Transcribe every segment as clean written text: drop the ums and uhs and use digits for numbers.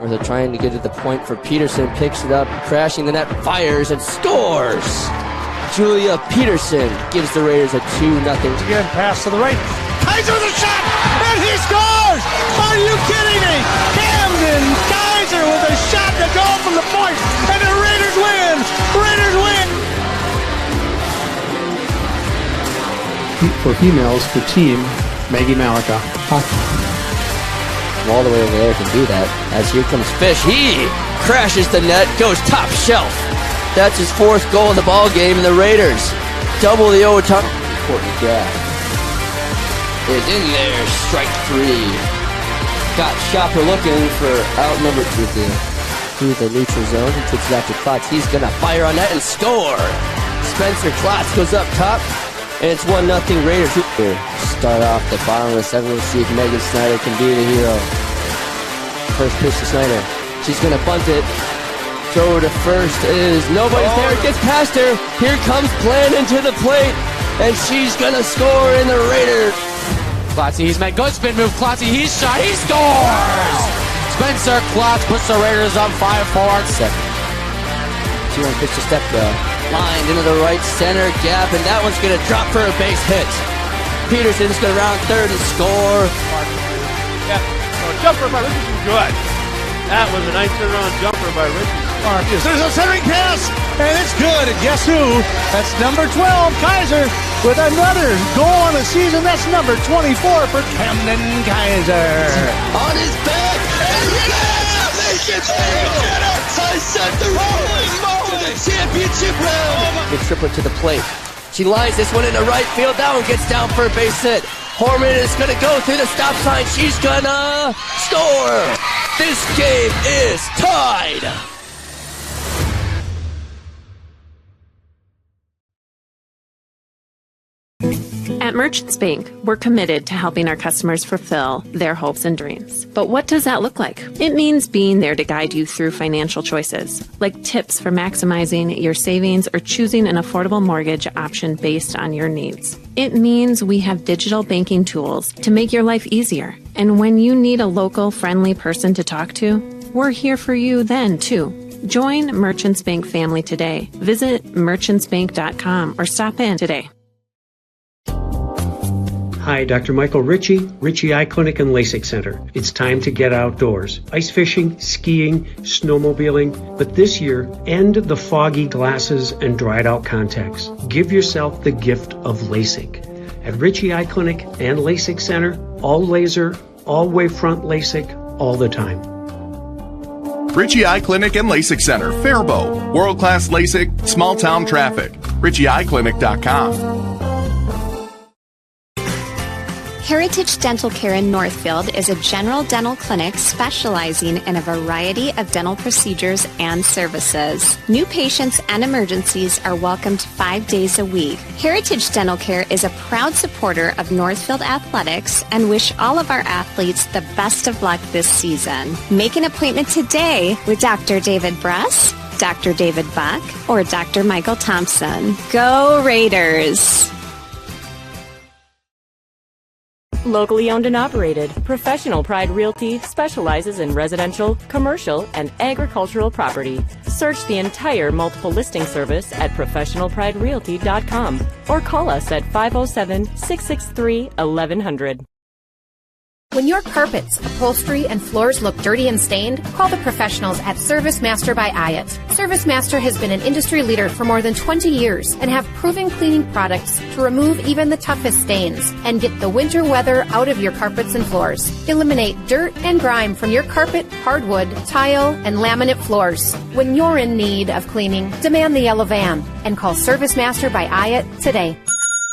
Or they're trying to get to the point for Peterson, picks it up, crashing the net, fires, and scores! Julia Peterson gives the Raiders a 2-0. Again, pass to the right. Kaiser with a shot, and he scores! Are you kidding me? Camden Kaiser with a shot to go from the point, and the Raiders win! Raiders win! For females, for team, Maggie Malika. All the way over there can do that. As here comes Fish, he crashes the net, goes top shelf. That's his 4th goal in the ball game, and the Raiders double the overtime. Courtney Gaff is in there, strike 3. Got Shopper looking for outnumbered through the neutral zone. He takes it out to Klotz. He's gonna fire on that and score. Spencer Klotz goes up top, and it's 1-0 Raiders. Start off the bottom of the 7th. We'll see if Megan Snyder can be the hero. First pitch to Snyder. She's gonna bunt it. Throw to first is nobody's there. It gets past her. Here comes Blandon to the plate, and she's gonna score in the Raiders. Klotz, he's made good spin move. Klotz, he's shot. He scores. Spencer Klotz puts the Raiders up 5-4. Second. 2-1 pitch to Stepka. Lined into the right center gap, and that one's gonna drop for a base hit. Peterson's gonna round third and score. Yeah, jumper by Richardson, good. That was a nice turnaround jumper by Richardson. There's a centering pass, and it's good. And guess who? That's number 12, Kaiser, with another goal on the season. That's number 24 for Camden Kaiser. On his back, and I set the rolling to the championship round. The triplet to the plate. She lines this one into right field. That one gets down for a base hit. Horman is going to go through the stop sign. She's going to score. This game is tied. At Merchants Bank, we're committed to helping our customers fulfill their hopes and dreams. But what does that look like? It means being there to guide you through financial choices, like tips for maximizing your savings or choosing an affordable mortgage option based on your needs. It means we have digital banking tools to make your life easier. And when you need a local, friendly person to talk to, we're here for you then, too. Join Merchants Bank family today. Visit merchantsbank.com or stop in today. Hi, Dr. Michael Ritchie, Ritchie Eye Clinic and LASIK Center. It's time to get outdoors. Ice fishing, skiing, snowmobiling, but this year, end the foggy glasses and dried out contacts. Give yourself the gift of LASIK. At Ritchie Eye Clinic and LASIK Center, all laser, all wavefront LASIK, all the time. Ritchie Eye Clinic and LASIK Center, Faribault. World-class LASIK, small-town traffic. RitchieEyeClinic.com. Heritage Dental Care in Northfield is a general dental clinic specializing in a variety of dental procedures and services. New patients and emergencies are welcomed 5 days a week. Heritage Dental Care is a proud supporter of Northfield Athletics and wish all of our athletes the best of luck this season. Make an appointment today with Dr. David Bress, Dr. David Buck, or Dr. Michael Thompson. Go Raiders! Locally owned and operated, Professional Pride Realty specializes in residential, commercial, and agricultural property. Search the entire multiple listing service at professionalpriderealty.com or call us at 507-663-1100. When your carpets, upholstery, and floors look dirty and stained, call the professionals at Service Master by Ayat. Service Master has been an industry leader for more than 20 years and have proven cleaning products to remove even the toughest stains and get the winter weather out of your carpets and floors. Eliminate dirt and grime from your carpet, hardwood, tile, and laminate floors. When you're in need of cleaning, demand the yellow van and call Service Master by Ayat today.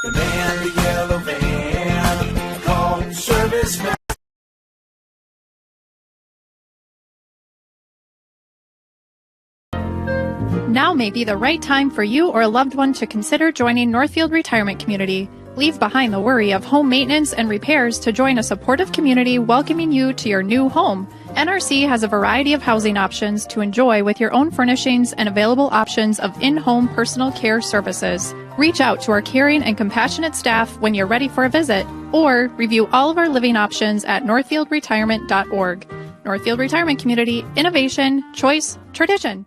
Demand the yellow van. Call Service Master. Now may be the right time for you or a loved one to consider joining Northfield Retirement Community. Leave behind the worry of home maintenance and repairs to join a supportive community welcoming you to your new home. NRC has a variety of housing options to enjoy with your own furnishings and available options of in-home personal care services. Reach out to our caring and compassionate staff when you're ready for a visit, or review all of our living options at northfieldretirement.org. Northfield Retirement Community, innovation, choice, tradition.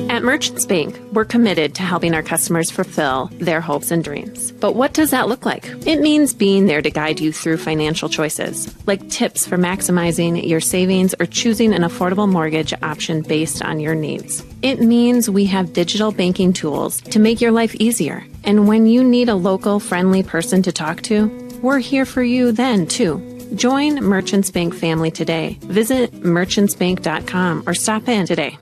At Merchants Bank, we're committed to helping our customers fulfill their hopes and dreams. But what does that look like? It means being there to guide you through financial choices, like tips for maximizing your savings or choosing an affordable mortgage option based on your needs. It means we have digital banking tools to make your life easier. And when you need a local, friendly person to talk to, we're here for you then, too. Join Merchants Bank family today. Visit merchantsbank.com or stop in today.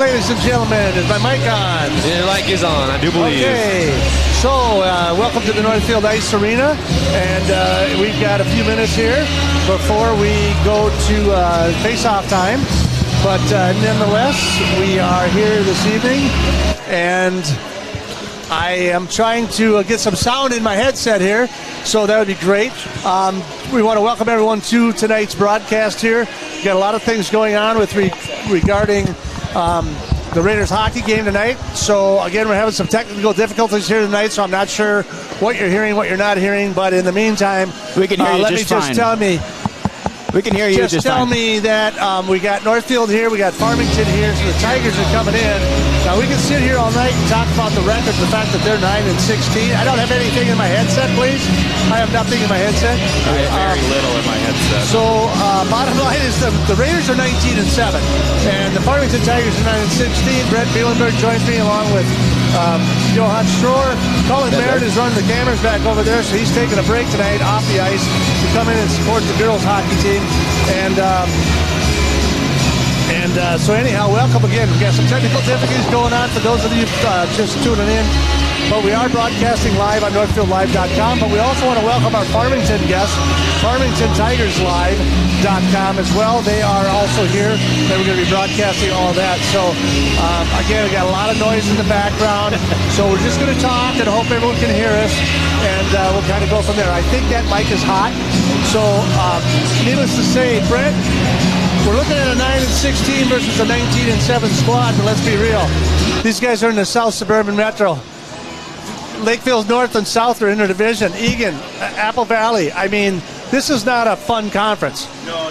Ladies and gentlemen, is my mic on? The mic is on, I do believe. Okay, so welcome to the Northfield Ice Arena, and we've got a few minutes here before we go to face-off time. But nonetheless, we are here this evening, and I am trying to get some sound in my headset here, so that would be great. We want to welcome everyone to tonight's broadcast here. We've got a lot of things going on with regarding the Raiders hockey game tonight. So again, we're having some technical difficulties here tonight, so I'm not sure what you're hearing, what you're not hearing, but in the meantime, we can hear you let me just tell me. We can hear you just tell fine. me that we got Northfield here, we got Farmington here, so the Tigers are coming in. Now we can sit here all night and talk about the record, the fact that they're 9-16. I don't have anything in my headset, please. I have nothing in my headset. I have very little in my headset. So bottom line is the Raiders are 19-7, and the Farmington Tigers are 9-16. Brett Bielenberg joins me along with Johan Strohr. Colin Merritt is running the cameras back over there, so he's taking a break tonight off the ice to come in and support the girls hockey team. And so anyhow, welcome again. We've got some technical difficulties going on for those of you just tuning in. But we are broadcasting live on NorthfieldLive.com. But we also want to welcome our Farmington guests, FarmingtonTigersLive.com as well. They are also here. They were going to be broadcasting all of that. So again, we got a lot of noise in the background. So we're just going to talk and hope everyone can hear us. And we'll kind of go from there. I think that mic is hot. So needless to say, Brent, we're looking at a 9-16 versus a 19-7 squad, but let's be real. These guys are in the South Suburban Metro. Lakeville's North and South are in their division. Egan, Apple Valley. I mean, this is not a fun conference. No.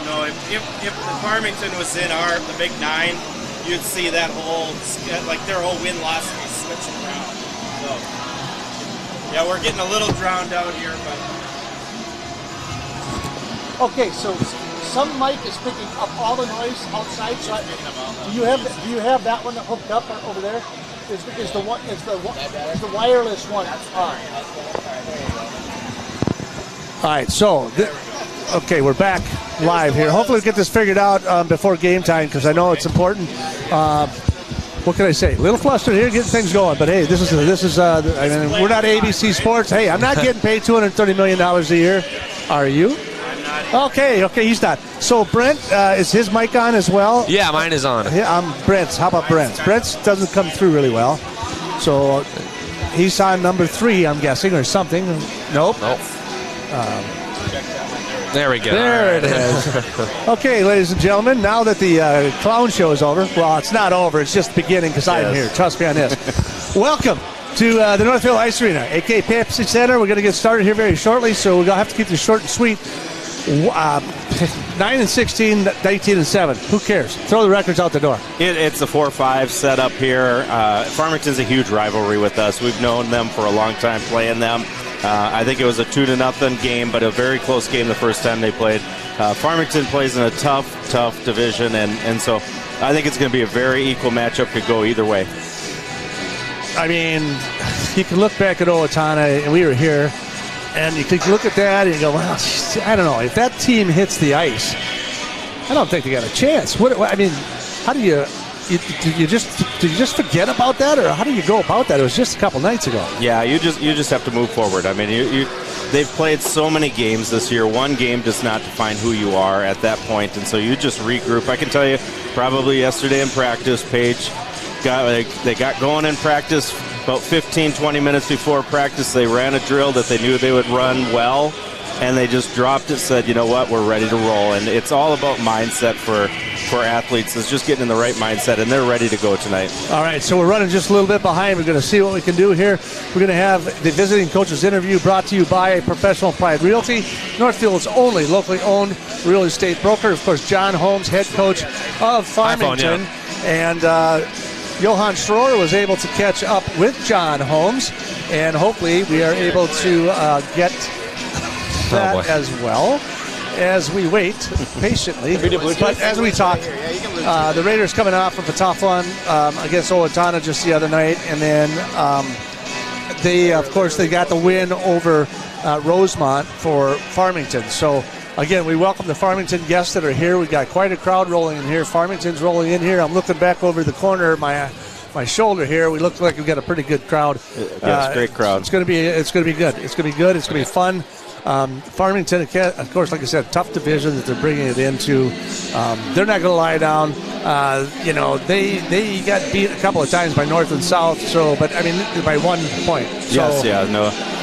If the Farmington was in the Big Nine, you'd see that whole, like their whole win-loss would be switching around. So, yeah, we're getting a little drowned out here, but. Okay, so some mic is picking up all the noise outside. So do you have that one hooked up over there? Is the wireless one? All right. So okay, we're back live here. Hopefully we'll get this figured out before game time, because I know it's important. What can I say? A little flustered here, getting things going. But hey, this is. I mean, we're not ABC Sports. Hey, I'm not getting paid $230 million a year. Are you? Okay, he's not. So Brent, is his mic on as well? Yeah, mine is on. Yeah, Brent's. How about Brent's? Brent's doesn't come through really well. So he's on number 3, I'm guessing, or something. Nope. There we go. There it is. Okay, ladies and gentlemen, now that the clown show is over, well, it's not over, it's just beginning, because I'm here. Trust me on this. Welcome to the Northfield Ice Arena, a.k.a. Pepsi Center. We're going to get started here very shortly, so we're going to have to keep this short and sweet. 9-16, 19-7. Who cares? Throw the records out the door. It's a 4-5 setup here. Farmington's a huge rivalry with us. We've known them for a long time, playing them. I think it was a 2-0 game, but a very close game the first time they played. Farmington plays in a tough division, and so I think it's going to be a very equal matchup. Could go either way. I mean, you can look back at Owatonna, and we were here, and you could look at that and you go, well, I don't know. If that team hits the ice, I don't think they got a chance. I mean, how do you just forget about that, or how do you go about that? It was just a couple nights ago. Yeah, you just have to move forward. I mean, they've played so many games this year. One game does not define who you are at that point, and so you just regroup. I can tell you, probably yesterday in practice, Paige they got going in practice. About 15-20 minutes before practice, they ran a drill that they knew they would run well, and they just dropped it, said, you know what, we're ready to roll. And it's all about mindset for for athletes is just getting in the right mindset, and they're ready to go tonight. All right, so we're running just a little bit behind. We're going to see what we can do here. We're going to have the visiting coaches interview brought to you by Professional Pride Realty, Northfield's only locally owned real estate broker. Of course, John Holmes, head coach of Farmington. And Johan Schroer was able to catch up with John Holmes, and hopefully we are able to get that as well as we wait patiently. But as we talk, the Raiders coming off of a tough one against Owatonna just the other night, and then they got the win over Rosemont for Farmington. So again, we welcome the Farmington guests that are here. We got quite a crowd rolling in here. Farmington's rolling in here. I'm looking back over the corner of my shoulder here. We look like we've got a pretty good crowd. Yeah, it's a great crowd. It's going to be good. It's going to be good. It's going to be fun. Farmington, of course, like I said, tough division that they're bringing it into. They're not going to lie down. They got beat a couple of times by North and South. But by 1 point.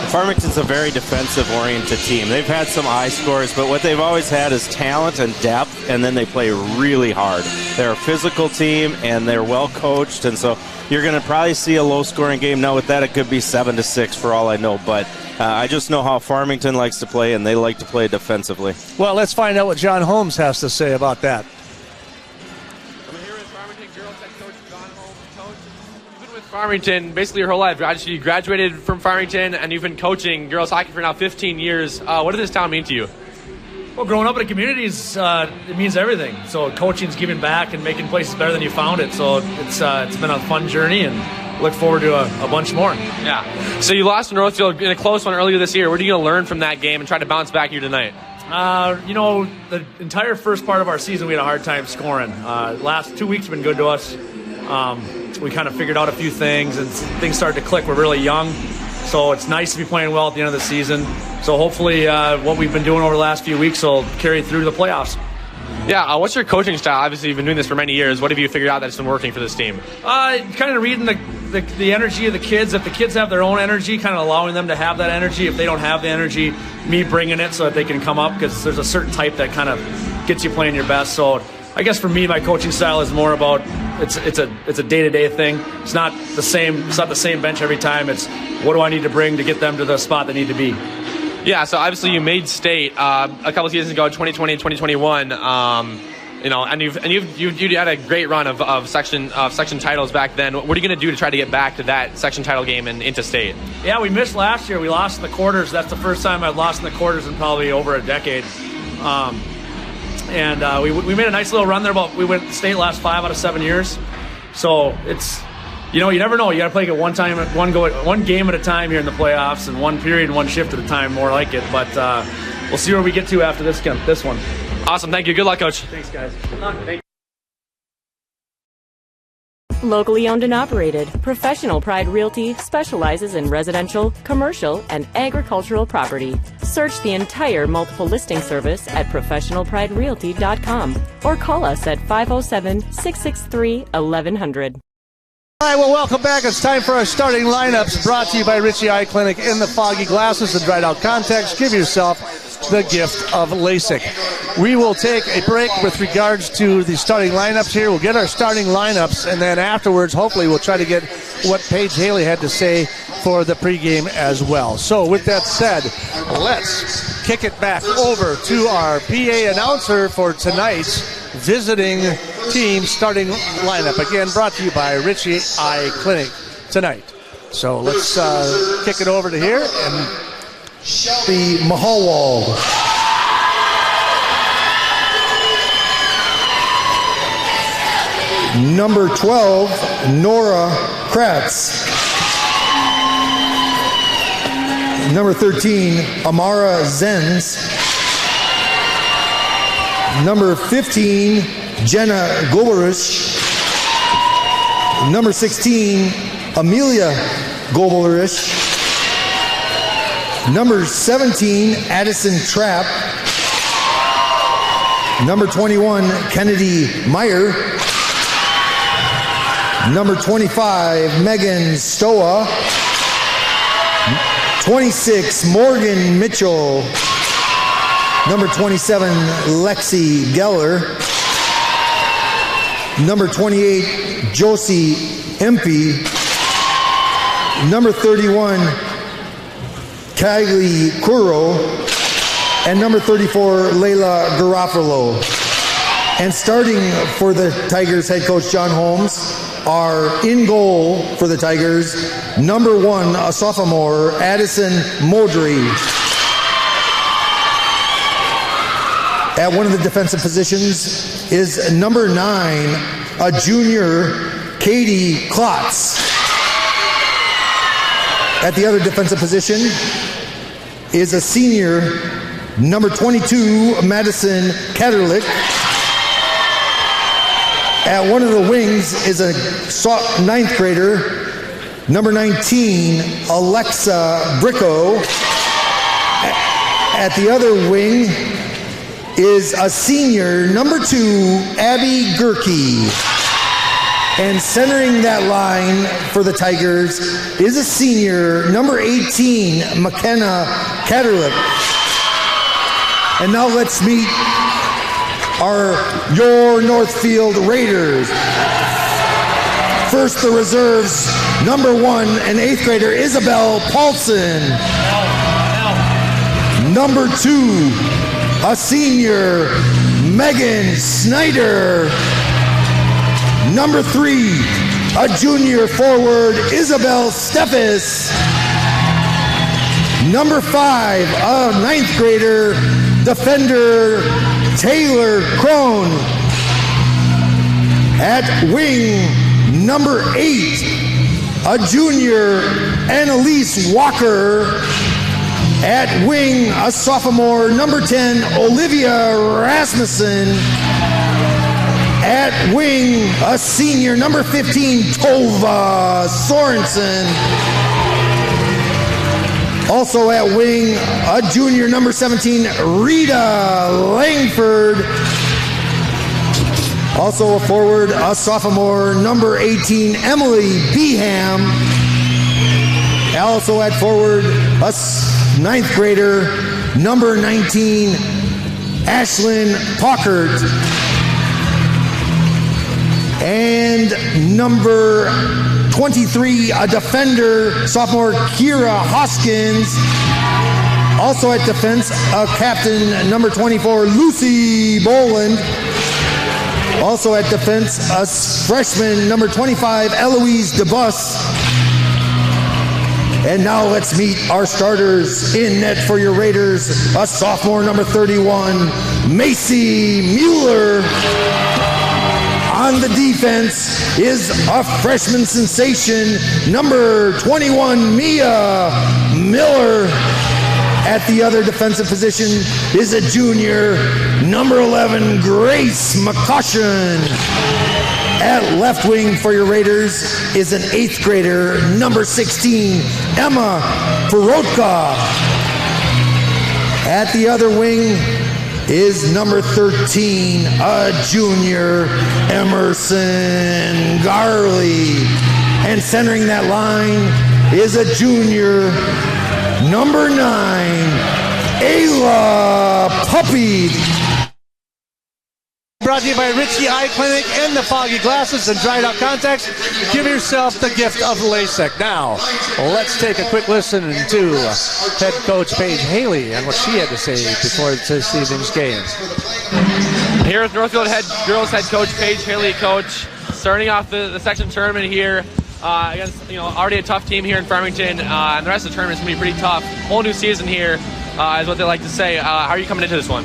Farmington's a very defensive-oriented team. They've had some eye scores, but what they've always had is talent and depth, and then they play really hard. They're a physical team, and they're well coached, and so you're going to probably see a low-scoring game. Now, with that, it could be 7-6 for all I know, but I just know how Farmington likes to play, and they like to play defensively. Well, let's find out what John Holmes has to say about that. Farmington basically your whole life. You graduated from Farmington, and you've been coaching girls hockey for now 15 years. What does this town mean to you? Well, growing up in a community it means everything. So coaching's giving back and making places better than you found it. So it's been a fun journey, and look forward to a bunch more. Yeah. So you lost to Northfield in a close one earlier this year. What are you going to learn from that game and try to bounce back here tonight? The entire first part of our season we had a hard time scoring. Last 2 weeks have been good to us. We kind of figured out a few things, and things started to click. We're really young, so it's nice to be playing well at the end of the season. So hopefully what we've been doing over the last few weeks will carry through to the playoffs. Yeah, what's your coaching style? Obviously, you've been doing this for many years. What have you figured out that's been working for this team? Kind of reading the energy of the kids. If the kids have their own energy, kind of allowing them to have that energy. If they don't have the energy, me bringing it so that they can come up, because there's a certain type that kind of gets you playing your best. So I guess for me, my coaching style is more about it's a day-to-day thing. It's not the same bench every time. It's what do I need to bring to get them to the spot they need to be. Yeah, so obviously you made state a couple of seasons ago, 2020 and 2021. And you had a great run of section titles back then. What are you going to do to try to get back to that section title game and into state? Yeah, we missed last year. We lost in the quarters. That's the first time I've lost in the quarters in probably over a decade. We made a nice little run there, but we went to state last 5 out of 7 years. So it's, you never know. You got to play it one game at a time here in the playoffs, and one period, one shift at a time, more like it. But we'll see where we get to after this one. Awesome. Thank you. Good luck, Coach. Thanks, guys. Good luck. Thank you. Locally owned and operated, Professional Pride Realty specializes in residential, commercial, and agricultural property. Search the entire multiple listing service at professionalpriderealty.com or call us at 507-663-1100. All right, well, welcome back. It's time for our starting lineups, brought to you by Richie Eye Clinic. In the foggy glasses and dried out contacts, give yourself the gift of LASIK. We will take a break with regards to the starting lineups here. We'll get our starting lineups, and then afterwards, hopefully, we'll try to get what Paige Haley had to say for the pregame as well. So with that said, let's kick it back over to our PA announcer for tonight's visiting team starting lineup. Again, brought to you by Richie Eye Clinic tonight. So let's kick it over to here. And Shelby Mahawal. Number 12, Nora Kratz. Number 13, Amara Zenz. Number 15, Jenna Goberish. Number 16, Amelia Goberish. Number 17, Addison Trapp. Number 21, Kennedy Meyer. Number 25, Megan Stoa. 26, Morgan Mitchell. Number 27, Lexi Geller. Number 28, Josie Empey. Number 31, Kylie Kuro. And number 34, Layla Garofalo. And starting for the Tigers head coach John Holmes are in goal for the Tigers, number 1, a sophomore, Addison Modry. At one of the defensive positions is number 9, a junior, Katie Klotz. At the other defensive position is a senior, number 22, Madison Katerlich. At one of the wings is a 9th grader, number 19, Alexa Bricko. At the other wing is a senior, number 2, Abby Gerke. And centering that line for the Tigers is a senior, number 18, McKenna Katerlich. And now let's meet your Northfield Raiders. First, the reserves, number 1, an 8th grader, Isabel Paulson. Number 2, a senior, Megan Snyder. Number 3, a junior forward, Isabel Steffes. Number 5, a 9th grader, defender, Taylor Crone. At wing, number 8, a junior, Annalise Walker. At wing, a sophomore, number 10, Olivia Rasmussen. At wing, a senior, number 15, Tova Sorensen. Also at wing, a junior, number 17, Rita Langford. Also a forward, a sophomore, number 18, Emily Beham. Also at forward, a 9th grader, number 19, Ashlyn Pockert. And number 23, a defender, sophomore, Kira Hoskins. Also at defense, a captain, number 24, Lucy Boland. Also at defense, a freshman, number 25, Eloise DeBus. And now let's meet our starters. In net for your Raiders, a sophomore, number 31, Macy Mueller. On the defense is a freshman sensation, number 21, Mia Miller. At the other defensive position is a junior, number 11, Grace McCushion. At left wing for your Raiders is an 8th grader, number 16, Emma Perotka. At the other wing is number 13, a junior, Emerson Garley. And centering that line is a junior, number 9, Ayla Puppy. Brought to you by Richie Eye Clinic and the Foggy Glasses and Dried Out Contacts. Give yourself the gift of LASIK. Now, let's take a quick listen to head coach Paige Haley and what she had to say before this evening's game. Here with Northfield girls head coach Paige Haley, coach, starting off the section tournament here against already a tough team here in Farmington, and the rest of the tournament's gonna be pretty tough. Whole new season here is what they like to say. How are you coming into this one?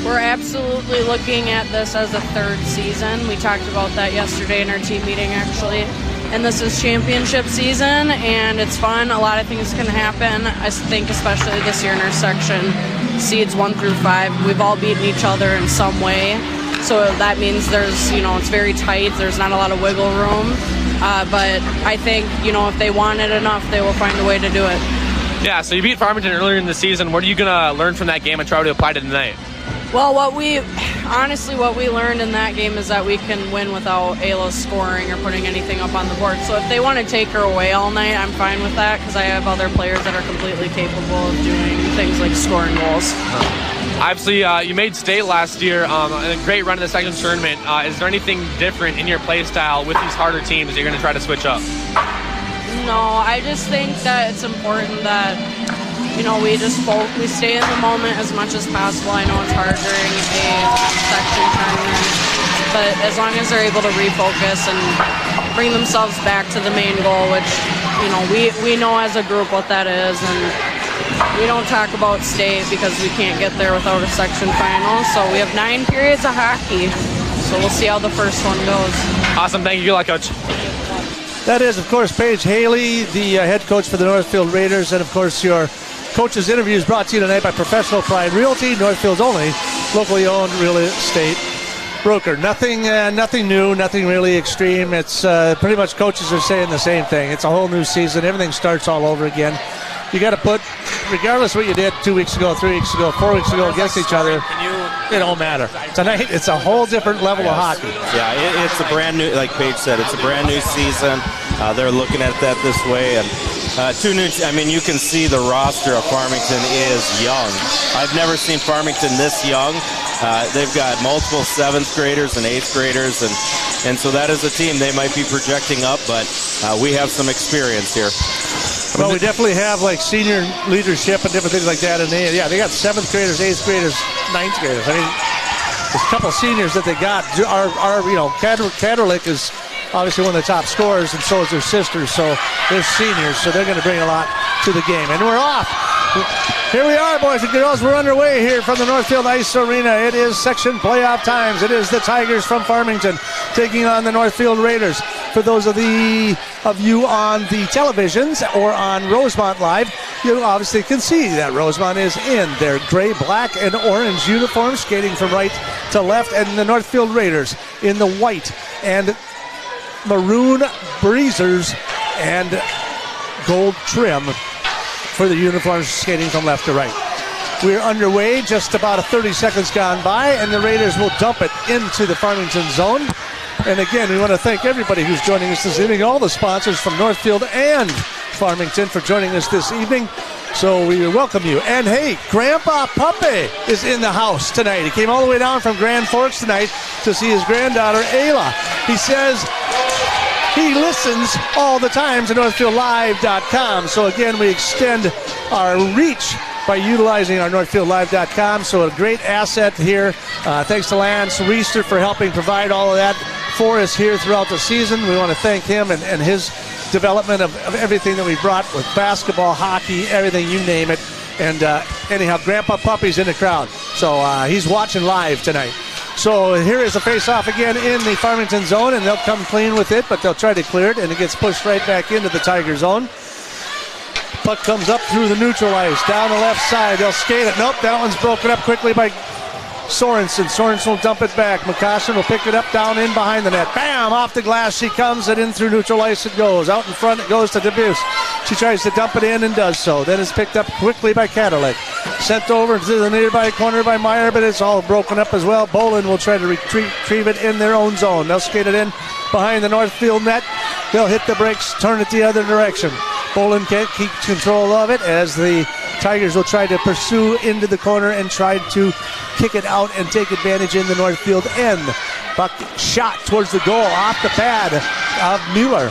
We're absolutely looking at this as a 3rd season. We talked about that yesterday in our team meeting, actually. And this is championship season, and it's fun. A lot of things can happen. I think especially this year in our section, seeds 1 through 5, we've all beaten each other in some way. So that means there's, it's very tight. There's not a lot of wiggle room. But I think, if they want it enough, they will find a way to do it. Yeah, so you beat Farmington earlier in the season. What are you going to learn from that game and try to apply to tonight? Well, what we learned in that game is that we can win without Ayla scoring or putting anything up on the board. So if they want to take her away all night, I'm fine with that because I have other players that are completely capable of doing things like scoring goals. Obviously, you made state last year, a great run in the second tournament. Is there anything different in your play style with these harder teams that you're going to try to switch up? No, I just think that it's important that, we stay in the moment as much as possible. I know it's hard during a section tournament, but as long as they're able to refocus and bring themselves back to the main goal, which, we know as a group what that is, and we don't talk about state because we can't get there without a section final. So we have 9 periods of hockey, so we'll see how the first one goes. Awesome. Thank you. Good luck, Coach. That is, of course, Paige Haley, the head coach for the Northfield Raiders. And, of course, your coach's interview is brought to you tonight by Professional Pride Realty, Northfield's only locally owned real estate broker. Nothing new, nothing really extreme. It's pretty much coaches are saying the same thing. It's a whole new season. Everything starts all over again. You got to put, regardless what you did 2 weeks ago, 3 weeks ago, 4 weeks ago against each other, it don't matter. Tonight, it's a whole different level of hockey. Yeah, it's a brand new, like Paige said, it's a brand new season. They're looking at that this way. And you can see the roster of Farmington is young. I've never seen Farmington this young. They've got multiple 7th graders and 8th graders, and so that is a team they might be projecting up, but we have some experience here. Well, we definitely have like senior leadership and different things like that. And they got 7th graders, 8th graders, 9th graders. I mean, there's a couple of seniors that they got. Katerlik is obviously one of the top scorers, and so is their sisters. So they're seniors, so they're going to bring a lot to the game. And we're off. Here we are, boys and girls. We're underway here from the Northfield Ice Arena. It is section playoff times. It is the Tigers from Farmington taking on the Northfield Raiders. For those of you on the televisions or on Rosemont Live, you obviously can see that Rosemont is in their gray, black, and orange uniforms, skating from right to left, and the Northfield Raiders in the white and maroon breezers and gold trim for the uniforms, skating from left to right. We're underway, just about 30 seconds gone by, and the Raiders will dump it into the Farmington zone. And again, we want to thank everybody who's joining us this evening, all the sponsors from Northfield and Farmington for joining us this evening. So we welcome you. And hey, Grandpa Puppy is in the house tonight. He came all the way down from Grand Forks tonight to see his granddaughter, Ayla. He says he listens all the time to NorthfieldLive.com. So again, we extend our reach by utilizing our NorthfieldLive.com. So a great asset here. Thanks to Lance Reister for helping provide all of that for us here throughout the season. We want to thank him and his development of everything that we brought with basketball, hockey, everything, you name it. And anyhow, Grandpa Puppy's in the crowd. So he's watching live tonight. So here is a face-off again in the Farmington zone, and they'll come clean with it, but they'll try to clear it, and it gets pushed right back into the Tiger zone. Puck comes up through the neutral ice, down the left side. They'll skate it. Nope, that one's broken up quickly by Sorensen. Sorensen will dump it back. McCoshen will pick it up down in behind the net. Bam! Off the glass she comes, and in through neutral ice it goes. Out in front it goes to DeBuse. She tries to dump it in and does so. Then it's picked up quickly by Katerlik. Sent over to the nearby corner by Meyer, but it's all broken up as well. Bolin will try to retrieve it in their own zone. They'll skate it in behind the Northfield net. They'll hit the brakes, turn it the other direction. Bolin can't keep control of it as the Tigers will try to pursue into the corner and try to kick it out and take advantage in the Northfield end. Puck shot towards the goal off the pad of Mueller.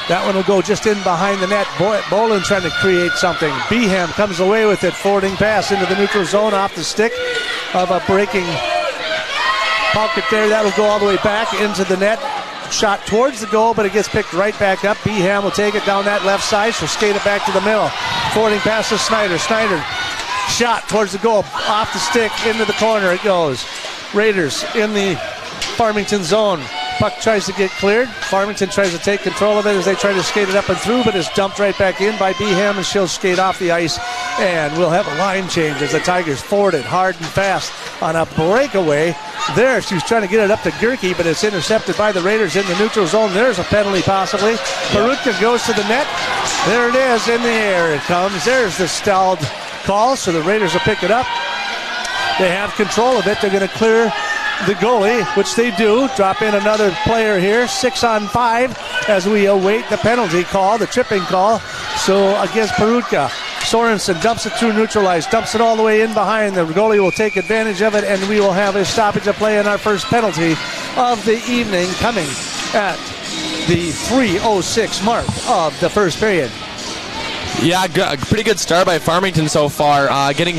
That one will go just in behind the net. Bolin trying to create something. Beham comes away with it. Forwarding pass into the neutral zone off the stick of a breaking pocket there. That'll go all the way back into the net. Shot towards the goal, but it gets picked right back up. Beham will take it down that left side. She'll skate it back to the middle. Forwarding pass to Snyder. Snyder shot towards the goal. Off the stick, into the corner it goes. Raiders in the Farmington zone. Puck tries to get cleared. Farmington tries to take control of it as they try to skate it up and through, but it's dumped right back in by Beham, and she'll skate off the ice. And we'll have a line change as the Tigers forward it hard and fast on a breakaway. There, she was trying to get it up to Gerke, but it's intercepted by the Raiders in the neutral zone. There's a penalty possibly. Perutka goes to the net. There it is, in the air it comes. There's the stalled call, so the Raiders will pick it up. They have control of it. They're going to clear the goalie, which they do. Drop in another player here, 6-on-5, as we await the penalty call, the tripping call. So against Perutka. Sorensen dumps it through neutral ice, dumps it all the way in behind. The goalie will take advantage of it, and we will have a stoppage of play in our first penalty of the evening coming at the 3:06 mark of the first period. Yeah, pretty good start by Farmington so far, getting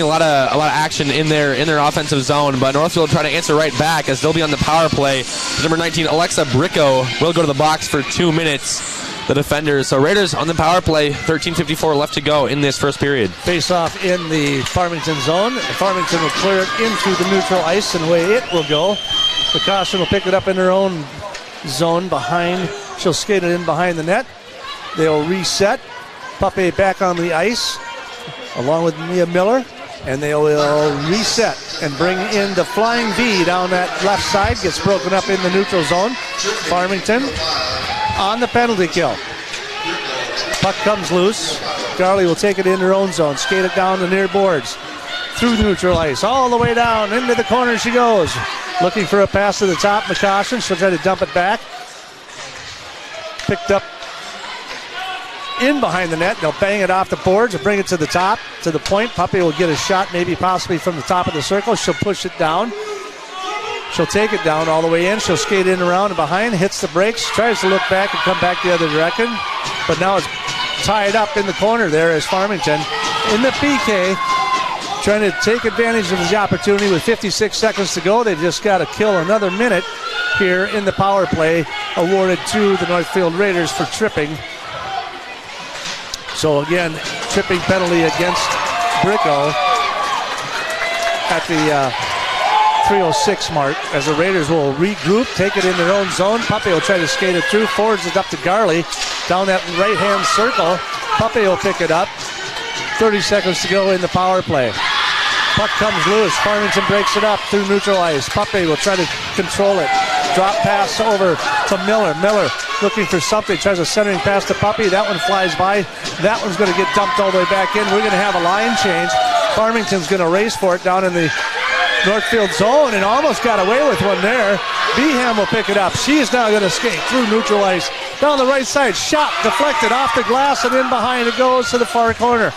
a lot of action in their offensive zone. But Northfield trying to answer right back as they'll be on the power play. Number 19, Alexa Bricko, will go to the box for 2 minutes. The defenders. So Raiders on the power play. 13:54 left to go in this first period. Face off in the Farmington zone. Farmington will clear it into the neutral ice, and away it will go. McCossin will pick it up in their own zone behind. She'll skate it in behind the net. They'll reset. Puppy back on the ice along with Mia Miller, and they will reset and bring in the flying V down that left side. Gets broken up in the neutral zone. Farmington on the penalty kill. Puck comes loose. Garley will take it in her own zone, skate it down the near boards through neutral ice, all the way down into the corner she goes. Looking for a pass to the top. McCossin, she'll try to dump it back. Picked up in behind the net. They'll bang it off the boards and bring it to the top, to the point. Puppy will get a shot, maybe possibly from the top of the circle. She'll push it down. She'll take it down all the way in. She'll skate in around and behind, hits the brakes, tries to look back and come back the other direction. But now it's tied up in the corner there as Farmington in the PK, trying to take advantage of the opportunity with 56 seconds to go. They've just got to kill another minute here in the power play, awarded to the Northfield Raiders for tripping. So again, tripping penalty against Bricko at the 3:06 mark as the Raiders will regroup, take it in their own zone. Puppy will try to skate it through, forwards it up to Garley down that right-hand circle. Puppy will pick it up. 30 seconds to go in the power play. Puck comes loose. Farmington breaks it up through neutral ice. Puppy will try to control it. Drop pass over to Miller. Miller looking for something. Tries a centering pass to Puppy. That one flies by. That one's going to get dumped all the way back in. We're going to have a line change. Farmington's going to race for it down in the Northfield zone and almost got away with one there. Beeham will pick it up. She's now going to skate through neutral ice. Down the right side. Shot deflected off the glass and in behind it goes to the far corner.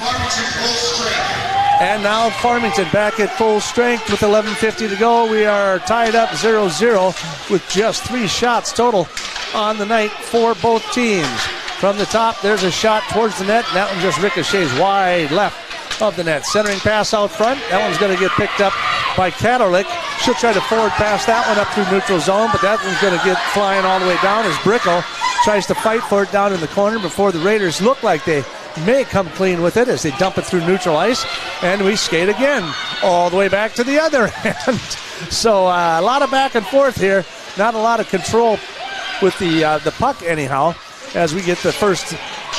And now Farmington back at full strength with 11:50 to go. We are tied up 0-0 with just 3 shots total on the night for both teams. From the top, there's a shot towards the net, and that one just ricochets wide left of the net. Centering pass out front. That one's going to get picked up by Katerlik. She'll try to forward pass that one up through neutral zone, but that one's going to get flying all the way down as Bricko tries to fight for it down in the corner before the Raiders look like they may come clean with it as they dump it through neutral ice, and we skate again all the way back to the other end. So a lot of back and forth here, not a lot of control with the puck anyhow, as we get the first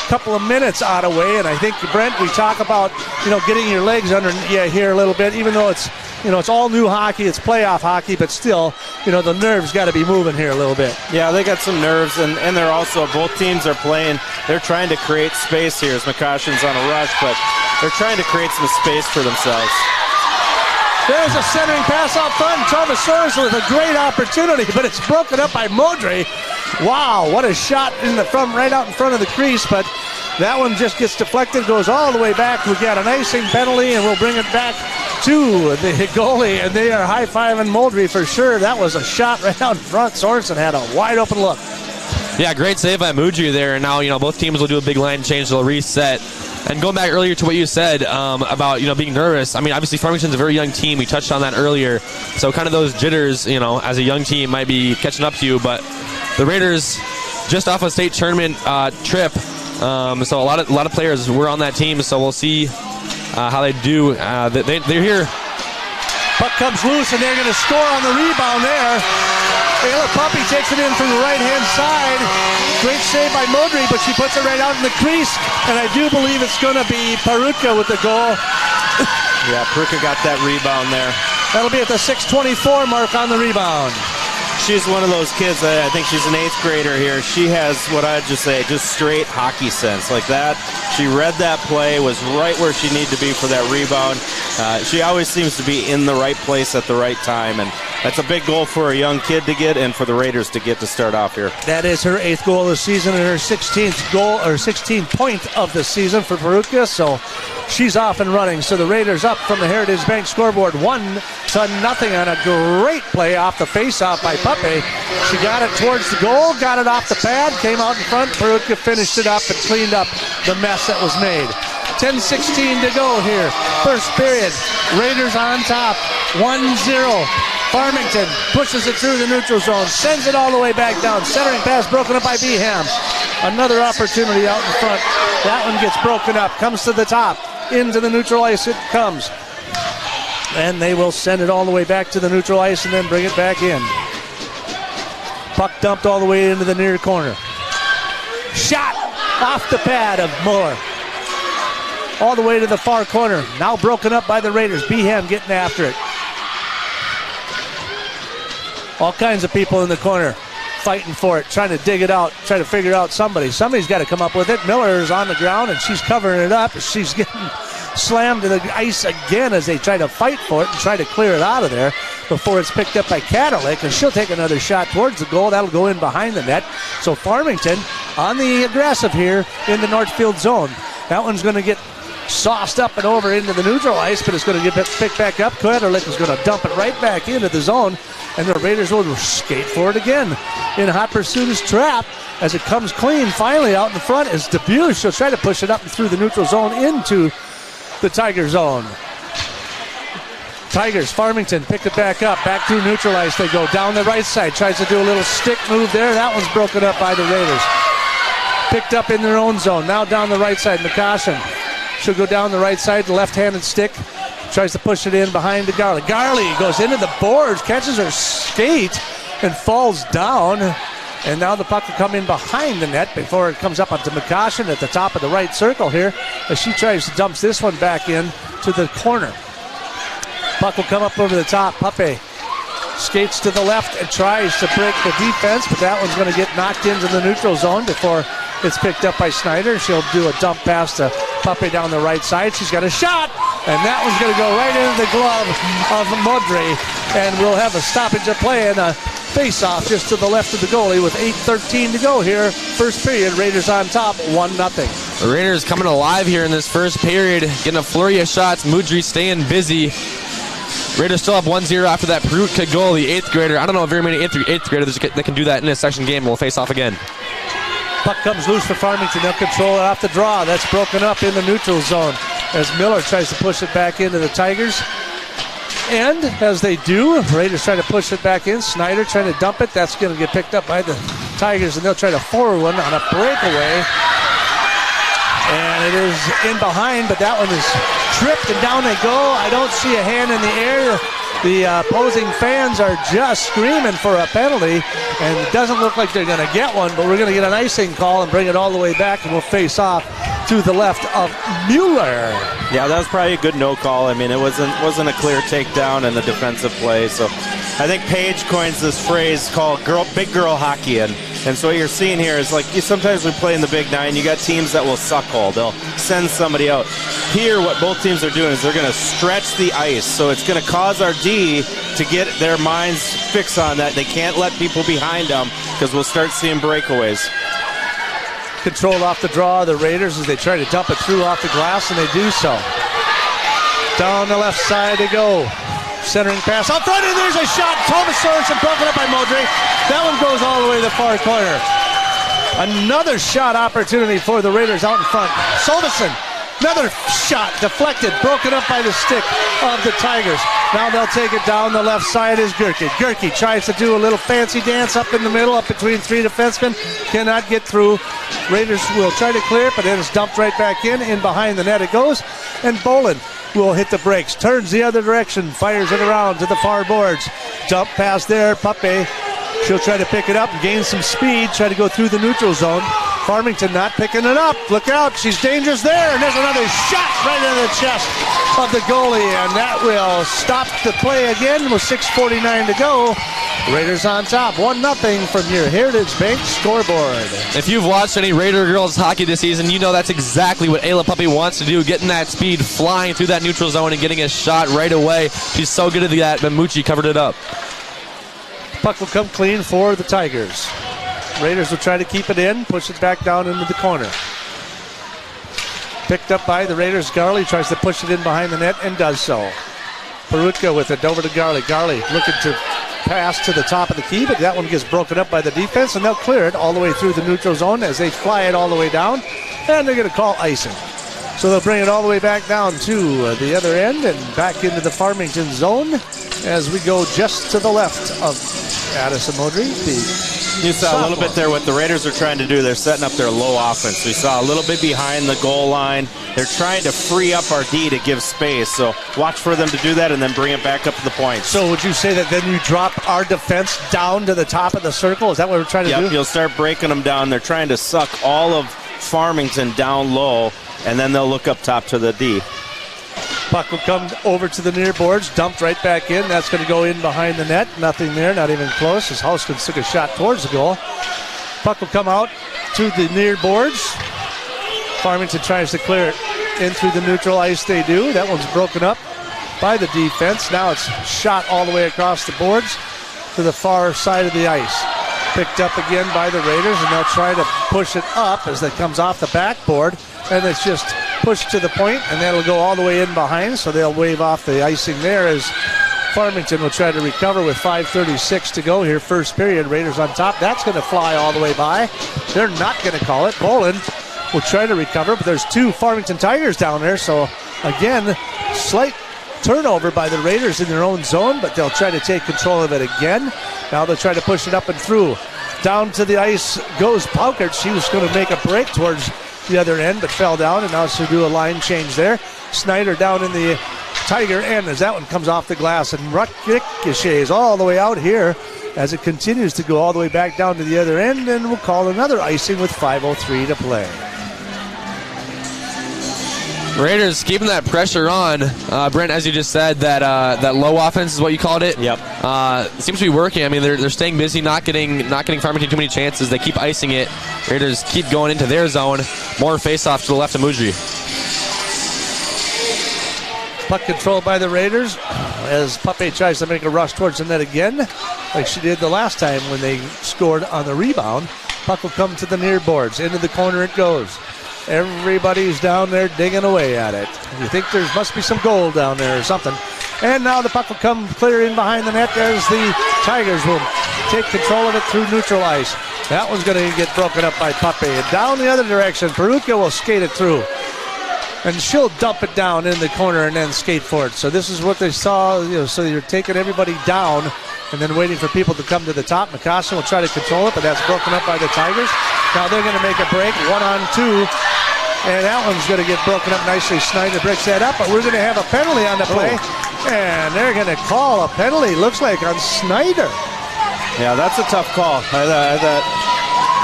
couple of minutes out of way. And I think, Brent, we talk about getting your legs under you here a little bit, even though it's all new hockey, it's playoff hockey, but still, the nerves got to be moving here a little bit. Yeah, they got some nerves, and they're also, both teams are playing, they're trying to create space here as McCossin's on a rush, but they're trying to create some space for themselves. There's a centering pass out front. Thomas Sorensen with a great opportunity, but it's broken up by Modry. Wow, what a shot right out in front of the crease, but that one just gets deflected, goes all the way back. We got an icing penalty, and we'll bring it back to the goalie, and they are high-fiving Modry for sure. That was a shot right out in front. Sorensen had a wide-open look. Yeah, great save by Muji there, and now both teams will do a big line change. They'll reset. And going back earlier to what you said about being nervous, I mean, obviously Farmington's a very young team. We touched on that earlier, so kind of those jitters, as a young team, might be catching up to you. But the Raiders just off a state tournament trip, so a lot of players were on that team. So we'll see how they do. They're here. Puck comes loose, and they're going to score on the rebound there. Ayla Puppy takes it in from the right-hand side. Great save by Modry, but she puts it right out in the crease. And I do believe it's going to be Perutka with the goal. Yeah, Perutka got that rebound there. That'll be at the 6:24 mark on the rebound. She's one of those kids, I think she's an 8th grader here. She has what I'd just say, just straight hockey sense like that. She read that play, was right where she needed to be for that rebound. She always seems to be in the right place at the right time, and that's a big goal for a young kid to get and for the Raiders to get to start off here. That is her 8th goal of the season and her 16th goal, or 16th point of the season for Peruka. So she's off and running. So the Raiders up from the Heritage Bank scoreboard 1-0 on a great play off the face-off by Puppe. She got it towards the goal, got it off the pad, came out in front. Peruka finished it up and cleaned up the mess that was made. 10:16 to go here. First period. Raiders on top. 1-0. Farmington pushes it through the neutral zone, sends it all the way back down. Centering pass broken up by Beham. Another opportunity out in front. That one gets broken up. Comes to the top. Into the neutral ice it comes. And they will send it all the way back to the neutral ice and then bring it back in. Puck dumped all the way into the near corner. Shot off the pad of Muller. All the way to the far corner. Now broken up by the Raiders. Beham getting after it. All kinds of people in the corner fighting for it, trying to dig it out, trying to figure out somebody. Somebody's got to come up with it. Miller is on the ground, and she's covering it up. She's getting slammed to the ice again as they try to fight for it and try to clear it out of there before it's picked up by Cadillac, and she'll take another shot towards the goal. That'll go in behind the net. So Farmington on the aggressive here in the Northfield zone. That one's going to get sauced up and over into the neutral ice, but it's going to get picked back up. Cadillac is going to dump it right back into the zone, and the Raiders will skate for it again. In hot pursuit is Trapp as it comes clean finally out in front is Debut. She'll try to push it up and through the neutral zone into the Tiger zone. Tigers, Farmington pick it back up, back through neutral ice. They go down the right side, tries to do a little stick move there. That one's broken up by the Raiders. Picked up in their own zone. Now down the right side, McCoshen. She'll go down the right side, the left-handed stick. Tries to push it in behind to Garley. Garley goes into the boards, catches her skate, and falls down. And now the puck will come in behind the net before it comes up onto McCoshen at the top of the right circle here as she tries to dump this one back in to the corner. Puck will come up over the top. Puppe skates to the left and tries to break the defense, but that one's going to get knocked into the neutral zone before it's picked up by Snyder. She'll do a dump pass to Puppe down the right side. She's got a shot, and that one's going to go right into the glove of Modry, and we'll have a stoppage of play and a face-off just to the left of the goalie with 8:13 to go here. First period, Raiders on top, 1-0. The Raiders coming alive here in this first period, getting a flurry of shots. Modry staying busy. Raiders still up 1-0 after that Perutka goal, the 8th grader. I don't know very many 8th graders that can do that in a section game. We'll face off again. Puck comes loose for Farmington. They'll control it off the draw. That's broken up in the neutral zone as Miller tries to push it back into the Tigers. And as they do, Raiders try to push it back in. Snyder trying to dump it. That's going to get picked up by the Tigers, and they'll try to forward one on a breakaway. And it is in behind, but that one is tripped, and down they go. I don't see a hand in the air. The opposing fans are just screaming for a penalty, and it doesn't look like they're going to get one, but we're going to get an icing call and bring it all the way back, and we'll face off to the left of Mueller. Yeah, that was probably a good no call. I mean, it wasn't a clear takedown in the defensive play. So I think Paige coins this phrase called big girl hockey, and so what you're seeing here is like sometimes we play in the Big Nine, you got teams that will suck hole. They'll send somebody out. Here, what both teams are doing is they're going to stretch the ice, so it's going to cause our D to get their minds fixed on that. They can't let people behind them because we'll start seeing breakaways. Controlled off the draw of the Raiders as they try to dump it through off the glass, and they do so. Down the left side they go. Centering pass out front, and there's a shot. Thomas Sorensen broken up by Modry. That one goes all the way to the far corner. Another shot opportunity for the Raiders out in front. Sorensen, another shot deflected, broken up by the stick of the Tigers. Now they'll take it down the left side is Gerke. Gerke tries to do a little fancy dance up in the middle, up between three defensemen. Cannot get through. Raiders will try to clear it, but then it's dumped right back in behind the net it goes. And Boland will hit the brakes, turns the other direction, fires it around to the far boards. Dump pass there, Puppe. She'll try to pick it up and gain some speed, try to go through the neutral zone. Farmington not picking it up. Look out, she's dangerous there, and there's another shot right into the chest of the goalie, and that will stop the play again with 6:49 to go. Raiders on top, 1-0 from your Heritage Bank scoreboard. If you've watched any Raider girls hockey this season, you know that's exactly what Ayla Puppe wants to do, getting that speed, flying through that neutral zone and getting a shot right away. She's so good at that, but Mucci covered it up. Puck will come clean for the Tigers. Raiders will try to keep it in, push it back down into the corner. Picked up by the Raiders. Garley tries to push it in behind the net and does so. Perutka with it over to Garley. Garley looking to pass to the top of the key, but that one gets broken up by the defense, and they'll clear it all the way through the neutral zone as they fly it all the way down, and they're going to call icing. So they'll bring it all the way back down to the other end and back into the Farmington zone as we go just to the left of Addison Modry. You saw a little bit there what the Raiders are trying to do. They're setting up their low offense. We saw a little bit behind the goal line. They're trying to free up our D to give space. So watch for them to do that and then bring it back up to the point. So would you say that then you drop our defense down to the top of the circle? Is that what we're trying to do? Yep, you'll start breaking them down. They're trying to suck all of Farmington down low, and then they'll look up top to the D. Puck will come over to the near boards, dumped right back in. That's going to go in behind the net. Nothing there, not even close, as Houskins took a shot towards the goal. Puck will come out to the near boards. Farmington tries to clear it in through the neutral ice. They do. That one's broken up by the defense. Now it's shot all the way across the boards to the far side of the ice. Picked up again by the Raiders, and they'll try to push it up as it comes off the backboard. And it's just pushed to the point, and that'll go all the way in behind, so they'll wave off the icing there as Farmington will try to recover with 5:36 to go here. First period, Raiders on top. That's going to fly all the way by. They're not going to call it. Boland will try to recover, but there's two Farmington Tigers down there, so again, slight turnover by the Raiders in their own zone, but they'll try to take control of it again. Now they'll try to push it up and through. Down to the ice goes Paukert. She was going to make a break towards the other end, but fell down, and now she'll do a line change there. Snyder down in the Tiger end as that one comes off the glass, and ricochets all the way out here as it continues to go all the way back down to the other end, and we'll call another icing with 5:03 to play. Raiders keeping that pressure on. Brent, as you just said, that low offense is what you called it. Yep. Seems to be working. I mean, they're staying busy, not getting Farmington too many chances. They keep icing it. Raiders keep going into their zone. More face-off to the left of Mudry. Puck controlled by the Raiders as Puppe tries to make a rush towards the net again, like she did the last time when they scored on the rebound. Puck will come to the near boards. Into the corner it goes. Everybody's down there digging away at it. You think there must be some gold down there or something. And now the puck will come clear in behind the net as the Tigers will take control of it through neutral ice. That one's going to get broken up by Puppe. And down the other direction, Perutka will skate it through. And she'll dump it down in the corner and then skate for it. So this is what they saw. So you're taking everybody down and then waiting for people to come to the top. Mikasa will try to control it, but that's broken up by the Tigers. Now they're going to make a break, 1-on-2. And that one's going to get broken up nicely. Snyder breaks that up, but we're going to have a penalty on the play. And they're going to call a penalty, looks like, on Snyder. Yeah, that's a tough call. I thought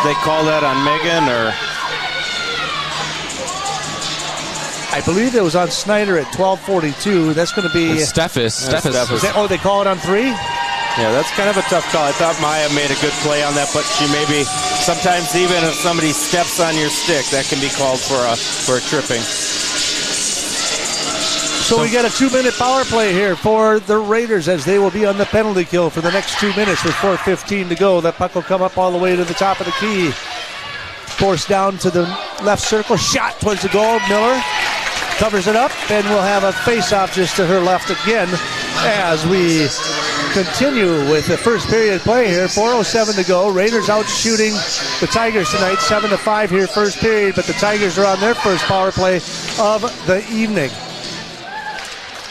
they call that on Megan, or... I believe it was on Snyder at 12:42. That's going to be... Steffes. Oh, they call it on 3? Yeah, that's kind of a tough call. I thought Maya made a good play on that, but she maybe sometimes even if somebody steps on your stick, that can be called for a tripping. So we got a 2-minute power play here for the Raiders as they will be on the penalty kill for the next 2 minutes with 4:15 to go. That puck will come up all the way to the top of the key. Forced down to the left circle, shot towards the goal. Miller covers it up, and we'll have a face-off just to her left again as we continue with the first period play here. 4:07 to go. Raiders out shooting the Tigers tonight, 7-5 here first period, but the Tigers are on their first power play of the evening.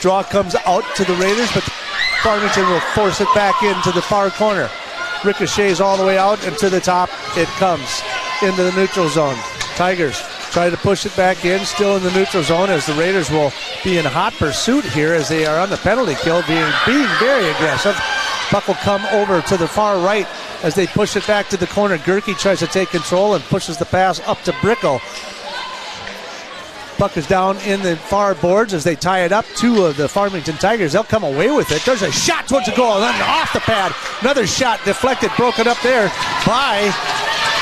Draw comes out to the Raiders, but Farmington will force it back into the far corner. Ricochets all the way out, and to the top it comes into the neutral zone. Tigers try to push it back in, still in the neutral zone, as the Raiders will be in hot pursuit here as they are on the penalty kill, being very aggressive. Puck will come over to the far right as they push it back to the corner. Gerke tries to take control and pushes the pass up to Brickle. Puck is down in the far boards as they tie it up. Two of the Farmington Tigers, they'll come away with it. There's a shot towards the goal, and then off the pad. Another shot deflected, broken up there by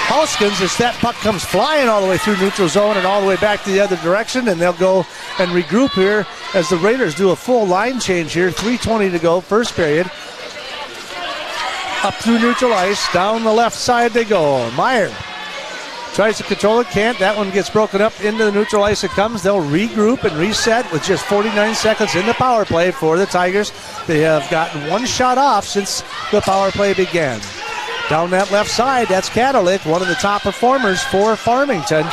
Houskins as that puck comes flying all the way through neutral zone and all the way back to the other direction, and they'll go and regroup here as the Raiders do a full line change here. 3:20 to go, first period. Up through neutral ice, down the left side they go. Meyer tries to control it, can't. That one gets broken up into the neutral ice. It comes. They'll regroup and reset with just 49 seconds in the power play for the Tigers. They have gotten one shot off since the power play began. Down that left side, that's Kadalik, one of the top performers for Farmington.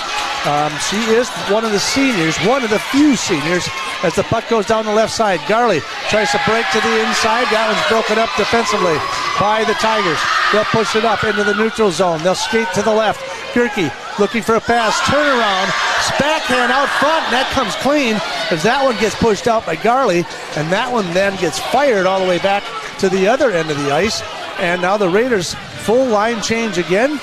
She is one of the seniors, one of the few seniors, as the puck goes down the left side. Garley tries to break to the inside. That one's broken up defensively by the Tigers. They'll push it up into the neutral zone. They'll skate to the left. Gerke looking for a pass. Turnaround. Backhand out front, and that comes clean as that one gets pushed out by Garley, and that one then gets fired all the way back to the other end of the ice. And now the Raiders full line change again.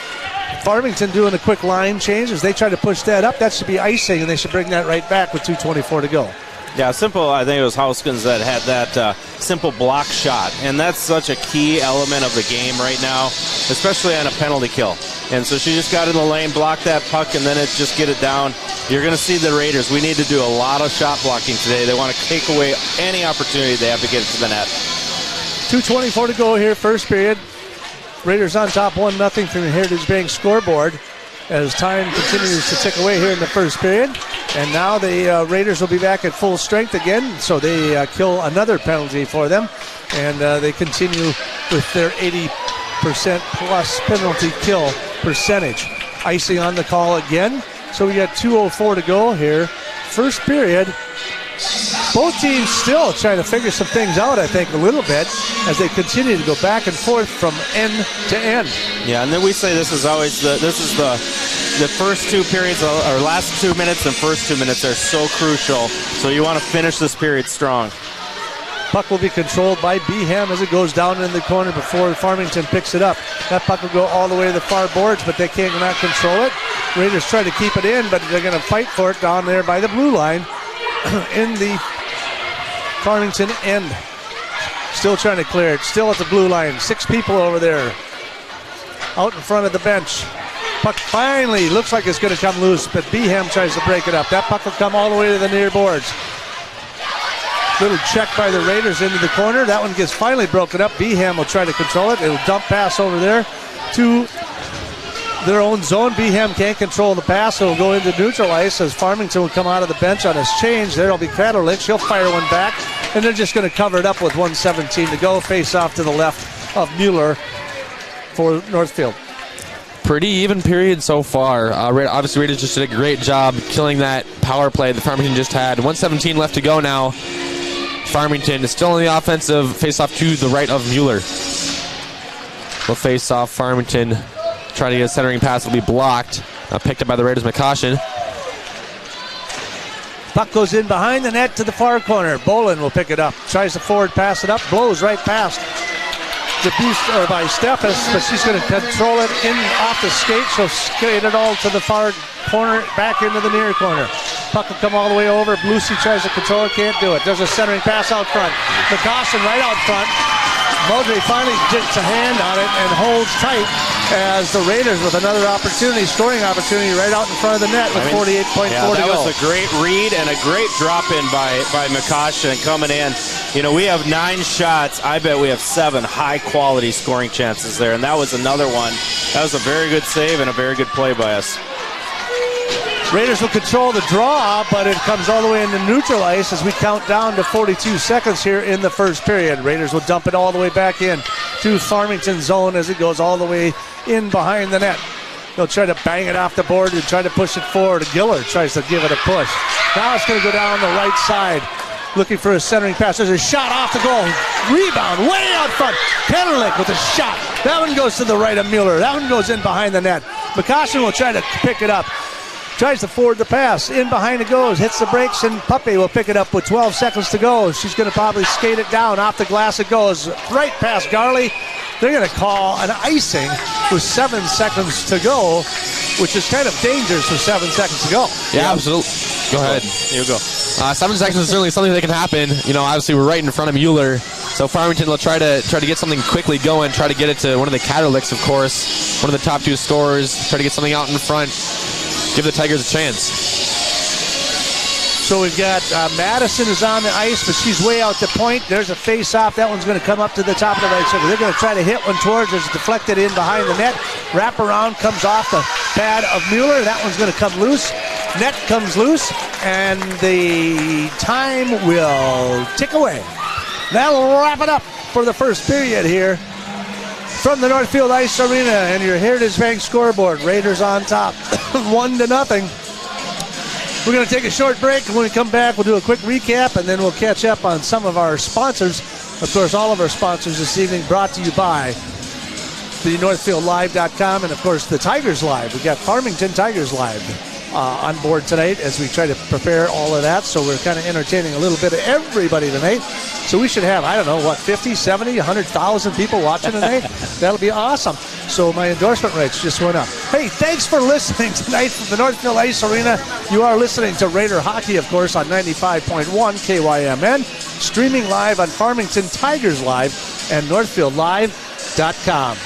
Farmington doing a quick line change as they try to push that up. That should be icing, and they should bring that right back with 2:24 to go. Yeah, simple. I think it was Houskins that had that simple block shot, and that's such a key element of the game right now, especially on a penalty kill. And so she just got in the lane, blocked that puck, and then just get it down. You're going to see the Raiders. We need to do a lot of shot blocking today. They want to take away any opportunity they have to get it to the net. 2:24 to go here, first period. Raiders on top 1-0 from the Heritage Bank scoreboard as time continues to tick away here in the first period. And now the Raiders will be back at full strength again, so they kill another penalty for them. And they continue with their 80% plus penalty kill percentage. Icing on the call again. So we got 2:04 to go here. First period. Both teams still trying to figure some things out, I think, a little bit as they continue to go back and forth from end to end. Yeah, and then we say this is always the first two periods, or last 2 minutes and first 2 minutes are so crucial. So you want to finish this period strong. Puck will be controlled by Beeham as it goes down in the corner before Farmington picks it up. That puck will go all the way to the far boards, but they cannot control it. Raiders try to keep it in, but they're going to fight for it down there by the blue line. In the Farmington end. Still trying to clear it. Still at the blue line. 6 people over there. Out in front of the bench. Puck finally looks like it's going to come loose, but Beeham tries to break it up. That puck will come all the way to the near boards. Little check by the Raiders into the corner. That one gets finally broken up. Beeham will try to control it. It'll dump pass over there to their own zone. Beeham can't control the pass, so it'll go into neutral ice as Farmington will come out of the bench on his change. There will be Kraderlich. He'll fire one back, and they're just going to cover it up with 1:17 to go. Face off to the left of Mueller for Northfield. Pretty even period so far. Obviously, Raiders just did a great job killing that power play that Farmington just had. 1:17 left to go now. Farmington is still in the offensive face-off to the right of Mueller. Will face off Farmington. Trying to get a centering pass will be blocked. Picked up by the Raiders, McCaution. Puck goes in behind the net to the far corner. Bolin will pick it up. Tries to forward pass it up. Blows right past the boost by Steffes, but she's going to control it in off the skate. She'll skate it all to the far corner, back into the near corner. Puck will come all the way over. Blucy tries to control it, can't do it. There's a centering pass out front. McCaution right out front. Modry finally gets a hand on it and holds tight as the Raiders with another opportunity, scoring opportunity right out in front of the net with 48.4 to go. That was a great read and a great drop-in by McCaution coming in. You know, we have 9 shots. I bet we have 7 high-quality scoring chances there, and that was another one. That was a very good save and a very good play by us. Raiders will control the draw, but it comes all the way into neutral ice as we count down to 42 seconds here in the first period. Raiders will dump it all the way back in to Farmington zone as it goes all the way in behind the net. They'll try to bang it off the board and try to push it forward. Giller tries to give it a push. Now it's going to go down the right side. Looking for a centering pass. There's a shot off the goal. Rebound way out front. Kraderlich with a shot. That one goes to the right of Mueller. That one goes in behind the net. McCaution will try to pick it up. Tries to forward the pass. In behind it goes. Hits the brakes, and Puppy will pick it up with 12 seconds to go. She's going to probably skate it down. Off the glass it goes. Right past Garley. They're going to call an icing with 7 seconds to go, which is kind of dangerous with 7 seconds to go. Yeah, absolutely. Go ahead. Here you go. 7 seconds is certainly something that can happen. You know, obviously we're right in front of Mueller, so Farmington will try to get something quickly going, try to get it to one of the Kraderlichs, of course, one of the top 2 scorers, try to get something out in front, give the Tigers a chance. So we've got Madison is on the ice, but she's way out the point. There's a face-off. That one's going to come up to the top of the right circle. They're going to try to hit one towards. It's deflected in behind the net. Wrap around, comes off the pad of Mueller. That one's going to come loose. Net comes loose, and the time will tick away. That'll wrap it up for the first period here from the Northfield Ice Arena and your Heritage Bank scoreboard. Raiders on top, 1-0. We're going to take a short break, and when we come back, we'll do a quick recap, and then we'll catch up on some of our sponsors. Of course, all of our sponsors this evening brought to you by the NorthfieldLive.com and, of course, the Tigers Live. We got Farmington Tigers Live on board tonight as we try to prepare all of that. So we're kind of entertaining a little bit of everybody tonight. So we should have, 50, 70, 100,000 people watching tonight. That'll be awesome. So my endorsement rates just went up. Hey, thanks for listening tonight from the Northfield Ice Arena. You are listening to Raider Hockey, of course, on 95.1 KYMN, streaming live on Farmington Tigers Live and NorthfieldLive.com.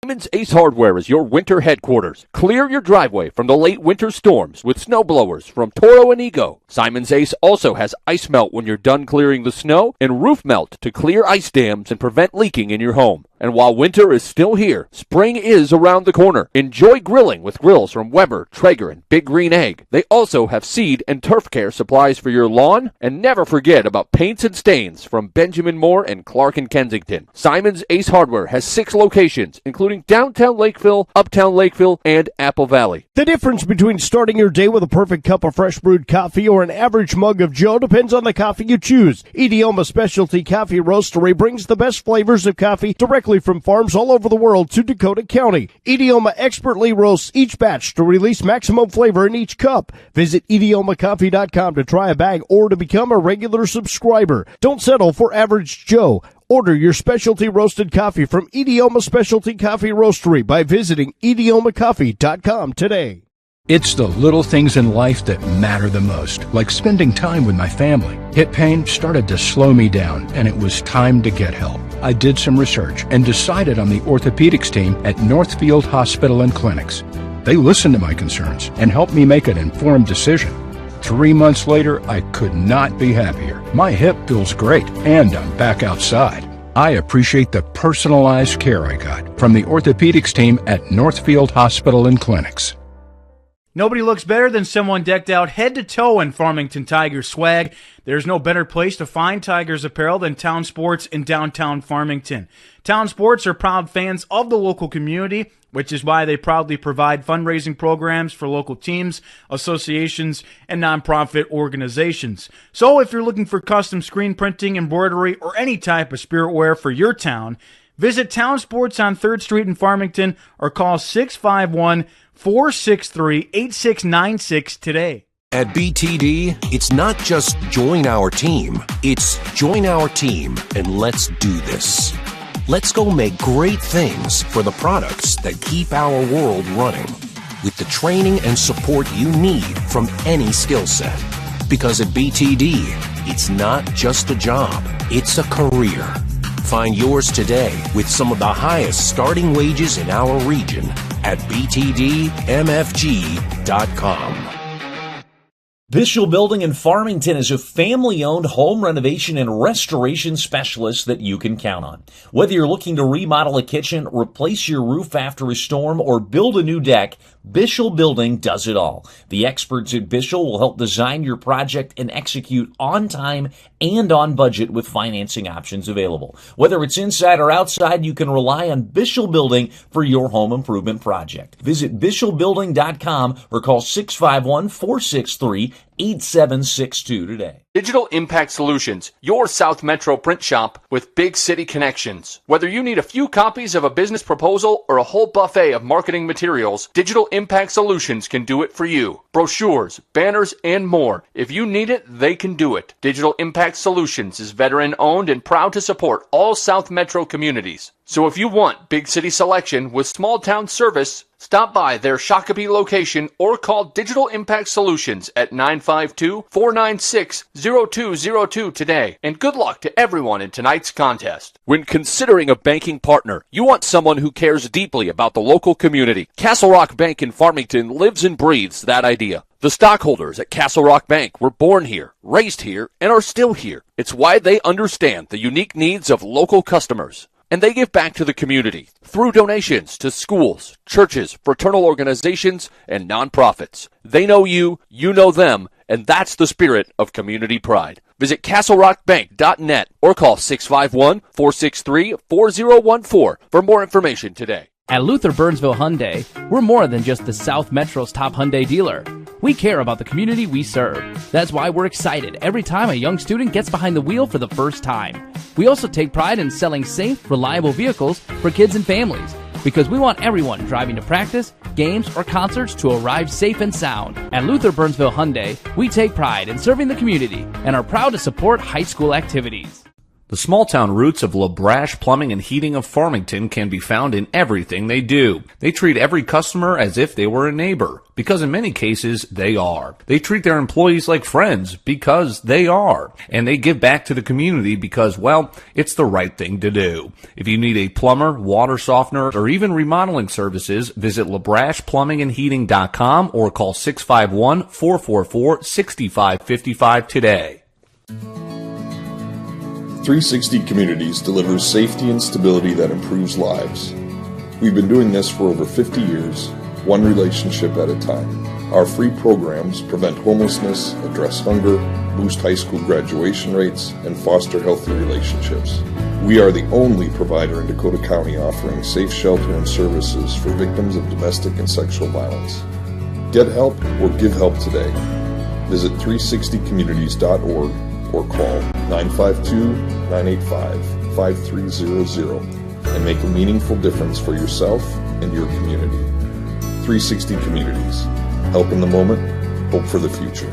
Simon's Ace Hardware is your winter headquarters. Clear your driveway from the late winter storms with snow blowers from Toro and Ego. Simon's Ace also has ice melt when you're done clearing the snow and roof melt to clear ice dams and prevent leaking in your home. And while winter is still here, spring is around the corner. Enjoy grilling with grills from Weber, Traeger, and Big Green Egg. They also have seed and turf care supplies for your lawn. And never forget about paints and stains from Benjamin Moore and Clark and Kensington. Simon's Ace Hardware has 6 locations, including downtown Lakeville, uptown Lakeville, and Apple Valley. The difference between starting your day with a perfect cup of fresh brewed coffee or an average mug of Joe depends on the coffee you choose. Idioma Specialty Coffee Roastery brings the best flavors of coffee directly from farms all over the world to Dakota County. Idioma expertly roasts each batch to release maximum flavor in each cup. Visit idiomacoffee.com to try a bag or to become a regular subscriber. Don't settle for average Joe. Order your specialty roasted coffee from Idioma Specialty Coffee Roastery by visiting idiomacoffee.com today. It's the little things in life that matter the most, like spending time with my family. Hip pain started to slow me down, and it was time to get help. I did some research and decided on the orthopedics team at Northfield Hospital and Clinics. They listened to my concerns and helped me make an informed decision. 3 months later, I could not be happier. My hip feels great, and I'm back outside. I appreciate the personalized care I got from the orthopedics team at Northfield Hospital and Clinics. Nobody looks better than someone decked out head to toe in Farmington Tigers swag. There's no better place to find Tigers apparel than Town Sports in downtown Farmington. Town Sports are proud fans of the local community, which is why they proudly provide fundraising programs for local teams, associations, and nonprofit organizations. So if you're looking for custom screen printing, embroidery, or any type of spirit wear for your town, visit Town Sports on 3rd Street in Farmington or call 651-463-8696 today. At BTD, it's not just join our team, it's join our team and let's do this. Let's go make great things for the products that keep our world running with the training and support you need from any skill set. Because at BTD, it's not just a job, it's a career. Find yours today with some of the highest starting wages in our region at btdmfg.com. Bishel Building in Farmington is a family-owned home renovation and restoration specialist that you can count on. Whether you're looking to remodel a kitchen, replace your roof after a storm, or build a new deck, Bishel Building does it all. The experts at Bishel will help design your project and execute on time and on budget with financing options available. Whether it's inside or outside, you can rely on Bishel Building for your home improvement project. Visit BishelBuilding.com or call 651-463-8762 today. Digital Impact Solutions, your South Metro print shop with big city connections. Whether you need a few copies of a business proposal or a whole buffet of marketing materials, Digital Impact Solutions can do it for you. Brochures, banners, and more. If you need it, they can do it. Digital Impact Solutions is veteran-owned and proud to support all South Metro communities. So if you want big city selection with small town service, stop by their Shakopee location or call Digital Impact Solutions at 952-496-0202 today. And good luck to everyone in tonight's contest. When considering a banking partner, you want someone who cares deeply about the local community. Castle Rock Bank in Farmington lives and breathes that idea. The stockholders at Castle Rock Bank were born here, raised here, and are still here. It's why they understand the unique needs of local customers. And they give back to the community through donations to schools, churches, fraternal organizations, and nonprofits. They know you, you know them, and that's the spirit of community pride. Visit castlerockbank.net or call 651-463-4014 for more information today. At Luther Burnsville Hyundai, we're more than just the South Metro's top Hyundai dealer. We care about the community we serve. That's why we're excited every time a young student gets behind the wheel for the first time. We also take pride in selling safe, reliable vehicles for kids and families, because we want everyone driving to practice, games, or concerts to arrive safe and sound. At Luther Burnsville Hyundai, we take pride in serving the community and are proud to support high school activities. The small-town roots of LaBrash Plumbing and Heating of Farmington can be found in everything they do. They treat every customer as if they were a neighbor, because in many cases, they are. They treat their employees like friends, because they are. And they give back to the community because, well, it's the right thing to do. If you need a plumber, water softener, or even remodeling services, visit LaBrashPlumbingandHeating.com or call 651-444-6555 today. 360 Communities delivers safety and stability that improves lives. We've been doing this for over 50 years, one relationship at a time. Our free programs prevent homelessness, address hunger, boost high school graduation rates, and foster healthy relationships. We are the only provider in Dakota County offering safe shelter and services for victims of domestic and sexual violence. Get help or give help today. Visit 360communities.org or call 952-985-5300 and make a meaningful difference for yourself and your community. 360 Communities. Help in the moment, hope for the future.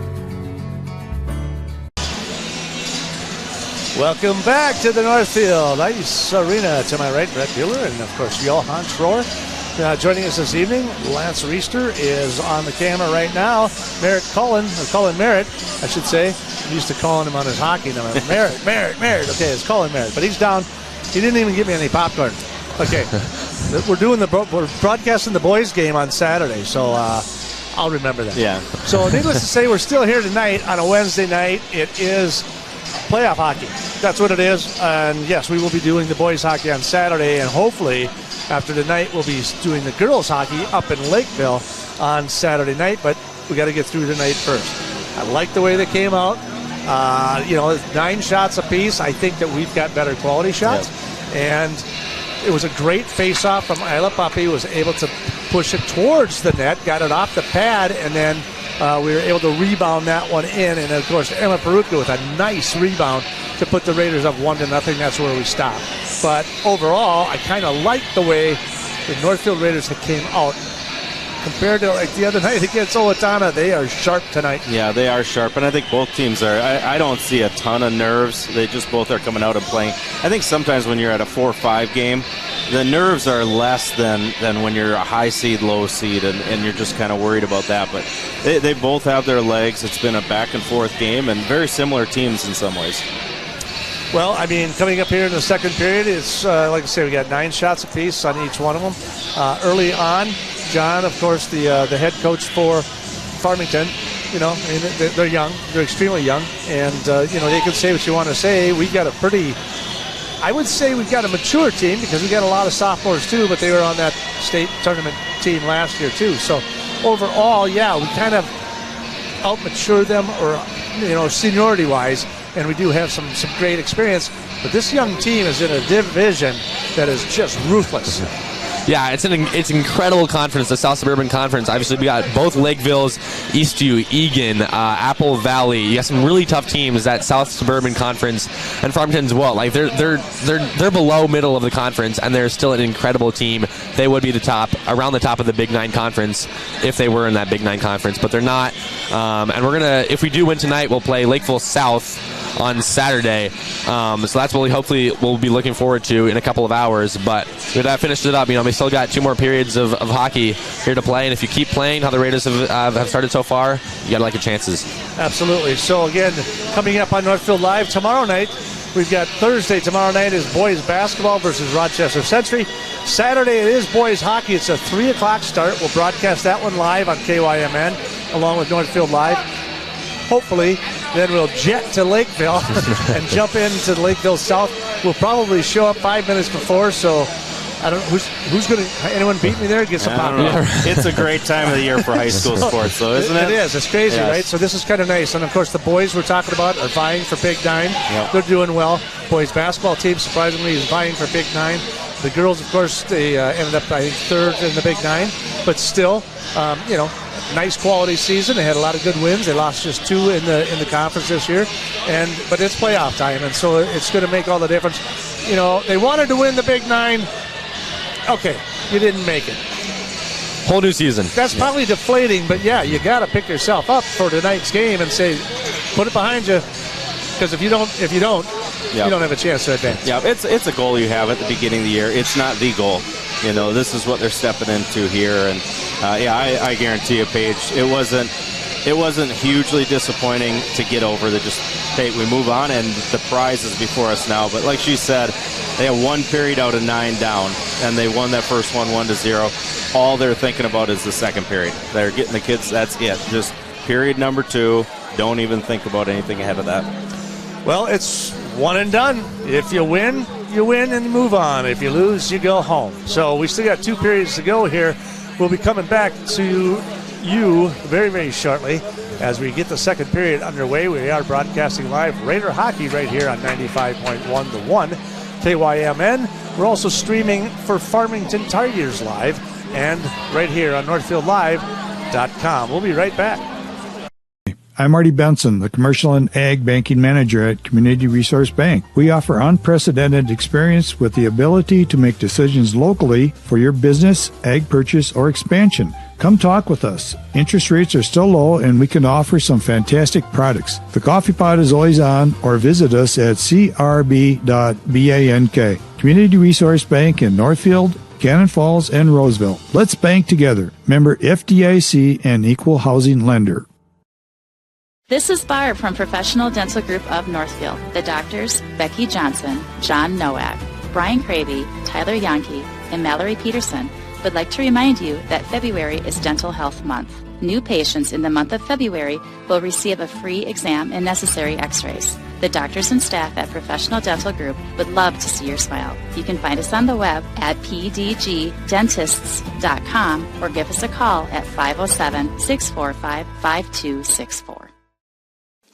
Welcome back to the Northfield Ice Arena. To my right, Brett Bueller, and of course, Johan Schroer. Joining us this evening, Lance Reister is on the camera right now. Cullen Merritt, I should say. I'm used to calling him on his hockey number. Merritt. Okay, it's Cullen Merritt, but he's down. He didn't even give me any popcorn. Okay, we're broadcasting the boys' game on Saturday, so I'll remember that. Yeah. So needless to say, we're still here tonight on a Wednesday night. It is playoff hockey. That's what it is. And yes, we will be doing the boys' hockey on Saturday, and hopefully after tonight we'll be doing the girls' hockey up in Lakeville on Saturday night, but we got to get through tonight first. I like the way they came out. 9 shots apiece. I think that we've got better quality shots. Yep. And it was a great face-off from Isla Puppy, was able to push it towards the net, got it off the pad, and then we were able to rebound that one in. And, of course, Emma Perutka with a nice rebound to put the Raiders up 1-0. That's where we stopped. But overall, I kind of like the way the Northfield Raiders came out. Compared to like the other night against Owatonna, they are sharp tonight. Yeah, they are sharp, and I think both teams are. I don't see a ton of nerves. They just both are coming out and playing. I think sometimes when you're at a 4-5 game, the nerves are less than when you're a high seed, low seed, and you're just kind of worried about that. But they both have their legs. It's been a back-and-forth game, and very similar teams in some ways. Well, I mean, coming up here in the second period, it's like I say, we got 9 shots apiece on each one of them. Early on, John, of course, the head coach for Farmington, they're young. They're extremely young. And, they can say what you want to say. We've got I would say we've got a mature team because we got a lot of sophomores too, but they were on that state tournament team last year too. So overall, yeah, we kind of out-mature them or, seniority-wise. And we do have some great experience. But this young team is in a division that is just ruthless. Yeah, it's an incredible conference, the South Suburban Conference. Obviously, we got both Lakevilles, Eastview, Egan, Apple Valley. You got some really tough teams, that South Suburban Conference, and Farmington as well. Like they're below middle of the conference, and they're still an incredible team. They would be around the top of the Big Nine Conference if they were in that Big Nine Conference, but they're not. And we're gonna, if we do win tonight, we'll play Lakeville South on Saturday. So that's what hopefully we'll be looking forward to in a couple of hours. But that finishes it up. We still got 2 more periods of hockey here to play, and if you keep playing how the Raiders have started so far, you got to like your chances. Absolutely. So again, coming up on Northfield Live tomorrow night, we've got Thursday tomorrow night is boys basketball versus Rochester Century. Saturday it is boys hockey. It's a 3 o'clock start. We'll broadcast that one live on KYMN along with Northfield Live. Hopefully, then we'll jet to Lakeville and jump into Lakeville South. We'll probably show up 5 minutes before, so I don't know who's going to. Anyone beat me there? Get some popcorn. It's a great time of the year for high school sports, though, isn't it? It is. It's crazy, Yes. right? So this is kind of nice. And of course, the boys we're talking about are vying for Big Nine. Yep. They're doing well. Boys basketball team surprisingly is vying for Big Nine. The girls, of course, they ended up I think third in the Big Nine, but still, nice quality season. They had a lot of good wins. They lost just 2 in the conference this year, but it's playoff time, and so it's going to make all the difference. They wanted to win the Big Nine. Okay, you didn't make it. Whole new season. That's probably deflating, but yeah, you got to pick yourself up for tonight's game and say, put it behind you, because if you don't, you don't have a chance to advance. Yeah, it's a goal you have at the beginning of the year. It's not the goal. This is what they're stepping into here, and I guarantee you, Paige, it wasn't hugely disappointing to get over. We move on, and the prize is before us now. But like she said, they have 1 period out of 9 down, and they won that first one 1-0. All they're thinking about is the second period. They're getting the kids. That's it. Just period number 2. Don't even think about anything ahead of that. Well, it's one and done. If you win and move on. If you lose, you go home. So we still got 2 periods to go here. We'll be coming back to you very, very shortly as we get the second period underway. We are broadcasting live Raider hockey right here on 95.1 The One, KYMN. We're also streaming for Farmington Tigers live and right here on NorthfieldLive.com. We'll be right back. I'm Marty Benson, the Commercial and Ag Banking Manager at Community Resource Bank. We offer unprecedented experience with the ability to make decisions locally for your business, ag purchase, or expansion. Come talk with us. Interest rates are still low, and we can offer some fantastic products. The coffee pot is always on, or visit us at crb.bank. Community Resource Bank in Northfield, Cannon Falls, and Roseville. Let's bank together. Member FDIC and Equal Housing Lender. This is Barb from Professional Dental Group of Northfield. The doctors, Becky Johnson, John Nowak, Brian Cravey, Tyler Yonke, and Mallory Peterson would like to remind you that February is Dental Health Month. New patients in the month of February will receive a free exam and necessary x-rays. The doctors and staff at Professional Dental Group would love to see your smile. You can find us on the web at pdgdentists.com or give us a call at 507-645-5264.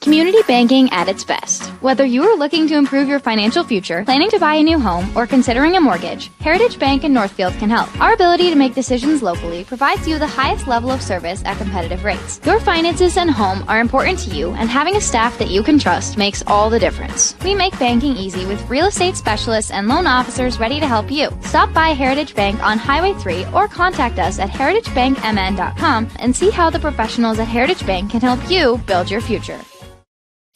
Community banking at its best. Whether you are looking to improve your financial future, planning to buy a new home, or considering a mortgage, Heritage Bank in Northfield can help. Our ability to make decisions locally provides you the highest level of service at competitive rates. Your finances and home are important to you, and having a staff that you can trust makes all the difference. We make banking easy with real estate specialists and loan officers ready to help you. Stop by Heritage Bank on Highway 3 or contact us at heritagebankmn.com and see how the professionals at Heritage Bank can help you build your future.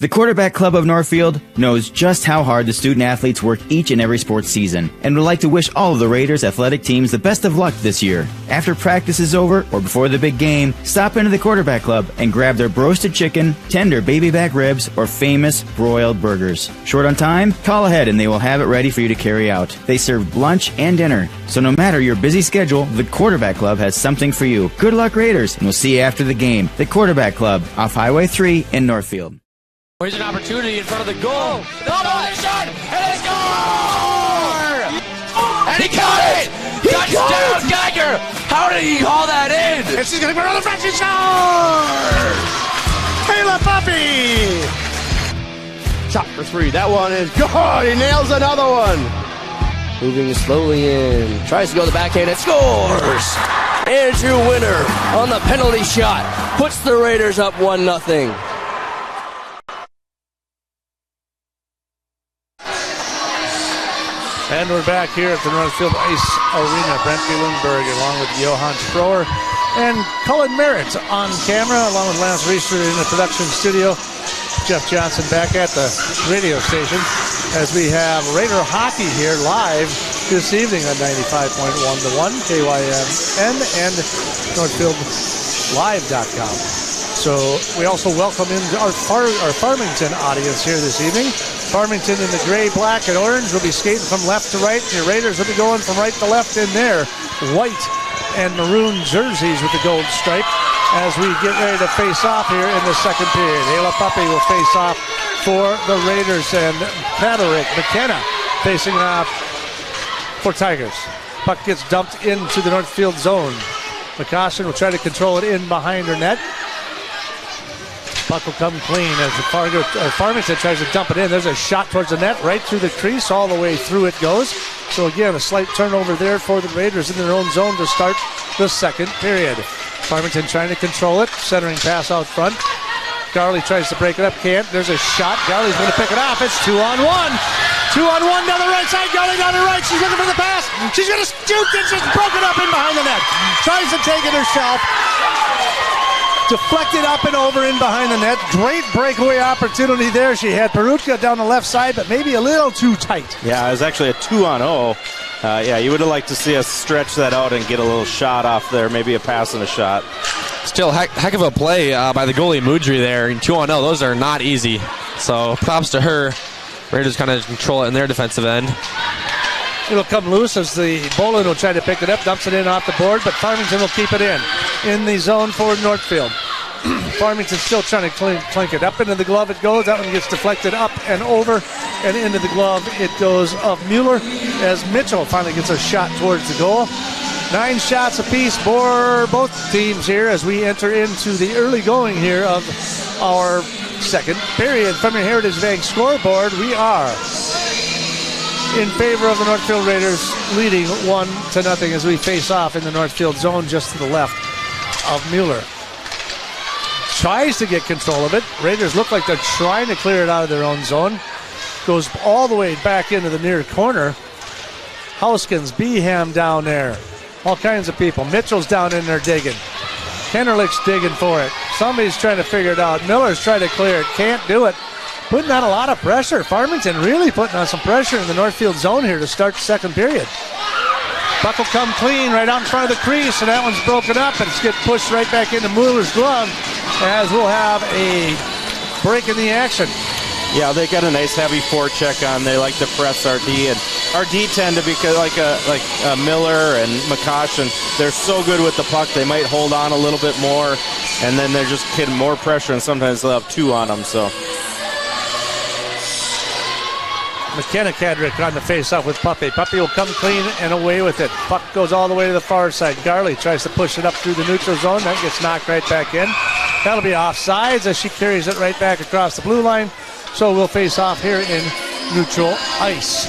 The Quarterback Club of Northfield knows just how hard the student-athletes work each and every sports season and would like to wish all of the Raiders athletic teams the best of luck this year. After practice is over or before the big game, stop into the Quarterback Club and grab their roasted chicken, tender baby back ribs, or famous broiled burgers. Short on time? Call ahead and they will have it ready for you to carry out. They serve lunch and dinner, so no matter your busy schedule, the Quarterback Club has something for you. Good luck, Raiders, and we'll see you after the game. The Quarterback Club, off Highway 3 in Northfield. Here's an opportunity in front of the goal. No, shot, and they score! And he got it! Touchdown, Geiger! How did he haul that in? And she's going to go on the front. She scores! Kayla Puppy! Shot for 3. That one is good. He nails another one. Moving slowly in. Tries to go to the backhand and scores! Andrew Winter on the penalty shot. Puts the Raiders up 1-0. And we're back here at the Northfield Ice Arena. Brent Lundberg along with Johan Sproer and Cullen Merritt on camera along with Lance Reister in the production studio. Jeff Johnson back at the radio station as we have Raider hockey here live this evening on 95.1 The One, KYMN, and NorthfieldLive.com. So we also welcome in our Farmington audience here this evening. Farmington in the gray, black, and orange will be skating from left to right. Your Raiders will be going from right to left in their white and maroon jerseys with the gold stripe as we get ready to face off here in the second period. Ayla Puppy will face off for the Raiders, and Patrick McKenna facing off for Tigers. Puck gets dumped into the Northfield zone. McCossin will try to control it in behind her net. Puck will come clean as the Farmington tries to dump it in. There's a shot towards the net, right through the crease, all the way through it goes. So again, a slight turnover there for the Raiders in their own zone to start the second period. Farmington trying to control it, centering pass out front. Garley tries to break it up, can't. There's a shot. Garley's going to pick it off. It's 2-on-1. 2-on-1 down the right side. Garley down the right. She's looking for the pass. She's going to shoot, and she's broken up in behind the net. Tries to take it herself. Deflected up and over in behind the net. Great breakaway opportunity there. She had Perutka down the left side, but maybe a little too tight. Yeah, it was actually a 2-on-0. Yeah, you would have liked to see us stretch that out and get a little shot off there, maybe a pass and a shot. Still, heck of a play by the goalie Mudry there. In 2-0, those are not easy. So props to her. Raiders kind of control it in their defensive end. It'll come loose as the Bolin will try to pick it up, dumps it in off the board, but Farmington will keep it in the zone for Northfield. Farmington still trying to clink it. Up into the glove it goes. That one gets deflected up and over, and into the glove it goes of Mueller as Mitchell finally gets a shot towards the goal. 9 shots apiece for both teams here as we enter into the early going here of our second period. From your Heritage Bank scoreboard, we are in favor of the Northfield Raiders, leading 1-0 as we face off in the Northfield zone just to the left of Mueller. Tries to get control of it. Raiders look like they're trying to clear it out of their own zone. Goes all the way back into the near corner. Houskins, Beham down there. All kinds of people. Mitchell's down in there digging. Kennerlich's digging for it. Somebody's trying to figure it out. Miller's trying to clear it. Can't do it. Putting on a lot of pressure. Farmington really putting on some pressure in the Northfield zone here to start the second period. Puck will come clean right out in front of the crease, and that one's broken up, and it's getting pushed right back into Mueller's glove as we'll have a break in the action. Yeah, they got a nice heavy forecheck on. They like to press our D, and our D tend to be like Miller and McCoshin. They're so good with the puck, they might hold on a little bit more, and then they're just getting more pressure, and sometimes they'll have 2 on them. So McKenna Kadrick on the face-off with Puppy. Puppy will come clean and away with it. Puck goes all the way to the far side. Garley tries to push it up through the neutral zone. That gets knocked right back in. That'll be offsides as she carries it right back across the blue line. So we'll face off here in neutral ice.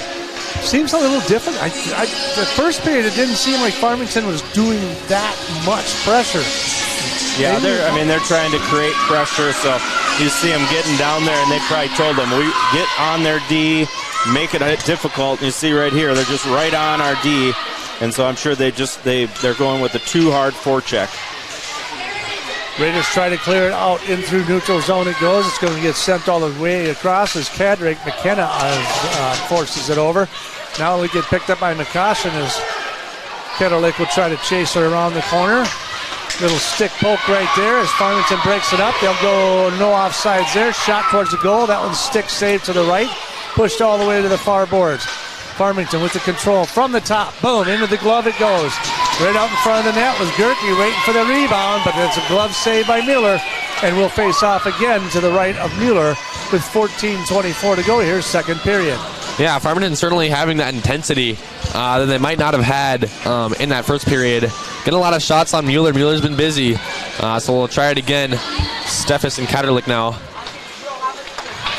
Seems a little different. The first period, it didn't seem like Farmington was doing that much pressure. Yeah, they're trying to create pressure, so you see them getting down there, and they probably told them, we get on their D, make it difficult. And you see right here, they're just right on our D, and so I'm sure they're going with a too hard forecheck. Raiders try to clear it out in through neutral zone. It goes. It's going to get sent all the way across as Kadrick McKenna forces it over. Now we get picked up by McCoshin as Ketterlick will try to chase her around the corner. Little stick poke right there as Farmington breaks it up. They'll go no offsides there. Shot towards the goal. That one's stick saved to the right. Pushed all the way to the far boards. Farmington with the control from the top. Boom, into the glove it goes. Right out in front of the net was Gerke waiting for the rebound, but it's a glove save by Mueller. And we'll face off again to the right of Mueller with 14:24 to go here, second period. Yeah, Farmington certainly having that intensity that they might not have had in that first period. Getting a lot of shots on Mueller. Mueller's been busy, so we'll try it again. Steffes and Katterlich now.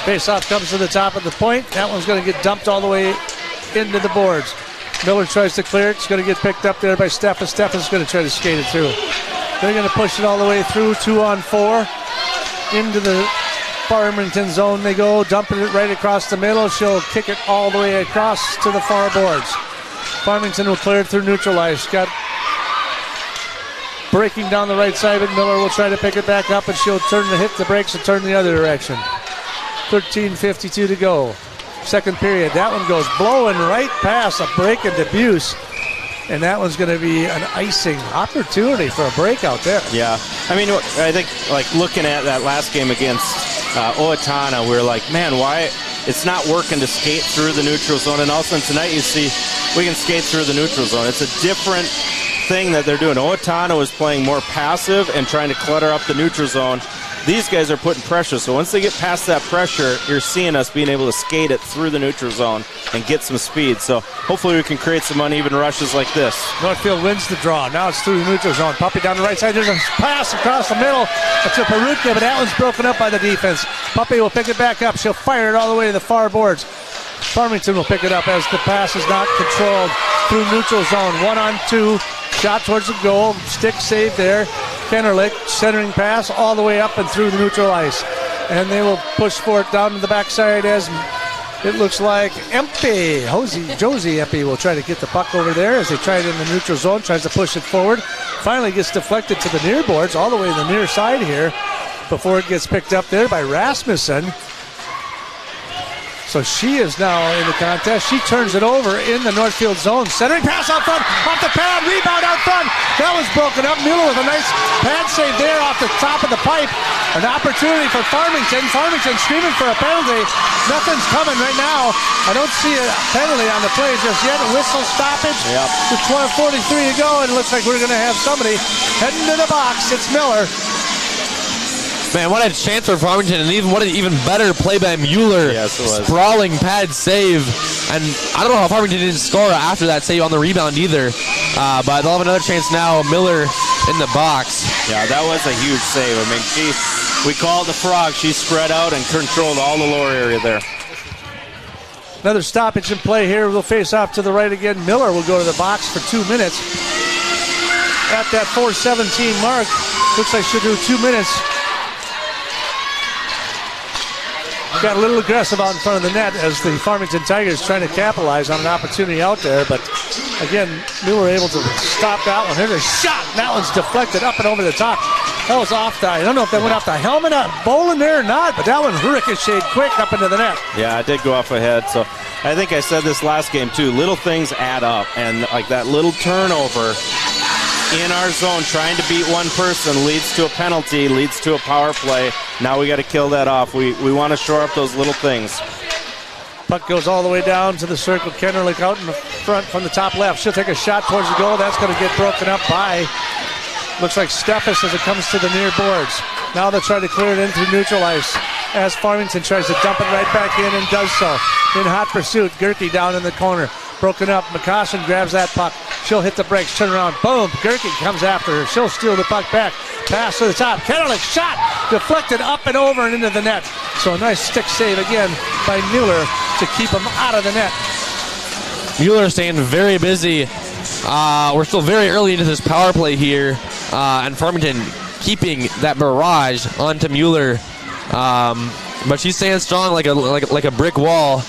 Face-off comes to the top of the point. That one's going to get dumped all the way into the boards. Miller tries to clear it. It's going to get picked up there by Steffes. Steffes is going to try to skate it through. They're going to push it all the way through, 2-on-4. Into the Farmington zone they go, dumping it right across the middle. She'll kick it all the way across to the far boards. Farmington will clear it through neutral ice. Got breaking down the right side, but Miller will try to pick it back up, and she'll hit the brakes and turn the other direction. 13:52 to go. Second period. That one goes blowing right past a break and debuse. And that one's going to be an icing opportunity for a breakout there. Yeah. I mean, I think, like, looking at that last game against Owatonna, we were like, man, why it's not working to skate through the neutral zone. And all of a sudden tonight you see we can skate through the neutral zone. It's a different thing that they're doing. Owatonna was playing more passive and trying to clutter up the neutral zone. These guys are putting pressure, so once they get past that pressure, you're seeing us being able to skate it through the neutral zone and get some speed. So hopefully we can create some uneven rushes like this. Northfield wins the draw. Now it's through the neutral zone. Puppy down the right side. There's a pass across the middle to Perutka, but that one's broken up by the defense. Puppy will pick it back up. She'll fire it all the way to the far boards. Farmington will pick it up as the pass is not controlled through neutral zone. 1-on-2. Shot towards the goal. Stick save there. Kennerlich centering pass all the way up and through the neutral ice. And they will push for it down to the backside as it looks like Josie Empey will try to get the puck over there as they try it in the neutral zone. Tries to push it forward. Finally gets deflected to the near boards all the way to the near side here before it gets picked up there by Rasmussen. So she is now in the contest. She turns it over in the Northfield zone. Centering pass out front, off the pad, rebound out front. That was broken up. Mueller with a nice pad save there off the top of the pipe. An opportunity for Farmington. Farmington screaming for a penalty. Nothing's coming right now. I don't see a penalty on the play just yet. A whistle stoppage. Yep. With 12:43 to go, and it looks like we're going to have somebody heading to the box. It's Miller. Man, what a chance for Farmington, and what an even better play by Mueller. Yes, it was. Sprawling pad save. And I don't know how Farmington didn't score after that save on the rebound either. But they'll have another chance now. Miller in the box. Yeah, that was a huge save. I mean, we called the frog. She spread out and controlled all the lower area there. Another stoppage in play here. We'll face off to the right again. Miller will go to the box for 2 minutes. At that 4:17 mark. Looks like she'll do 2 minutes. Got a little aggressive out in front of the net as the Farmington Tigers trying to capitalize on an opportunity out there. But again, Mueller able to stop that one. Here's a shot. That one's deflected up and over the top. That was off the, I don't know if that went off the helmet, bowling there or not, but that one ricocheted quick up into the net. Yeah, it did go off ahead. So I think I said this last game too. Little things add up, and like that little turnover in our zone trying to beat one person leads to a penalty, leads to a power play. Now we got to kill that off. We want to shore up those little things. Puck goes all the way down to the circle. Kennerlich out in the front from the top left. She'll take a shot towards the goal. That's going to get broken up by, looks like Steffes as it comes to the near boards. Now they'll try to clear it into neutral ice as Farmington tries to dump it right back in and does so. In hot pursuit, Gerke down in the corner. Broken up. McCossin grabs that puck. She'll hit the brakes. Turn around. Boom. Gerke comes after her. She'll steal the puck back. Pass to the top. Kennerlich shot. Deflected up and over and into the net. So a nice stick save again by Mueller to keep him out of the net. Mueller staying very busy. We're still very early into this power play here. And Farmington keeping that barrage onto Mueller. But she's staying strong like a brick wall.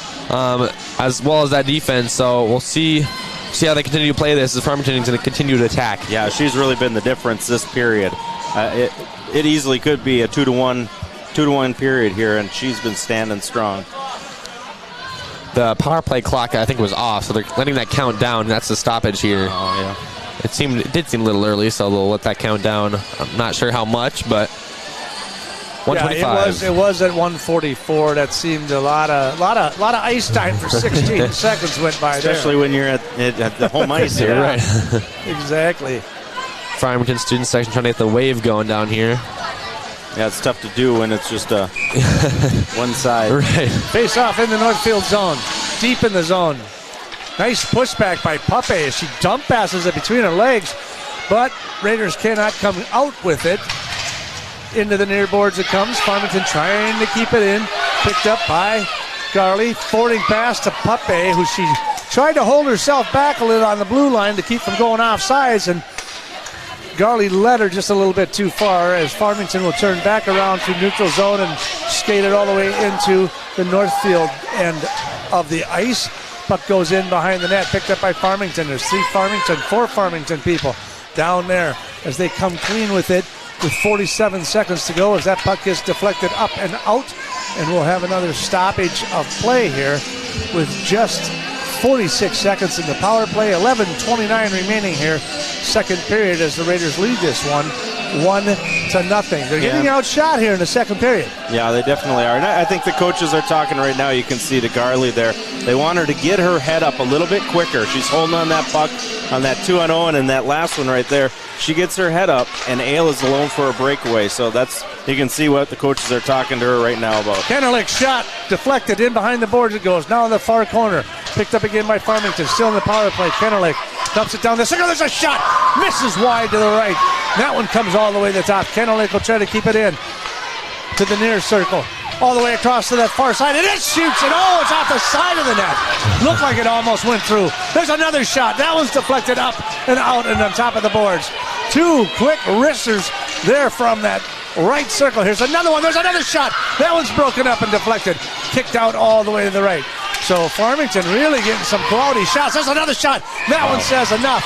As well as that defense, so we'll see how they continue to play this as Farmington is going to continue to attack. Yeah, she's really been the difference this period. It easily could be a 2-to-1 period here, and she's been standing strong. The power play clock, I think, was off, so they're letting that count down. That's the stoppage here. Oh yeah. It did seem a little early, so they'll let that count down. I'm not sure how much, but 125. Yeah, it was at 144. That seemed a lot of ice time for 16 seconds went by. Especially there. When you're at the home ice here. Right. Exactly. Farmington student section trying to get the wave going down here. Yeah, it's tough to do when it's just one side. Right. Face off in the Northfield zone. Deep in the zone. Nice pushback by Puppe as she dump passes it between her legs. But Raiders cannot come out with it. Into the near boards it comes. Farmington trying to keep it in. Picked up by Garley. Forwarding pass to Puppe, who she tried to hold herself back a little on the blue line to keep from going off sides. And Garley led her just a little bit too far as Farmington will turn back around to neutral zone and skate it all the way into the Northfield end of the ice. Puck goes in behind the net. Picked up by Farmington. There's four Farmington people down there as they come clean with it. With 47 seconds to go as that puck is deflected up and out And we'll have another stoppage of play here with just 46 seconds in the power play, 11:29 remaining here. Second period as the Raiders lead this one 1-0. They're getting outshot here in the second period. Yeah, they definitely are. And I think the coaches are talking right now. You can see to Garley there. They want her to get her head up a little bit quicker. She's holding on that puck on that 2-0, and in that last one right there, she gets her head up, and Ale is alone for a breakaway. So you can see what the coaches are talking to her right now about. Kennelich shot deflected in behind the boards. It goes now in the far corner. Picked up again by Farmington. Still in the power play. Kennelich dumps it down the circle. There's a shot. Misses wide to the right. That one comes all the way to the top. Kennelich will try to keep it in to the near circle. All the way across to that far side. And it shoots. And it's off the side of the net. Looked like it almost went through. There's another shot. That one's deflected up and out and on top of the boards. Two quick wristers there from that right circle. Here's another one. There's another shot. That one's broken up and deflected. Kicked out all the way to the right. So Farmington really getting some quality shots. There's another shot. That one says enough.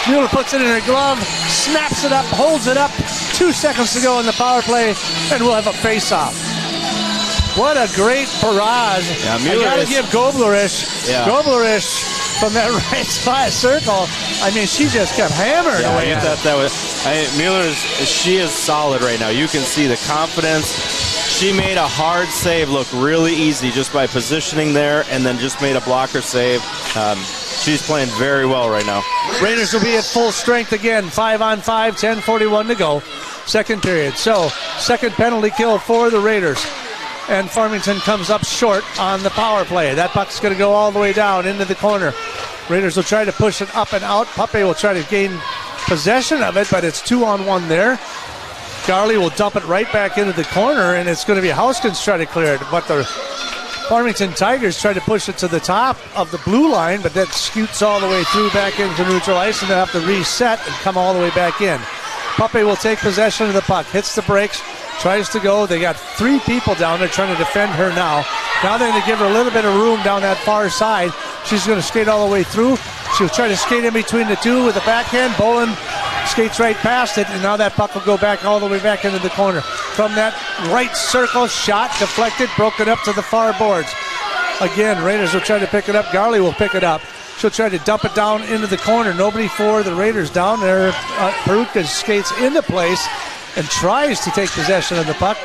Mueller puts it in her glove, snaps it up, holds it up. 2 seconds to go in the power play, and we'll have a face-off. What a great barrage. Yeah, I got to give Goblerish. Yeah. Goblerish from that right side circle. I mean, she just kept hammering away. She is solid right now. You can see the confidence. She made a hard save look really easy just by positioning there, and then just made a blocker save. She's playing very well right now. Raiders will be at full strength again. 5-on-5, 10:41 to go. Second period. So, second penalty kill for the Raiders. And Farmington comes up short on the power play. That puck's going to go all the way down into the corner. Raiders will try to push it up and out. Puppe will try to gain possession of it, but it's 2-on-1 there. Garley will dump it right back into the corner, and it's going to be Houskins try to clear it. But the Farmington Tigers try to push it to the top of the blue line, but that scoots all the way through back into neutral ice, and they'll have to reset and come all the way back in. Puppe will take possession of the puck, hits the brakes, tries to go. They got 3 people down there trying to defend her now. Now they're going to give her a little bit of room down that far side. She's going to skate all the way through. She'll try to skate in between the two with a backhand. Bolin skates right past it, and now that puck will go back all the way back into the corner. From that right circle, shot, deflected, broken up to the far boards. Again, Raiders will try to pick it up. Garley will pick it up. She'll try to dump it down into the corner. Nobody for the Raiders down there. Perutka skates into place and tries to take possession of the puck.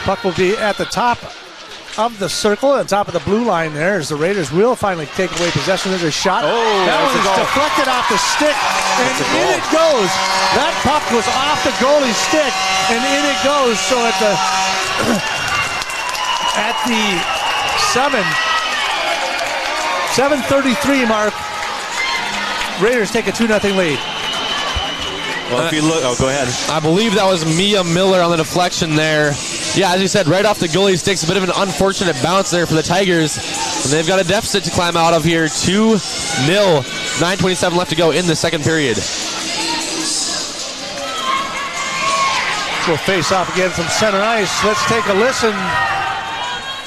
Puck will be at the top of the circle, on top of the blue line there, as the Raiders will finally take away possession. There's a shot. That was deflected off the stick, and in it goes. That puck was off the goalie's stick, and in it goes. So at the at the 7:33 mark, Raiders take a 2-0 lead. Well, if you look, go ahead. I believe that was Mia Miller on the deflection there. Yeah, as you said, right off the goalie sticks. A bit of an unfortunate bounce there for the Tigers. And they've got a deficit to climb out of here. 2-0. 9:27 left to go in the second period. We'll face off again from center ice. Let's take a listen.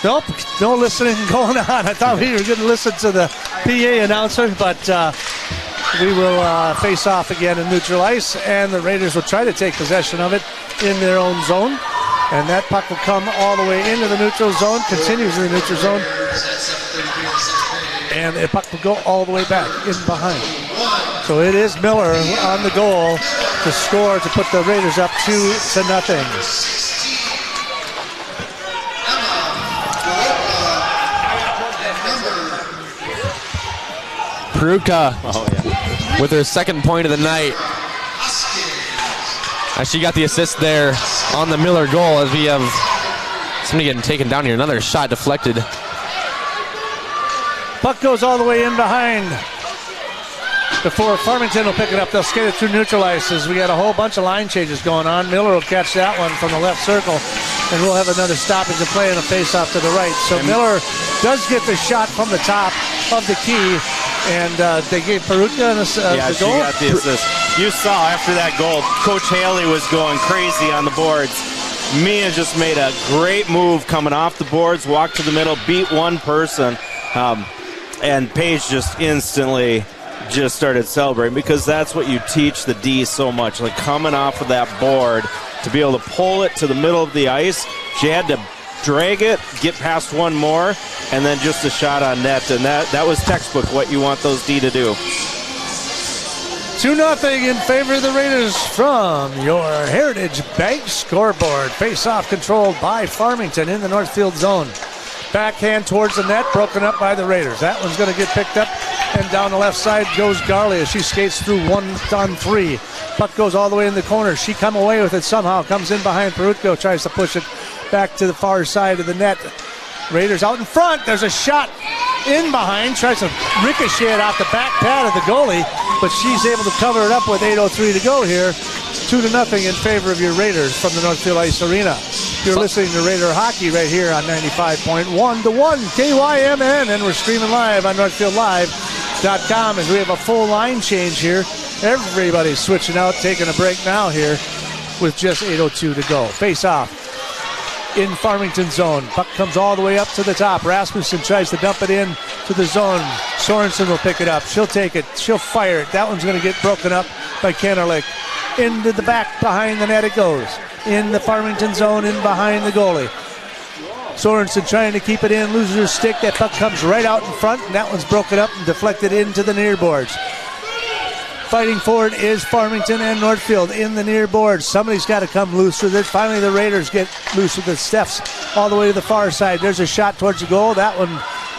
Nope, no listening going on. I thought we were going to listen to the PA announcer, but we will face off again in neutral ice, and the Raiders will try to take possession of it in their own zone. And that puck will come all the way into the neutral zone, continues in the neutral zone. And the puck will go all the way back in behind. So it is Miller on the goal to score to put the Raiders up 2-0. Perutka with her second point of the night. As she got the assist there on the Miller goal, as we have somebody getting taken down here. Another shot deflected. Puck goes all the way in behind. Before Farmington will pick it up, they'll skate it through neutral ice as we got a whole bunch of line changes going on. Miller will catch that one from the left circle, and we'll have another stoppage of play and a face-off to the right. So Miller does get the shot from the top of the key, and they gave Perutka the goal. She got the assist. You saw after that goal, Coach Haley was going crazy on the boards. Mia just made a great move coming off the boards, walked to the middle, beat one person, and Paige just instantly just started celebrating, because that's what you teach the D so much, like coming off of that board to be able to pull it to the middle of the ice. She had to drag it, get past one more, and then just a shot on net. And that was textbook what you want those D to do. 2-0 in favor of the Raiders from your Heritage Bank scoreboard. Face-off controlled by Farmington in the Northfield zone. Backhand towards the net, broken up by the Raiders. That one's going to get picked up, and down the left side goes Garley as she skates through 1-on-3. Puck goes all the way in the corner. She come away with it somehow, comes in behind Perutko, tries to push it back to the far side of the net. Raiders out in front. There's a shot in behind, tries to ricochet it off the back pad of the goalie, but she's able to cover it up with 8:03 to go here. 2-0 in favor of your Raiders from the Northfield Ice Arena. You're listening to Raider Hockey right here on 95.1 to 1 KYMN, and we're streaming live on NorthfieldLive.com as we have a full line change here. Everybody's switching out, taking a break now here with just 8:02 to go. Face off in Farmington zone. Puck comes all the way up to the top. Rasmussen tries to dump it in to the zone. Sorensen will pick it up. She'll take it. She'll fire it. That one's going to get broken up by Kennerlich. Into the back behind the net it goes. In the Farmington zone, in behind the goalie. Sorensen trying to keep it in, loses her stick. That puck comes right out in front, and that one's broken up and deflected into the near boards. Fighting for it is Farmington and Northfield in the near boards. Somebody's got to come loose with it. Finally, the Raiders get loose with the Stephs all the way to the far side. There's a shot towards the goal. That one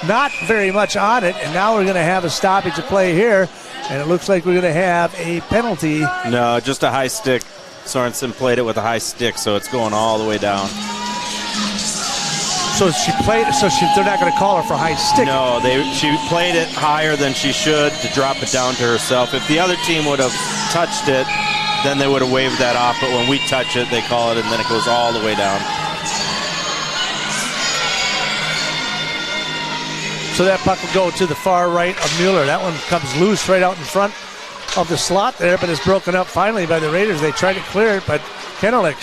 not very much on it, and now we're going to have a stoppage of play here, and it looks like we're going to have a penalty. No, just a high stick. Sorensen played it with a high stick, so it's going all the way down. So she played. They're not going to call her for high stick. No, she played it higher than she should to drop it down to herself. If the other team would have touched it, then they would have waved that off. But when we touch it, they call it, and then it goes all the way down. So that puck will go to the far right of Mueller. That one comes loose right out in front of the slot there, but it's broken up finally by the Raiders. They tried to clear it, but Kennerlich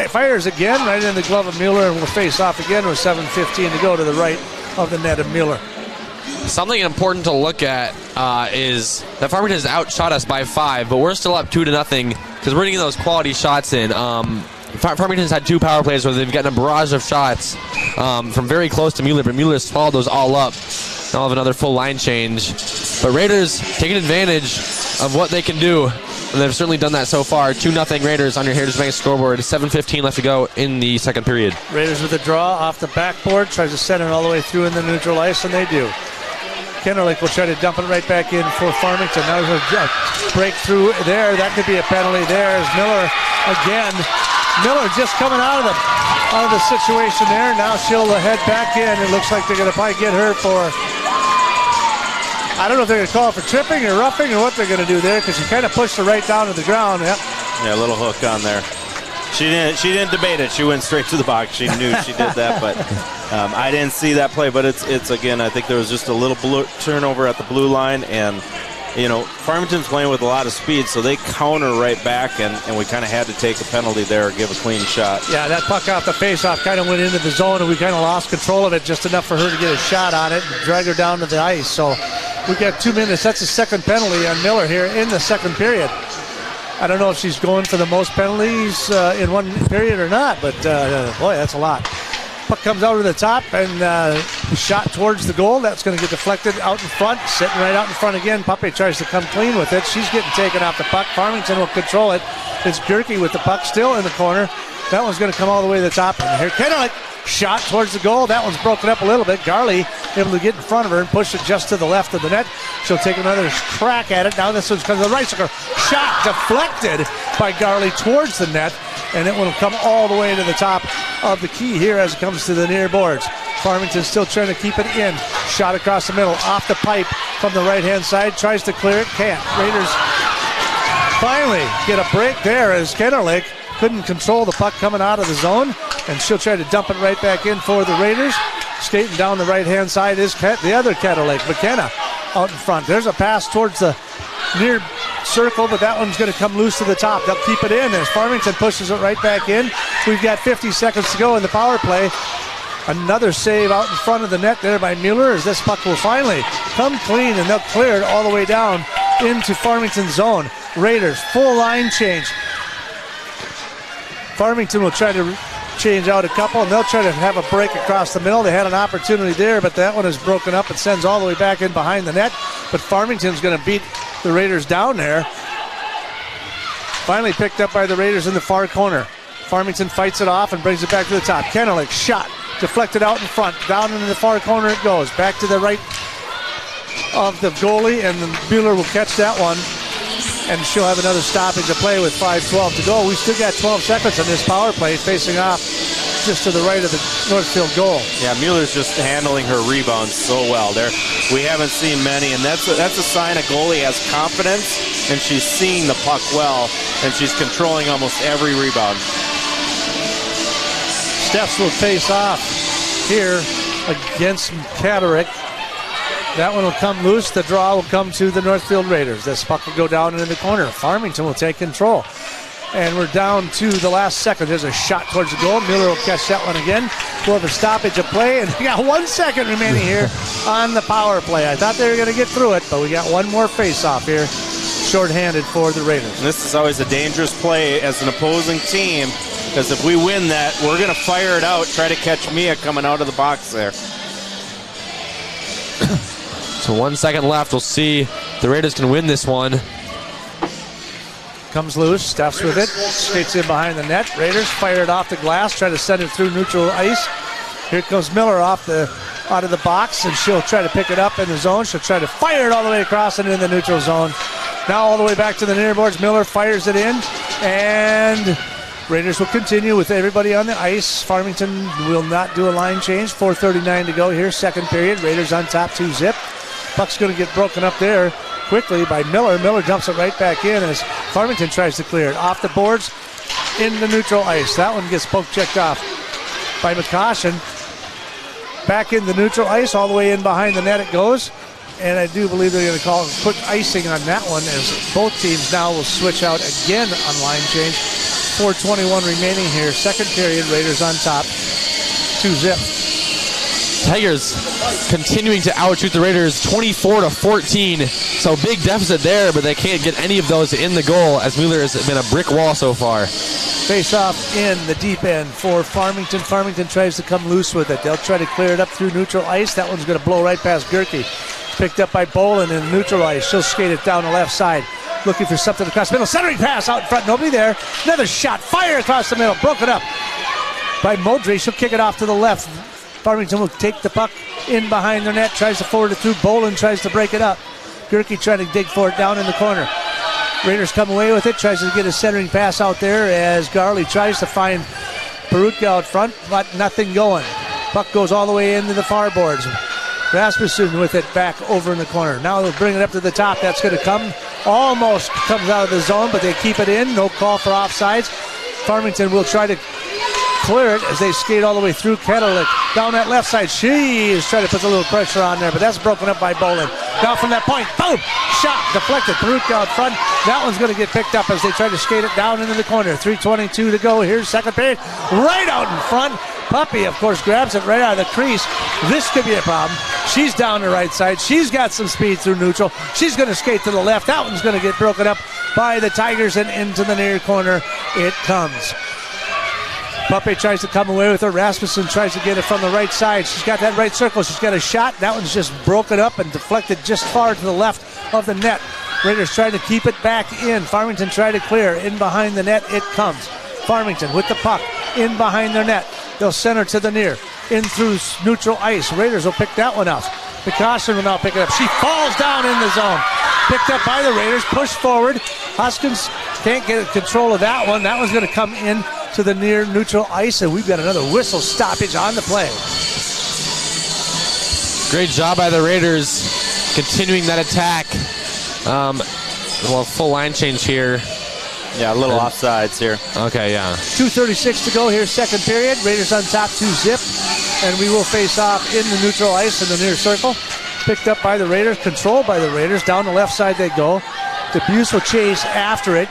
fires again right in the glove of Mueller, and will face off again with 7:15 to go to the right of the net of Mueller. Something important to look at is that Farmington has outshot us by 5, but we're still up 2-0 because we're getting those quality shots in. Farmington's had 2 power plays where they've gotten a barrage of shots from very close to Mueller, but Mueller has followed those all up. Now we'll have another full line change. But Raiders taking advantage of what they can do, and they've certainly done that so far. 2-0 Raiders on your Heritage Bank scoreboard. 7:15 left to go in the second period. Raiders with a draw off the backboard, tries to send it all the way through in the neutral ice, and they do. Kennerlich will try to dump it right back in for Farmington. Now there's a breakthrough there. That could be a penalty there as Miller again. Miller just coming out of the situation there. Now she'll head back in. It looks like they're going to probably get her for, I don't know if they're going to call it for tripping or roughing or what they're going to do there, because she kind of pushed her right down to the ground. Yep. Yeah, a little hook on there. She didn't debate it. She went straight to the box. She knew she did that, but I didn't see that play. But it's again, I think there was just a little turnover at the blue line, and Farmington's playing with a lot of speed, so they counter right back, and we kind of had to take a penalty there or give a clean shot. Yeah, that puck off the faceoff kind of went into the zone, and we kind of lost control of it just enough for her to get a shot on it and drag her down to the ice. So we got 2 minutes. That's a second penalty on Miller here in the second period. I don't know if she's going for the most penalties in one period or not, but boy, that's a lot. Puck comes out of the top and shot towards the goal. That's going to get deflected out in front, sitting right out in front again. Puppy tries to come clean with it. She's getting taken off the puck. Farmington will control it. It's Gerke with the puck still in the corner. That one's going to come all the way to the top. And here, Kennerlich shot towards the goal. That one's broken up a little bit. Garley able to get in front of her and push it just to the left of the net. She'll take another crack at it. Now this one's because of the right circle. Shot deflected by Garley towards the net, and it will come all the way to the top of the key here as it comes to the near boards. Farmington still trying to keep it in. Shot across the middle, off the pipe from the right-hand side. Tries to clear it, can't. Raiders finally get a break there as Kennerlich couldn't control the puck coming out of the zone, and she'll try to dump it right back in for the Raiders. Skating down the right-hand side is the other Kennerlich, McKenna, out in front. There's a pass towards the near circle, but that one's going to come loose to the top. They'll keep it in as Farmington pushes it right back in. We've got 50 seconds to go in the power play. Another save out in front of the net there by Mueller as this puck will finally come clean, and they'll clear it all the way down into Farmington's zone. Raiders, full line change. Farmington will try to change out a couple, and they'll try to have a break across the middle. They had an opportunity there, but that one is broken up and sends all the way back in behind the net. But Farmington's going to beat the Raiders down there. Finally picked up by the Raiders in the far corner. Farmington fights it off and brings it back to the top. Kennelich shot, deflected out in front. Down into the far corner it goes. Back to the right of the goalie, and Mueller will catch that one. And she'll have another stoppage to play with 5:12 to go. We still got 12 seconds on this power play, facing off just to the right of the Northfield goal. Yeah, Mueller's just handling her rebounds so well. We haven't seen many, and that's a sign a goalie has confidence, and she's seeing the puck well, and she's controlling almost every rebound. Stephs will face off here against Catterick. That one will come loose. The draw will come to the Northfield Raiders. This puck will go down into the corner. Farmington will take control. And we're down to the last second. There's a shot towards the goal. Miller will catch that one again. We'll have a stoppage of play. And we got 1 second remaining here on the power play. I thought they were going to get through it, but we got one more face-off here. Short-handed for the Raiders. And this is always a dangerous play as an opposing team, because if we win that, we're going to fire it out, try to catch Mia coming out of the box there. So 1 second left. We'll see if the Raiders can win this one. Comes loose, stuffs with it, skates in behind the net. Raiders fire it off the glass, try to send it through neutral ice. Here comes Miller out of the box, and she'll try to pick it up in the zone. She'll try to fire it all the way across and in the neutral zone. Now all the way back to the near boards. Miller fires it in, and Raiders will continue with everybody on the ice. Farmington will not do a line change. 4:39 to go here, second period. Raiders on top 2-0. Puck's going to get broken up there quickly by Miller. Miller dumps it right back in as Farmington tries to clear it. Off the boards, in the neutral ice. That one gets poke checked off by McCoshen. Back in the neutral ice, all the way in behind the net it goes. And I do believe they're going to call quick icing on that one, as both teams now will switch out again on line change. 4:21 remaining here. Second period, Raiders on top. 2-0. Tigers continuing to outshoot the Raiders 24-14. So big deficit there, but they can't get any of those in the goal, as Mueller has been a brick wall so far. Face off in the deep end for Farmington. Farmington tries to come loose with it. They'll try to clear it up through neutral ice. That one's going to blow right past Gerke. Picked up by Bolin in neutral ice. She'll skate it down the left side. Looking for something across the middle. Centering pass out in front. Nobody there. Another shot. Fire across the middle. Broken up by Modry. She'll kick it off to the left. Farmington will take the puck in behind their net. Tries to forward it through. Bolin tries to break it up. Gerke trying to dig for it down in the corner. Raiders come away with it. Tries to get a centering pass out there as Garley tries to find Perutka out front, but nothing going. Puck goes all the way into the far boards. Rasmussen with it back over in the corner. Now they'll bring it up to the top. That's going to come. Almost comes out of the zone, but they keep it in. No call for offsides. Farmington will try to clear it as they skate all the way through. Kettlich down that left side. She is trying to put a little pressure on there, but that's broken up by Bolin. Now from that point, boom! Shot deflected. Perutka out front. That one's going to get picked up as they try to skate it down into the corner. 3:22 to go. Here's second period. Right out in front. Puppy, of course, grabs it right out of the crease. This could be a problem. She's down the right side. She's got some speed through neutral. She's going to skate to the left. That one's going to get broken up by the Tigers, and into the near corner it comes. Puppy tries to come away with her. Rasmussen tries to get it from the right side. She's got that right circle. She's got a shot. That one's just broken up and deflected just far to the left of the net. Raiders trying to keep it back in. Farmington try to clear. In behind the net it comes. Farmington with the puck in behind their net. They'll center to the near. In through neutral ice. Raiders will pick that one up. McCoshen will now pick it up. She falls down in the zone. Picked up by the Raiders. Pushed forward. Hoskins can't get control of that one. That one's going to come in to the near neutral ice, and we've got another whistle stoppage on the play. Great job by the Raiders continuing that attack. Full line change here. Yeah, a little offsides here. Okay, yeah. 2:36 to go here, second period. Raiders on top 2-0, and we will face off in the neutral ice in the near circle. Picked up by the Raiders, controlled by the Raiders. Down the left side they go. DeBuse will chase after it.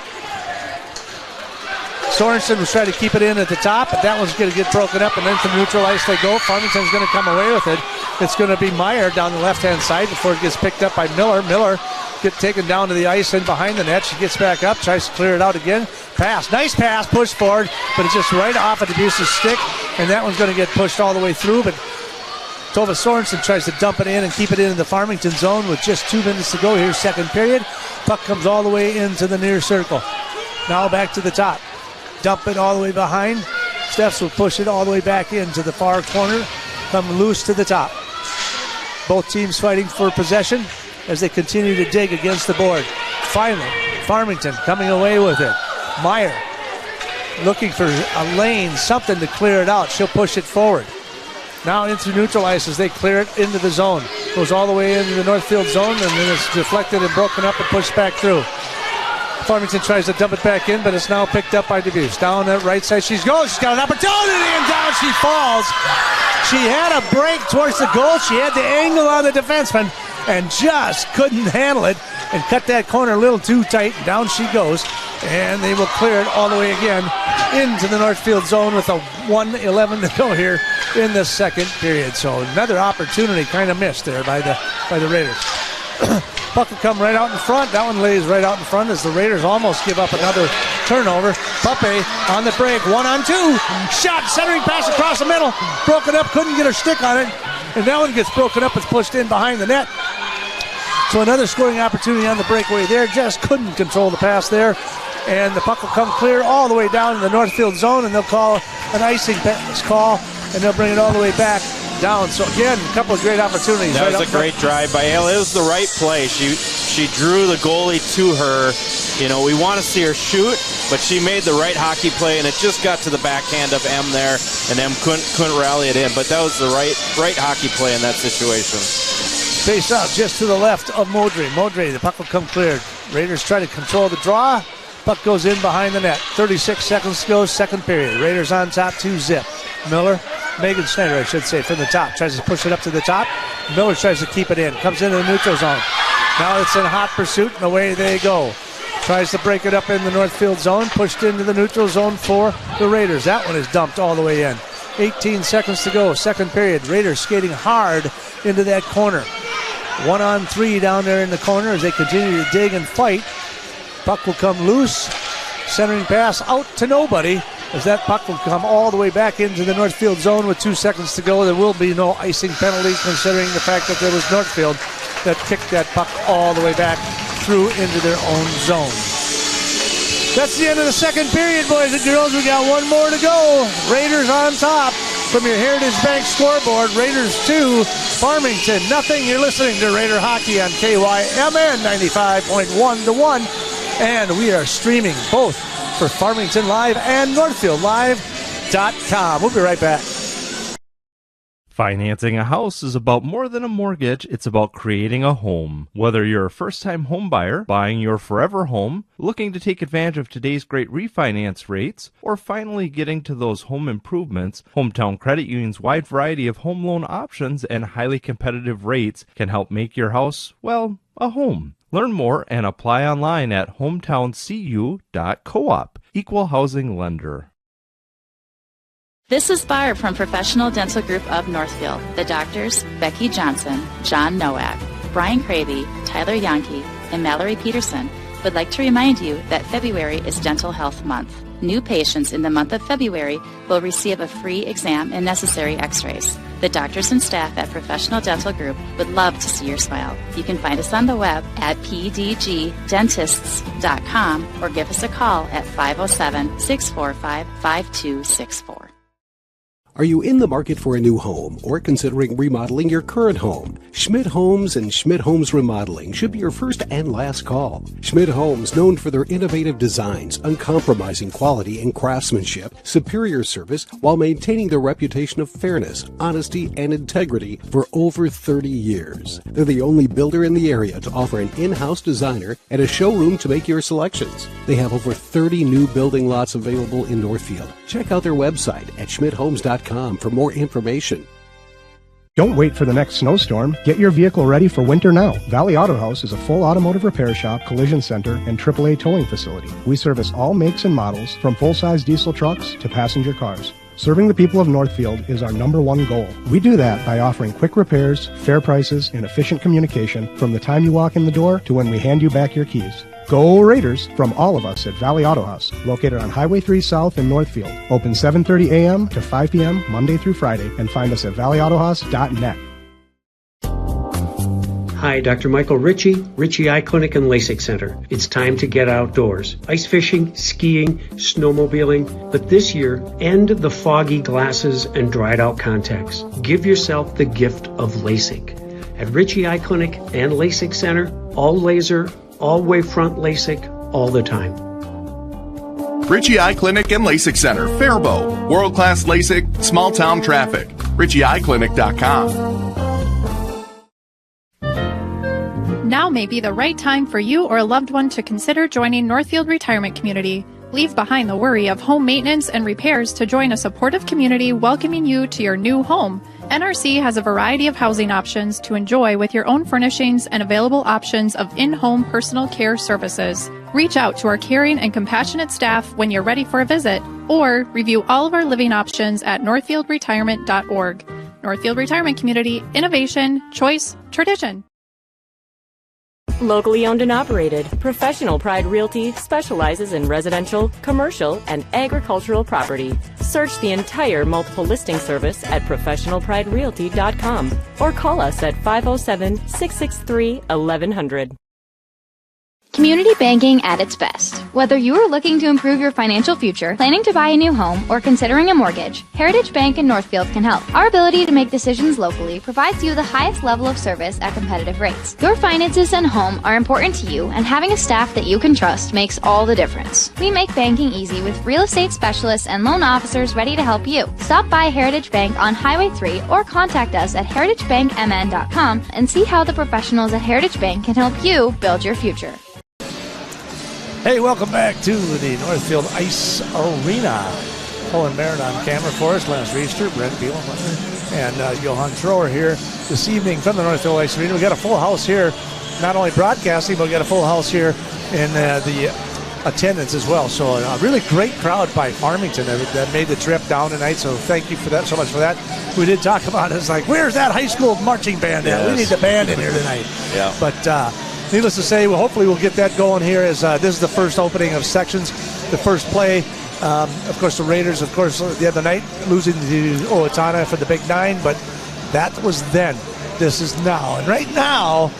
Sorensen will try to keep it in at the top, but that one's going to get broken up, and then to neutral ice they go. Farmington's going to come away with it. It's going to be Meyer down the left-hand side before it gets picked up by Miller. Miller get taken down to the ice and behind the net. She gets back up, tries to clear it out again. Pass, nice pass, push forward, but it's just right off of DeBuse's stick, and that one's going to get pushed all the way through, but Tova Sorensen tries to dump it in and keep it in the Farmington zone with just 2 minutes to go here, second period. Puck comes all the way into the near circle. Now back to the top. Dump it all the way behind. Stephs will push it all the way back into the far corner. Come loose to the top. Both teams fighting for possession as they continue to dig against the board. Finally, Farmington coming away with it. Meyer looking for a lane, something to clear it out. She'll push it forward. Now into neutral ice as they clear it into the zone. Goes all the way into the Northfield zone, and then it's deflected and broken up and pushed back through. Farmington tries to dump it back in, but it's now picked up by DeBuse. Down that right side she goes. She's got an opportunity, and down she falls. She had a break towards the goal. She had the angle on the defenseman and just couldn't handle it and cut that corner a little too tight. Down she goes, and they will clear it all the way again into the Northfield zone with a 1:11 to go here in the second period. So another opportunity kind of missed there by the Raiders. Puck will come right out in front. That one lays right out in front as the Raiders almost give up another turnover. Pape on the break, 1-on-2. Shot, centering pass across the middle. Broken up, couldn't get her stick on it. And that one gets broken up, it's pushed in behind the net. So another scoring opportunity on the breakaway there. Just couldn't control the pass there. And the puck will come clear all the way down in the Northfield zone, and they'll call an icing pass call, and they'll bring it all the way back down. So again, a couple of great opportunities. That was a great drive by Ayla. It was the right play. She drew the goalie to her. You know, we want to see her shoot, but she made the right hockey play, and it just got to the backhand of M there, and M couldn't rally it in. But that was the right hockey play in that situation. Face out just to the left of Modry. Modry, the puck will come cleared. Raiders try to control the draw. Puck goes in behind the net. 36 seconds to go, second period. Raiders on top, 2-zip. Miller, Megan Schneider, I should say, from the top. Tries to push it up to the top. Miller tries to keep it in. Comes into the neutral zone. Now it's in hot pursuit, and away they go. Tries to break it up in the Northfield zone. Pushed into the neutral zone for the Raiders. That one is dumped all the way in. 18 seconds to go, second period. Raiders skating hard into that corner. 1-on-3 down there in the corner as they continue to dig and fight. Puck will come loose. Centering pass out to nobody as that puck will come all the way back into the Northfield zone with 2 seconds to go. There will be no icing penalty considering the fact that there was Northfield that kicked that puck all the way back through into their own zone. That's the end of the second period, boys and girls. We got one more to go. Raiders on top from your Heritage Bank scoreboard. Raiders 2, Farmington nothing. You're listening to Raider Hockey on KYMN 95.1 to 1. And we are streaming both for Farmington Live and NorthfieldLive.com. We'll be right back. Financing a house is about more than a mortgage. It's about creating a home. Whether you're a first-time home buyer, buying your forever home, looking to take advantage of today's great refinance rates, or finally getting to those home improvements, Hometown Credit Union's wide variety of home loan options and highly competitive rates can help make your house, well, a home. Learn more and apply online at hometowncu.coop. Equal housing lender. This is Barb from Professional Dental Group of Northfield. The doctors, Becky Johnson, John Nowak, Brian Cravey, Tyler Yonke, and Mallory Peterson would like to remind you that February is Dental Health Month. New patients in the month of February will receive a free exam and necessary x-rays. The doctors and staff at Professional Dental Group would love to see your smile. You can find us on the web at pdgdentists.com or give us a call at 507-645-5264. Are you in the market for a new home or considering remodeling your current home? Schmidt Homes and Schmidt Homes Remodeling should be your first and last call. Schmidt Homes, known for their innovative designs, uncompromising quality and craftsmanship, superior service, while maintaining their reputation of fairness, honesty, and integrity for over 30 years. They're the only builder in the area to offer an in-house designer and a showroom to make your selections. They have over 30 new building lots available in Northfield. Check out their website at schmidthomes.com for more information. Don't wait for the next snowstorm. Get your vehicle ready for winter now. Valley Auto House is a full automotive repair shop, collision center, and AAA towing facility. We service all makes and models, from full-size diesel trucks to passenger cars. Serving the people of Northfield is our number one goal. We do that by offering quick repairs, fair prices, and efficient communication from the time you walk in the door to when we hand you back your keys. Go Raiders from all of us at Valley Auto House, located on Highway 3 South in Northfield. Open 7:30 a.m. to 5 p.m. Monday through Friday, and find us at valleyautohouse.net. Hi, Dr. Michael Ritchie, Ritchie Eye Clinic and LASIK Center. It's time to get outdoors. Ice fishing, skiing, snowmobiling, but this year, end the foggy glasses and dried out contacts. Give yourself the gift of LASIK. At Ritchie Eye Clinic and LASIK Center, all laser, all wavefront LASIK, all the time. Ritchie Eye Clinic and LASIK Center, Faribault. World-class LASIK, small-town traffic. RitchieEyeClinic.com. Now may be the right time for you or a loved one to consider joining Northfield Retirement Community. Leave behind the worry of home maintenance and repairs to join a supportive community welcoming you to your new home. NRC has a variety of housing options to enjoy with your own furnishings and available options of in-home personal care services. Reach out to our caring and compassionate staff when you're ready for a visit, or review all of our living options at northfieldretirement.org. Northfield Retirement Community, innovation, choice, tradition. Locally owned and operated, Professional Pride Realty specializes in residential, commercial, and agricultural property. Search the entire multiple listing service at professionalpriderealty.com or call us at 507-663-1100. Community banking at its best. Whether you are looking to improve your financial future, planning to buy a new home, or considering a mortgage, Heritage Bank in Northfield can help. Our ability to make decisions locally provides you the highest level of service at competitive rates. Your finances and home are important to you, and having a staff that you can trust makes all the difference. We make banking easy with real estate specialists and loan officers ready to help you. Stop by Heritage Bank on Highway 3 or contact us at heritagebankmn.com and see how the professionals at Heritage Bank can help you build your future. Hey, welcome back to the Northfield Ice Arena. Owen Barrett on camera for us, Lance Reister, Brent Beal, and Johan Thrower here this evening from the Northfield Ice Arena. We got a full house here, not only broadcasting, but we got a full house here in the attendance as well. So a really great crowd by Farmington that made the trip down tonight. So thank you for that, so much for that. We did talk about it. It's like, where's that high school marching band at? We need the band in here tonight. Yeah. But needless to say, hopefully we'll get that going here as this is the first opening of sections, the first play. Of course, the Raiders, of course, the other night losing to Owatonna for the Big 9, but that was then. This is now. And right now,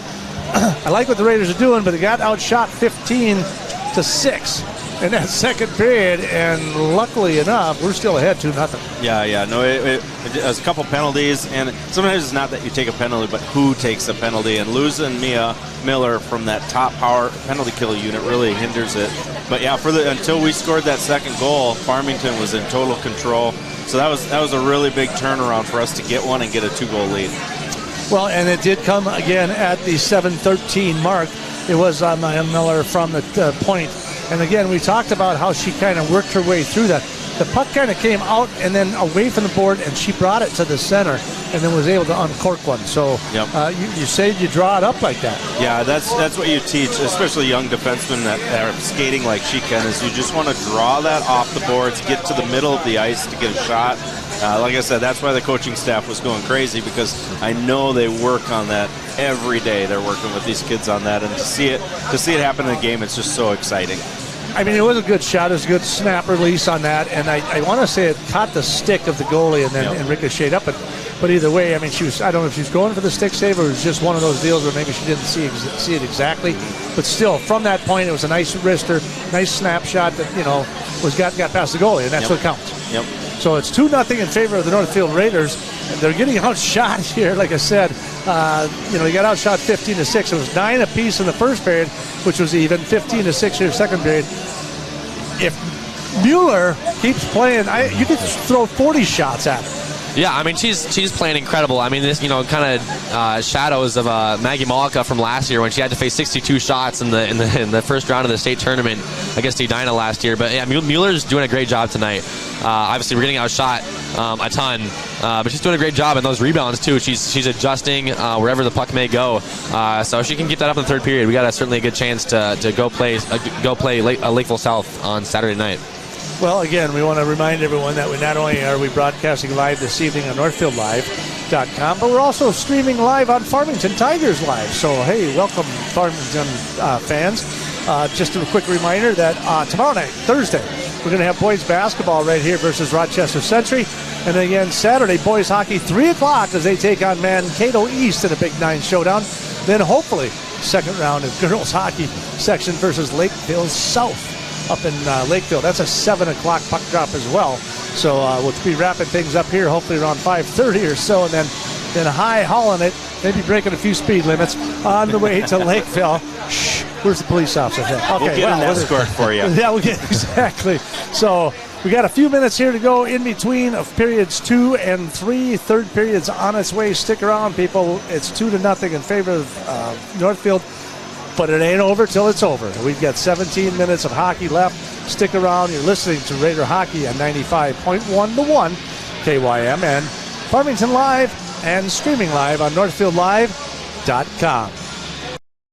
I like what the Raiders are doing, but they got outshot 15-6 in that second period, and luckily enough, we're still ahead 2-0. Yeah. No, it has a couple penalties, and sometimes it's not that you take a penalty, but who takes a penalty. And losing Mia Miller from that top power penalty kill unit really hinders it. But yeah, until we scored that second goal, Farmington was in total control. So that was a really big turnaround for us to get one and get a 2-goal lead. Well, and it did come again at the 7:13 mark. It was Mia Miller from the point. And again, we talked about how she kind of worked her way through that. The puck kind of came out and then away from the board, and she brought it to the center and then was able to uncork one. So you say you draw it up like that. Yeah, that's what you teach, especially young defensemen that are skating like she can, is you just want to draw that off the boards, get to the middle of the ice to get a shot. Like I said, that's why the coaching staff was going crazy, because I know they work on that every day. They're working with these kids on that, and to see it happen in a game, it's just so exciting. I mean, it was a good shot. It was a good snap release on that, and I want to say it caught the stick of the goalie and then and ricocheted up. But either way, I mean, I don't know if she was going for the stick save or it was just one of those deals where maybe she didn't see it exactly. But still, from that point, it was a nice wrister, nice snapshot that got past the goalie, and that's what counts. Yep. So it's 2-0 in favor of the Northfield Raiders. And they're getting outshot here, like I said. They got outshot 15-6. It was 9 apiece in the first period, which was even 15-6 here second period. If Mueller keeps playing, you could throw 40 shots at her. Yeah, I mean, she's playing incredible. I mean, this kind of shadows of Maggie Malika from last year when she had to face 62 shots in the first round of the state tournament against Edina last year. But yeah, Mueller's doing a great job tonight. Obviously, we're getting outshot a ton, but she's doing a great job in those rebounds too. She's adjusting wherever the puck may go. So she can keep that up in the third period. We got certainly a good chance to go play Lakeville South on Saturday night. Well, again, we want to remind everyone that we not only are we broadcasting live this evening on NorthfieldLive.com, but we're also streaming live on Farmington Tigers Live. So, hey, welcome, Farmington fans. Just a quick reminder that tomorrow night, Thursday, we're going to have boys basketball right here versus Rochester Century. And then again, Saturday, boys hockey, 3 o'clock as they take on Mankato East in a Big 9 showdown. Then hopefully, second round of girls hockey section versus Lakeville South up in Lakeville. That's a 7 o'clock puck drop as well. So we'll be wrapping things up here hopefully around 5:30 or so, and then high hauling it, maybe breaking a few speed limits on the way to Lakeville. Shh, where's the police officer? Okay, we'll get an escort for you. Yeah, we'll get, exactly. So we got a few minutes here to go in between of periods 2 and 3. Third period's on its way. Stick around, people. It's 2-0 in favor of Northfield. But it ain't over till it's over. We've got 17 minutes of hockey left. Stick around. You're listening to Raider Hockey on 95.1 to 1 KYM and Farmington Live and streaming live on NorthfieldLive.com.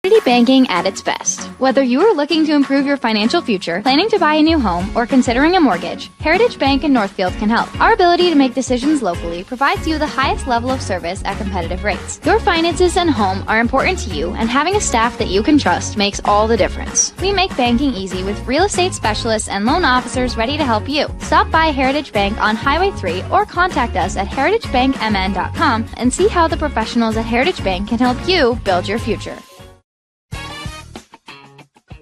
Community banking at its best. Whether you are looking to improve your financial future, planning to buy a new home, or considering a mortgage, Heritage Bank in Northfield can help. Our ability to make decisions locally provides you the highest level of service at competitive rates. Your finances and home are important to you, and having a staff that you can trust makes all the difference. We make banking easy with real estate specialists and loan officers ready to help you. Stop by Heritage Bank on Highway 3 or contact us at heritagebankmn.com and see how the professionals at Heritage Bank can help you build your future.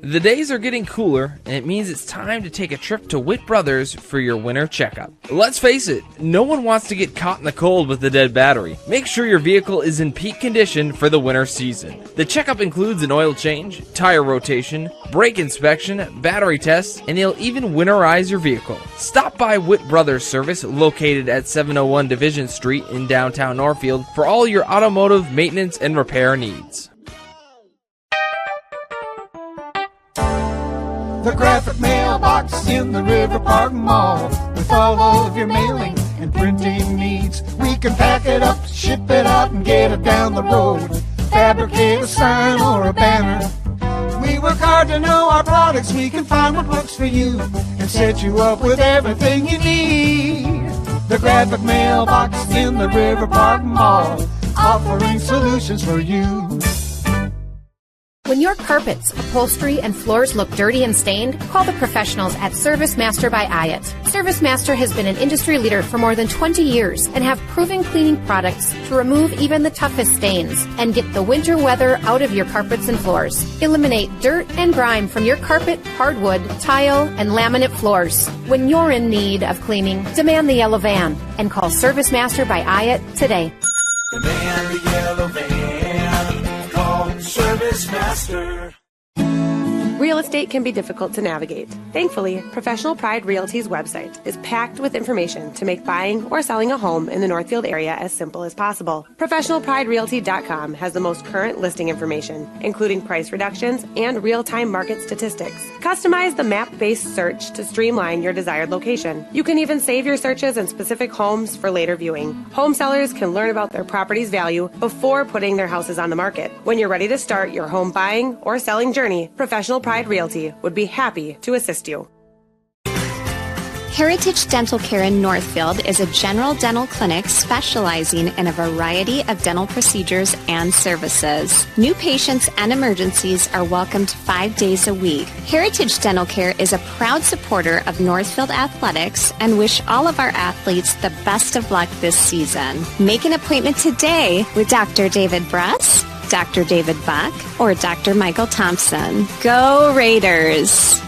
The days are getting cooler, and it means it's time to take a trip to Witt Brothers for your winter checkup. Let's face it, no one wants to get caught in the cold with a dead battery. Make sure your vehicle is in peak condition for the winter season. The checkup includes an oil change, tire rotation, brake inspection, battery tests, and they'll even winterize your vehicle. Stop by Witt Brothers Service, located at 701 Division Street in downtown Northfield, for all your automotive maintenance and repair needs. The graphic mailbox in the River Park Mall. With all of your mailing and printing needs, we can pack it up, ship it out, and get it down the road. Fabricate a sign or a banner. We work hard to know our products. We can find what works for you and set you up with everything you need. The graphic mailbox in the River Park Mall, offering solutions for you. When your carpets, upholstery, and floors look dirty and stained, call the professionals at Service Master by Hyatt. Service Master has been an industry leader for more than 20 years and have proven cleaning products to remove even the toughest stains and get the winter weather out of your carpets and floors. Eliminate dirt and grime from your carpet, hardwood, tile, and laminate floors. When you're in need of cleaning, demand the yellow van and call Service Master by Hyatt today. Demand the yellow van. Call Service Master. Real estate can be difficult to navigate. Thankfully, Professional Pride Realty's website is packed with information to make buying or selling a home in the Northfield area as simple as possible. ProfessionalPrideRealty.com has the most current listing information, including price reductions and real-time market statistics. Customize the map-based search to streamline your desired location. You can even save your searches in specific homes for later viewing. Home sellers can learn about their property's value before putting their houses on the market. When you're ready to start your home buying or selling journey, Professional Pride Realty would be happy to assist you. Heritage Dental Care in Northfield is a general dental clinic specializing in a variety of dental procedures and services. New patients and emergencies are welcomed 5 days a week. Heritage Dental Care is a proud supporter of Northfield Athletics and wish all of our athletes the best of luck this season. Make an appointment today with Dr. David Bruss, Dr. David Buck, or Dr. Michael Thompson. Go Raiders!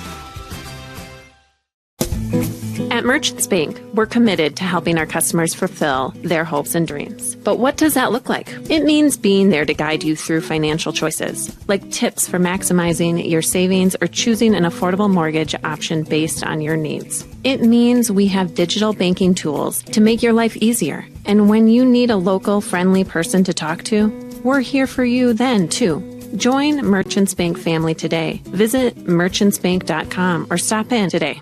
At Merchants Bank, we're committed to helping our customers fulfill their hopes and dreams. But what does that look like? It means being there to guide you through financial choices, like tips for maximizing your savings or choosing an affordable mortgage option based on your needs. It means we have digital banking tools to make your life easier. And when you need a local, friendly person to talk to, we're here for you then, too. Join Merchants Bank family today. Visit merchantsbank.com or stop in today.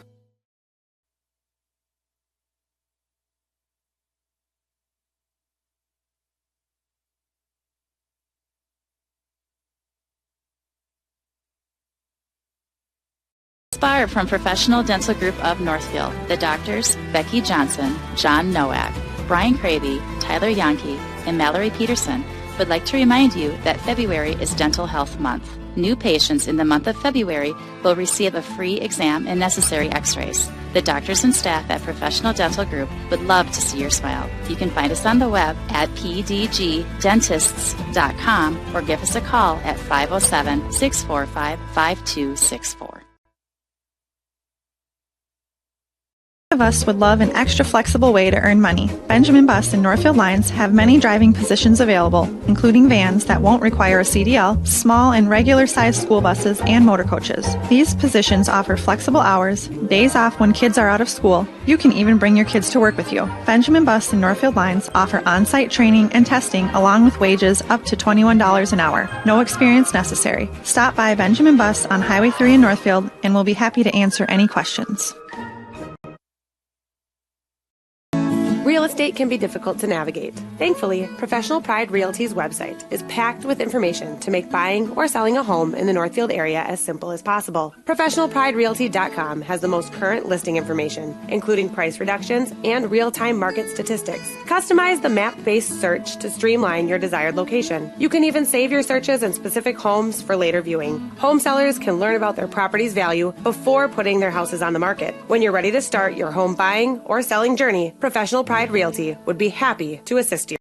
Barb from Professional Dental Group of Northfield. The doctors, Becky Johnson, John Nowak, Brian Cravey, Tyler Yonke, and Mallory Peterson would like to remind you that February is Dental Health Month. New patients in the month of February will receive a free exam and necessary x-rays. The doctors and staff at Professional Dental Group would love to see your smile. You can find us on the web at pdgdentists.com or give us a call at 507-645-5264. Of us would love an extra flexible way to earn money. Benjamin Bus and Northfield Lines have many driving positions available, including vans that won't require a CDL, small and regular sized school buses, and motor coaches. These positions offer flexible hours, days off when kids are out of school. You can even bring your kids to work with you. Benjamin Bus and Northfield Lines offer on-site training and testing along with wages up to $21 an hour. No experience necessary. Stop by Benjamin Bus on Highway 3 in Northfield and we'll be happy to answer any questions. Real estate can be difficult to navigate. Thankfully, Professional Pride Realty's website is packed with information to make buying or selling a home in the Northfield area as simple as possible. ProfessionalPrideRealty.com has the most current listing information, including price reductions and real-time market statistics. Customize the map-based search to streamline your desired location. You can even save your searches in specific homes for later viewing. Home sellers can learn about their property's value before putting their houses on the market. When you're ready to start your home buying or selling journey, Professional Pride Realty would be happy to assist you.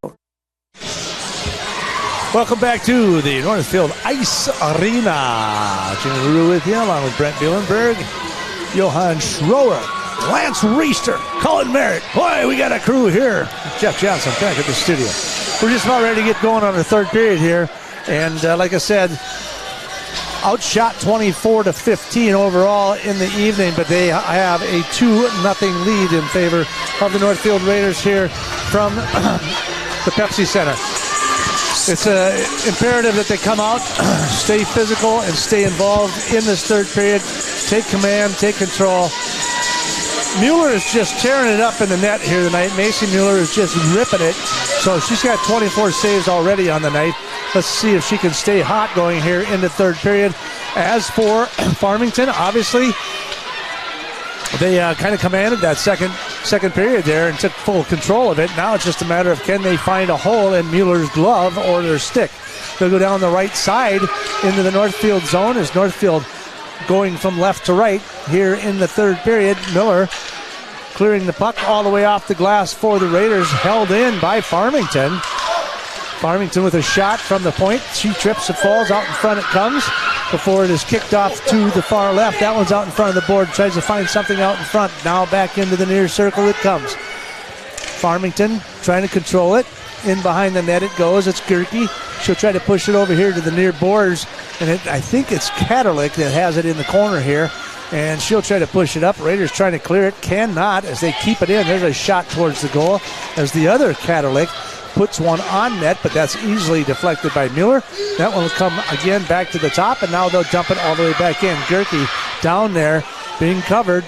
Welcome back to the Northfield Ice Arena. Jimmy Rue with you, along with Brent Bielenberg, Johan Schroer, Lance Reister, Colin Merritt. Boy, we got a crew here. Jeff Johnson back at the studio. We're just about ready to get going on the third period here. And like I said, outshot 24-15 overall in the evening, but they have a 2-0 lead in favor of the Northfield Raiders here from the Pepsi Center. It's imperative that they come out, stay physical, and stay involved in this third period. Take command, take control. Mueller is just tearing it up in the net here tonight. Macy Mueller is just ripping it. So she's got 24 saves already on the night. Let's see if she can stay hot going here in the third period. As for Farmington, obviously, they kind of commanded that second period there and took full control of it. Now it's just a matter of can they find a hole in Mueller's glove or their stick. They'll go down the right side into the Northfield zone as Northfield going from left to right here in the third period. Miller clearing the puck all the way off the glass for the Raiders, held in by Farmington. Farmington with a shot from the point. She trips and falls. Out in front it comes before it is kicked off to the far left. That one's out in front of the board. Tries to find something out in front. Now back into the near circle it comes. Farmington trying to control it. In behind the net it goes. It's Gerke. She'll try to push it over here to the near boards. And I think it's Katerlik that has it in the corner here. And she'll try to push it up. Raiders trying to clear it. Cannot as they keep it in. There's a shot towards the goal as the other Katerlik puts one on net, but that's easily deflected by Mueller. That one will come again back to the top, and now they'll dump it all the way back in. Gerke down there being covered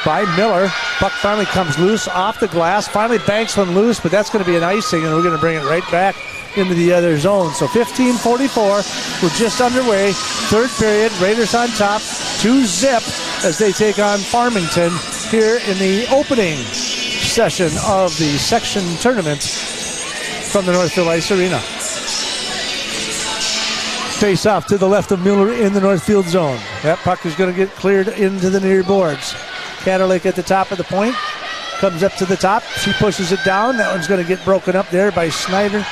by Miller. Puck finally comes loose off the glass. Finally banks one loose, but that's going to be an icing, and we're going to bring it right back into the other zone. So 15:44, we're just underway. Third period, Raiders on top, 2-0 as they take on Farmington here in the opening session of the section tournament from the Northfield Ice Arena. Face off to the left of Mueller in the Northfield zone. That puck is going to get cleared into the near boards. Katerlik at the top of the point. Comes up to the top. She pushes it down. That one's going to get broken up there by Snyder.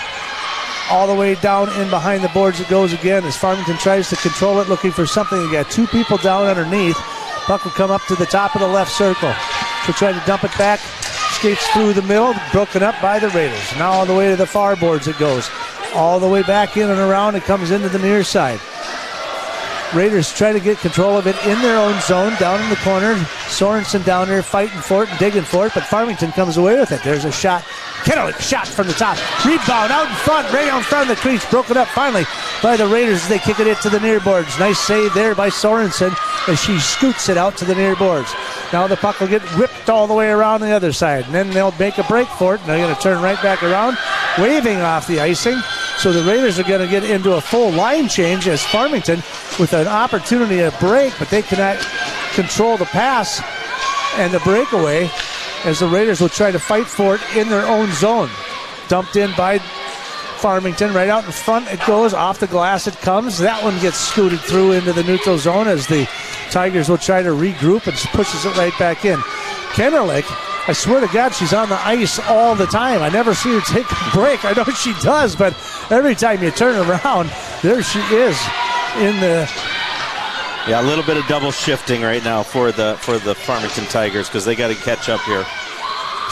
All the way down in behind the boards it goes again as Farmington tries to control it, looking for something. You got two people down underneath. Puck will come up to the top of the left circle. She'll try to dump it back. Skates through the middle, broken up by the Raiders. Now all the way to the far boards it goes. All the way back in and around, it comes into the near side. Raiders try to get control of it in their own zone, down in the corner. Sorensen down there fighting for it and digging for it, but Farmington comes away with it. There's a shot. Kettler shot from the top. Rebound out in front, right out in front of the crease. Broken up finally by the Raiders as they kick it into the near boards. Nice save there by Sorensen as she scoots it out to the near boards. Now the puck will get whipped all the way around the other side, and then they'll make a break for it, and they're going to turn right back around, waving off the icing. So the Raiders are going to get into a full line change as Farmington with an opportunity to break, but they cannot control the pass and the breakaway as the Raiders will try to fight for it in their own zone. Dumped in by Farmington. Right out in front it goes. Off the glass it comes. That one gets scooted through into the neutral zone as the Tigers will try to regroup and pushes it right back in. Kennerlich, I swear to God, she's on the ice all the time. I never see her take a break. I know she does, but every time you turn around, there she is in the... Yeah, a little bit of double shifting right now for the Farmington Tigers because they got to catch up here.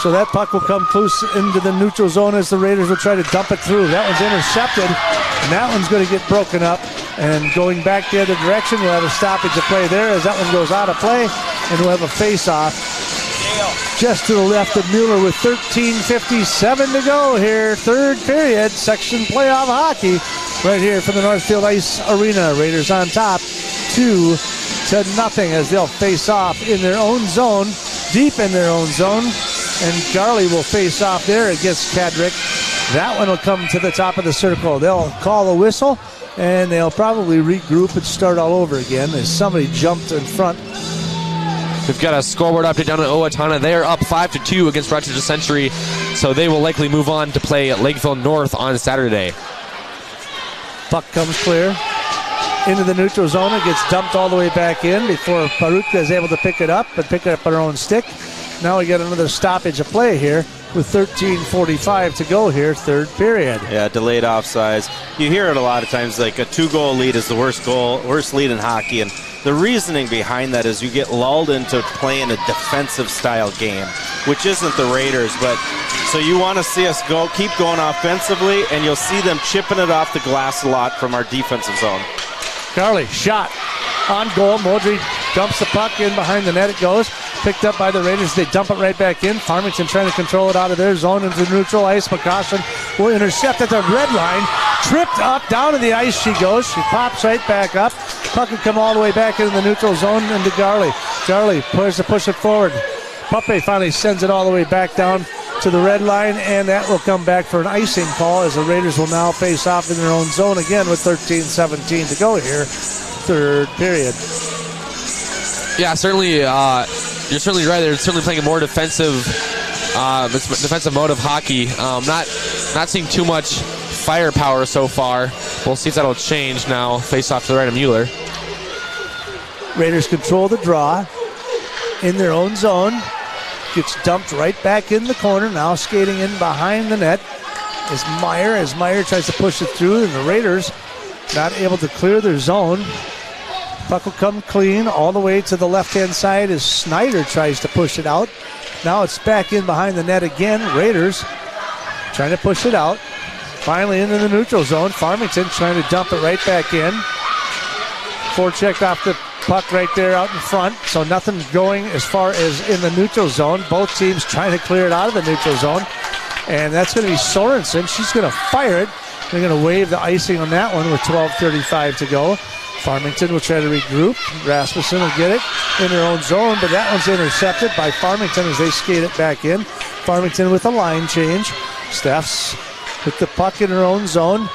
So that puck will come close into the neutral zone as the Raiders will try to dump it through. That one's intercepted, and that one's going to get broken up. And going back the other direction, we'll have a stoppage of play there as that one goes out of play, and we'll have a face-off just to the left of Mueller with 13:57 to go here. Third period, section playoff hockey right here from the Northfield Ice Arena. Raiders on top, 2-0 as they'll face off in their own zone, deep in their own zone. And Garley will face off there against Kadrick. That one will come to the top of the circle. They'll call a whistle, and they'll probably regroup and start all over again as somebody jumped in front. We've got a scoreboard update down at Owatonna. They are up 5-2 against Rochester Century, so they will likely move on to play at Lakeville North on Saturday. Puck comes clear into the neutral zone. It gets dumped all the way back in before Parutka is able to pick it up, but pick it up on her own stick. Now we get another stoppage of play here with 13:45 to go here, third period. Yeah, delayed offsides. You hear it a lot of times, like a 2-goal lead is the worst lead in hockey, and the reasoning behind that is you get lulled into playing a defensive style game, which isn't the Raiders, but so you want to see us keep going offensively, and you'll see them chipping it off the glass a lot from our defensive zone. Garley, shot on goal. Modry dumps the puck in behind the net. It goes. Picked up by the Raiders. They dump it right back in. Farmington trying to control it out of their zone into neutral ice. McCaution will intercept at the red line. Tripped up, down to the ice she goes. She pops right back up. Puck will come all the way back into the neutral zone into Garley. Garley tries to push it forward. Puppe finally sends it all the way back down to the red line, and that will come back for an icing call as the Raiders will now face off in their own zone again with 13:17 to go here. Third period. Yeah, certainly. You're certainly right. They're certainly playing a more defensive mode of hockey. Not seeing too much firepower so far. We'll see if that'll change now. Face off to the right of Mueller. Raiders control the draw in their own zone. Gets dumped right back in the corner. Now skating in behind the net is Meyer. As Meyer tries to push it through, and the Raiders not able to clear their zone. Puck will come clean all the way to the left-hand side as Snyder tries to push it out. Now it's back in behind the net again. Raiders trying to push it out. Finally into the neutral zone. Farmington trying to dump it right back in. Forecheck off the puck right there out in front. So nothing going as far as in the neutral zone. Both teams trying to clear it out of the neutral zone. And that's going to be Sorensen. She's going to fire it. They're going to wave the icing on that one with 12:35 to go. Farmington will try to regroup. Rasmussen will get it in their own zone, but that one's intercepted by Farmington as they skate it back in. Farmington with a line change. Steffs with the puck in her own zone.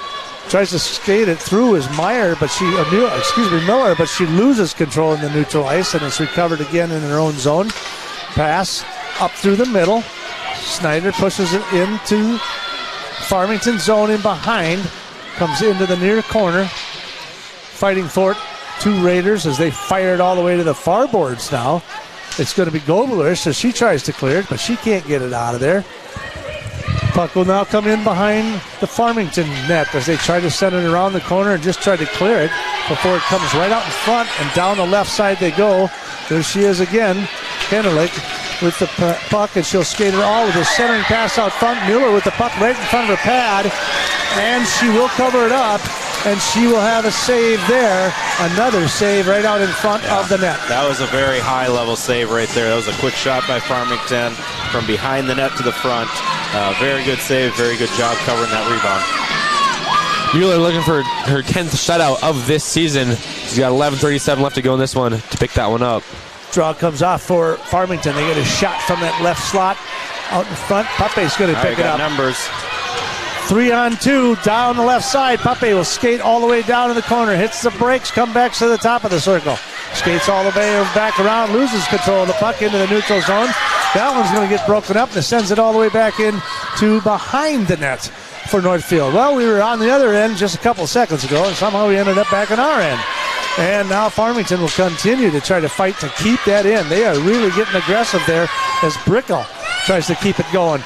Tries to skate it through as Miller, but she loses control in the neutral ice, and it's recovered again in her own zone. Pass up through the middle. Snyder pushes it into Farmington zone in behind. Comes into the near corner. Fighting for it, two Raiders as they fire it all the way to the far boards now. It's going to be Gobler, so she tries to clear it, but she can't get it out of there. Puck will now come in behind the Farmington net as they try to send it around the corner and just try to clear it before it comes right out in front, and down the left side they go. There she is again, Kennerlich with the puck, and she'll skate it all with a centering pass out front. Mueller with the puck right in front of her pad, and she will cover it up. And she will have a save there. Another save right out in front of the net. That was a very high-level save right there. That was a quick shot by Farmington from behind the net to the front. Very good save. Very good job covering that rebound. Mueller looking for her 10th shutout of this season. She's got 11:37 left to go in this one to pick that one up. Draw comes off for Farmington. They get a shot from that left slot out in front. Pape's going to pick it up. Numbers. 3-on-2 down the left side. Pape will skate all the way down in the corner. Hits the brakes, come back to the top of the circle. Skates all the way back around, loses control of the puck into the neutral zone. That one's going to get broken up and sends it all the way back in to behind the net for Northfield. Well, we were on the other end just a couple seconds ago, and somehow we ended up back on our end. And now Farmington will continue to try to fight to keep that in. They are really getting aggressive there as Brickell tries to keep it going.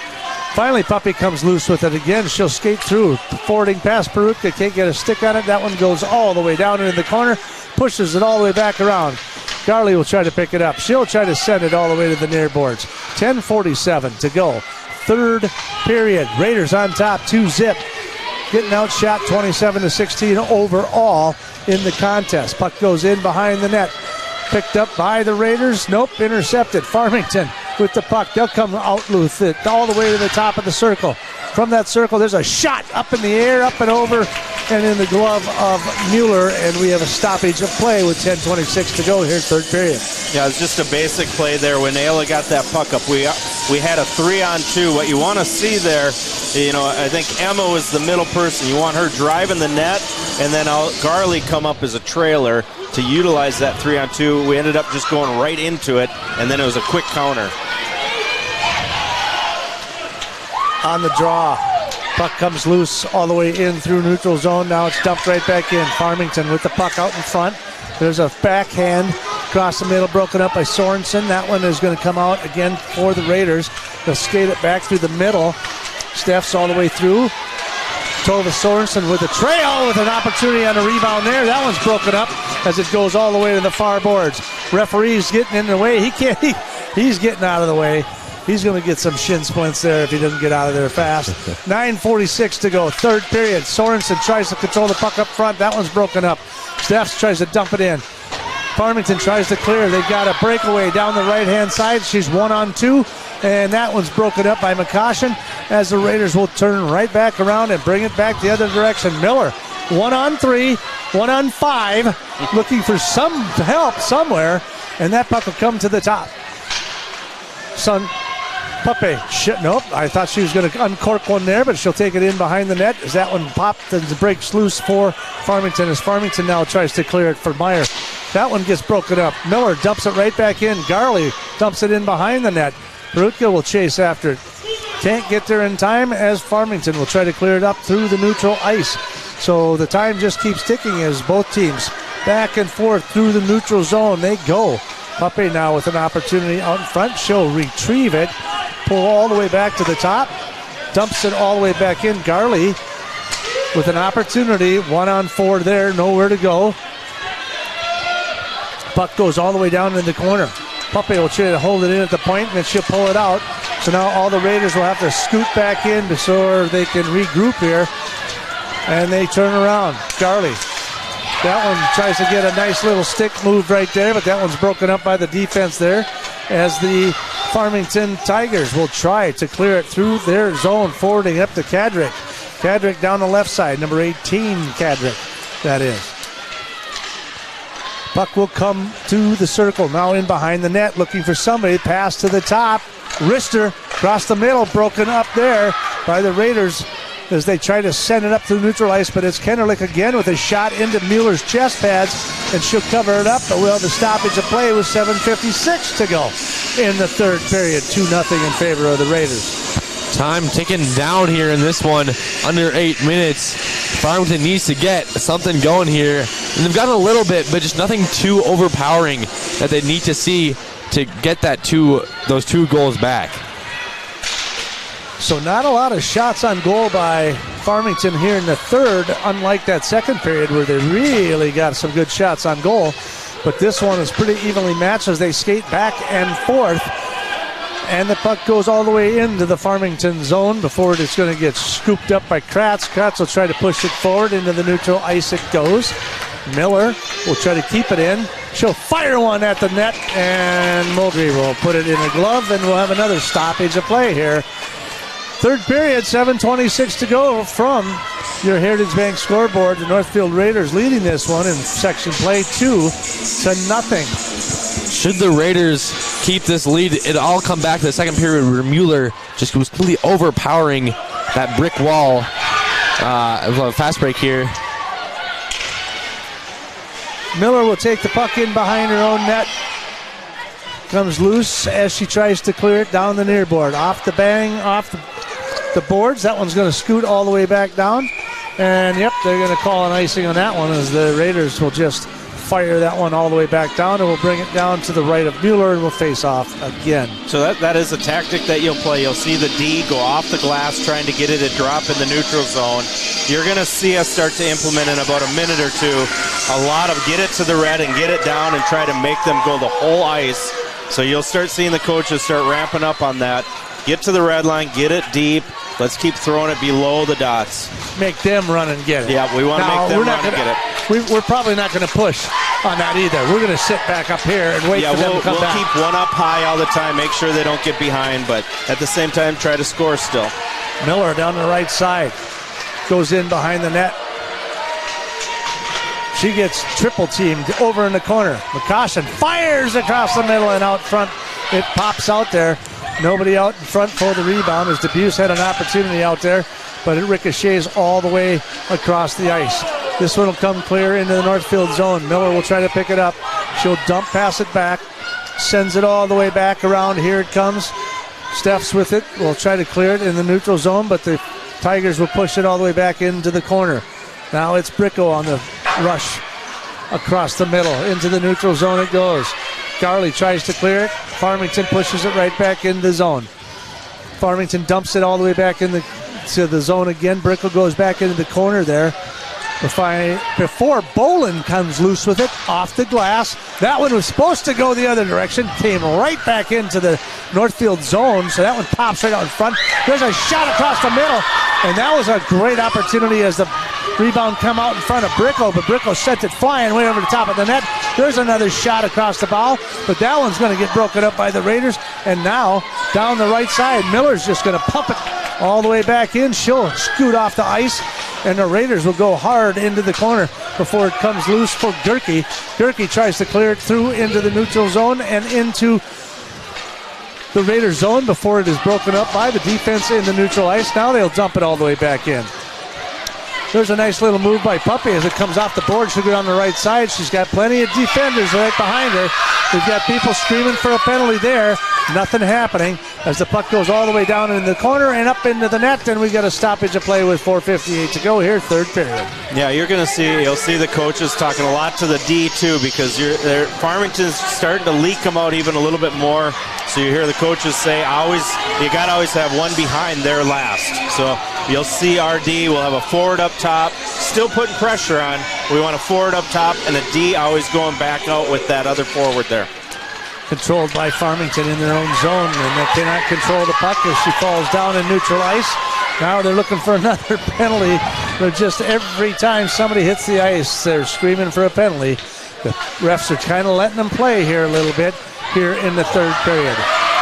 Finally, Puppy comes loose with it again. She'll skate through, forwarding past Perutka. Can't get a stick on it. That one goes all the way down into the corner, pushes it all the way back around. Garley will try to pick it up. She'll try to send it all the way to the near boards. 10:47 to go. Third period. Raiders on top, 2-zip. Getting outshot 27-16 overall in the contest. Puck goes in behind the net. Picked up by the Raiders. Nope, intercepted. Farmington with the puck. They'll come out with it all the way to the top of the circle. From that circle, there's a shot up in the air, up and over, and in the glove of Mueller, and we have a stoppage of play with 10:26 to go here, third period. Yeah, it's just a basic play there. When Ayla got that puck up, we had a 3-on-2. What you want to see there, I think Emma was the middle person. You want her driving the net, and then Garley come up as a trailer to utilize that 3-on-2. We ended up just going right into it, and then it was a quick counter. On the draw, puck comes loose all the way in through neutral zone. Now it's dumped right back in. Farmington with the puck out in front. There's a backhand across the middle, broken up by Sorensen. That one is going to come out again for the Raiders. They'll skate it back through the middle. Steph's all the way through. Tova Sorensen with a trail with an opportunity on a rebound there. That one's broken up as it goes all the way to the far boards. Referee's getting in the way. He's getting out of the way. He's going to get some shin splints there if he doesn't get out of there fast. 9:46 to go, third period. Sorensen tries to control the puck up front. That one's broken up. Steffs tries to dump it in. Farmington tries to clear. They've got a breakaway down the right-hand side. She's 1-on-2, and that one's broken up by McCoshen as the Raiders will turn right back around and bring it back the other direction. Miller, 1-on-3, 1-on-5, looking for some help somewhere, and that puck will come to the top. Puppe, nope, I thought she was going to uncork one there, but she'll take it in behind the net as that one popped and breaks loose for Farmington as Farmington now tries to clear it for Meyer. That one gets broken up. Miller dumps it right back in. Garley dumps it in behind the net. Perutka will chase after it. Can't get there in time as Farmington will try to clear it up through the neutral ice. So the time just keeps ticking as both teams back and forth through the neutral zone. They go. Puppe now with an opportunity out in front. She'll retrieve it. Pull all the way back to the top. Dumps it all the way back in. Garley with an opportunity. 1-on-4 there. Nowhere to go. Puck goes all the way down in the corner. Puppe will try to hold it in at the point, and then she'll pull it out. So now all the Raiders will have to scoot back in so they can regroup here. And they turn around. Garley. That one tries to get a nice little stick move right there, but that one's broken up by the defense there as the Farmington Tigers will try to clear it through their zone, forwarding up to Kadrick. Kadrick down the left side, number 18 Kadrick, that is. Puck will come to the circle, now in behind the net, looking for somebody, pass to the top. Rister across the middle, broken up there by the Raiders as they try to send it up to the neutral ice, but it's Kennerlich again with a shot into Mueller's chest pads, and she'll cover it up, but we'll have the stoppage of play with 7:56 to go in the third period. 2-0 in favor of the Raiders. Time ticking down here in this one, under 8 minutes. Farmington needs to get something going here, and they've gotten a little bit, but just nothing too overpowering that they need to see to get those two goals back. So not a lot of shots on goal by Farmington here in the third, unlike that second period where they really got some good shots on goal. But this one is pretty evenly matched as they skate back and forth. And the puck goes all the way into the Farmington zone before it's going to get scooped up by Kratz. Kratz will try to push it forward into the neutral ice. It goes. Miller will try to keep it in. She'll fire one at the net, and Mulgrew will put it in a glove, and we'll have another stoppage of play here. Third period, 7:26 to go from your Heritage Bank scoreboard. The Northfield Raiders leading this one in section play 2-0. Should the Raiders keep this lead, it'll all come back to the second period where Mueller just was completely overpowering that brick wall. Fast break here. Miller will take the puck in behind her own net. Comes loose as she tries to clear it down the near board. Off the the boards. That one's going to scoot all the way back down. And, yep, they're going to call an icing on that one as the Raiders will just fire that one all the way back down, and we'll bring it down to the right of Mueller, and we'll face off again. So that is a tactic that you'll play. You'll see the D go off the glass trying to get it to drop in the neutral zone. You're going to see us start to implement in about a minute or two a lot of get it to the red and get it down and try to make them go the whole ice. So you'll start seeing the coaches start ramping up on that. Get to the red line, get it deep. Let's keep throwing it below the dots. Make them run and get it. Yeah, we want to make them run and get it. We're probably not going to push on that either. We're going to sit back up here and wait for them to come back. We'll keep one up high all the time, make sure they don't get behind, but at the same time, try to score still. Miller down the right side. Goes in behind the net. She gets triple teamed over in the corner. McCoshen fires across the middle and out front. It pops out there. Nobody out in front for the rebound as Debuse had an opportunity out there, but it ricochets all the way across the ice. This one will come clear into the Northfield zone. Miller will try to pick it up. She'll dump pass it back, sends it all the way back around. Here it comes. Steph's with it. We'll try to clear it in the neutral zone, but the Tigers will push it all the way back into the corner. Now it's Bricko on the rush across the middle. Into the neutral zone it goes. Garley tries to clear it. Farmington pushes it right back in the zone. Farmington dumps it all the way back to the zone again. Brickle goes back into the corner there. Before Bolin comes loose with it off the glass. That one was supposed to go the other direction. Came right back into the Northfield zone. So that one pops right out in front. There's a shot across the middle. And that was a great opportunity as the rebound come out in front of Bricko, but Bricko sent it flying way over the top of the net. There's another shot across the bow, but that one's going to get broken up by the Raiders. And now, down the right side, Miller's just going to pump it all the way back in. She'll scoot off the ice, and the Raiders will go hard into the corner before it comes loose for Gerke. Gerke tries to clear it through into the neutral zone and into the Raiders zone before it is broken up by the defense in the neutral ice. Now they'll dump it all the way back in. There's a nice little move by Puppy as it comes off the board. She'll get on the right side. She's got plenty of defenders right behind her. We've got people screaming for a penalty there. Nothing happening as the puck goes all the way down in the corner and up into the net. And we got a stoppage of play with 4:58 to go here, third period. Yeah, you'll see the coaches talking a lot to the D too, because Farmington's starting to leak them out even a little bit more. So you hear the coaches say, you got to always have one behind their last. So you'll see our D will have a forward up top, still putting pressure on. We want a forward up top and a D always going back out with that other forward there. Controlled by Farmington in their own zone, and they cannot control the puck as she falls down in neutral ice. Now they're looking for another penalty. They're just every time somebody hits the ice, they're screaming for a penalty. The refs are kind of letting them play here a little bit here in the third period.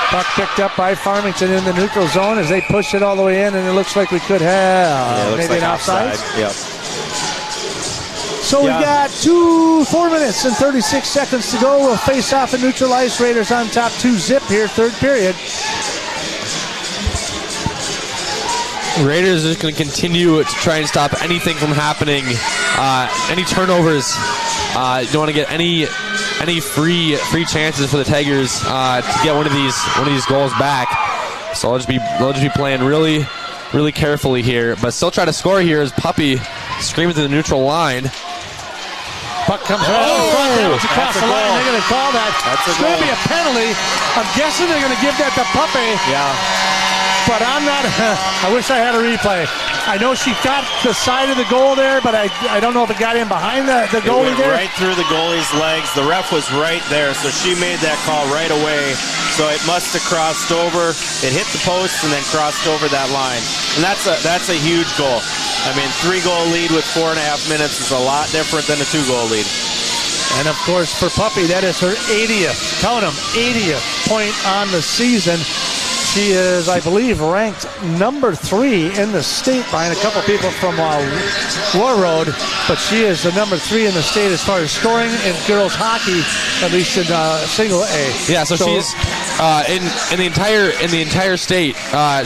Puck picked up by Farmington in the neutral zone as they push it all the way in, and it looks like we could have maybe an offside. Yep. So we've got 4 minutes and 36 seconds to go. We'll face off a neutral ice. Raiders on top 2-0 here, third period. Raiders are just going to continue to try and stop anything from happening. Any turnovers. You don't want to get any free chances for the Tigers to get one of these goals back. So they'll just be playing really, really carefully here, but still try to score here as Puppy screaming to the neutral line. Puck comes right out front. That was across the line. They're going to call that. It's going to be a penalty. I'm guessing they're going to give that to Puppy. Yeah. But I'm not. I wish I had a replay. I know she got the side of the goal there, but I don't know if it got in behind the goalie it went there. Right through the goalie's legs. The ref was right there, so she made that call right away. So it must have crossed over. It hit the post and then crossed over that line. And that's a huge goal. I mean, 3-goal lead with 4.5 minutes is a lot different than a 2-goal lead. And of course, for Puppy, that is her 80th. Count them, 80th point on the season. She is, I believe, ranked number 3 in the state behind a couple people from War Road, but she is the number 3 in the state as far as scoring in girls hockey, at least in single A. Yeah, so she's in the entire state.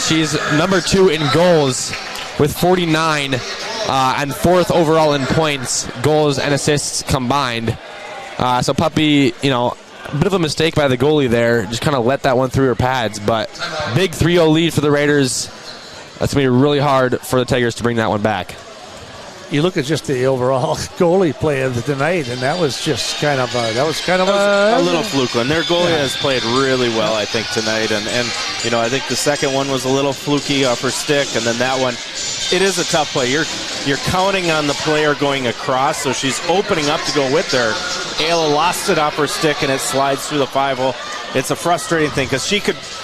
She's number 2 in goals with 49, and 4th overall in points, goals, and assists combined. So Puppy, a bit of a mistake by the goalie there. Just kind of let that one through her pads. But big 3-0 lead for the Raiders. That's going to be really hard for the Tigers to bring that one back. You look at just the overall goalie play of the night, and that was just kind of a little fluke one. Their goalie has played really well, I think, tonight, and I think the second one was a little fluky off her stick, and then that one, it is a tough play. You're counting on the player going across, so she's opening up to go with her. Ayla lost it off her stick, and it slides through the 5-hole. It's a frustrating thing because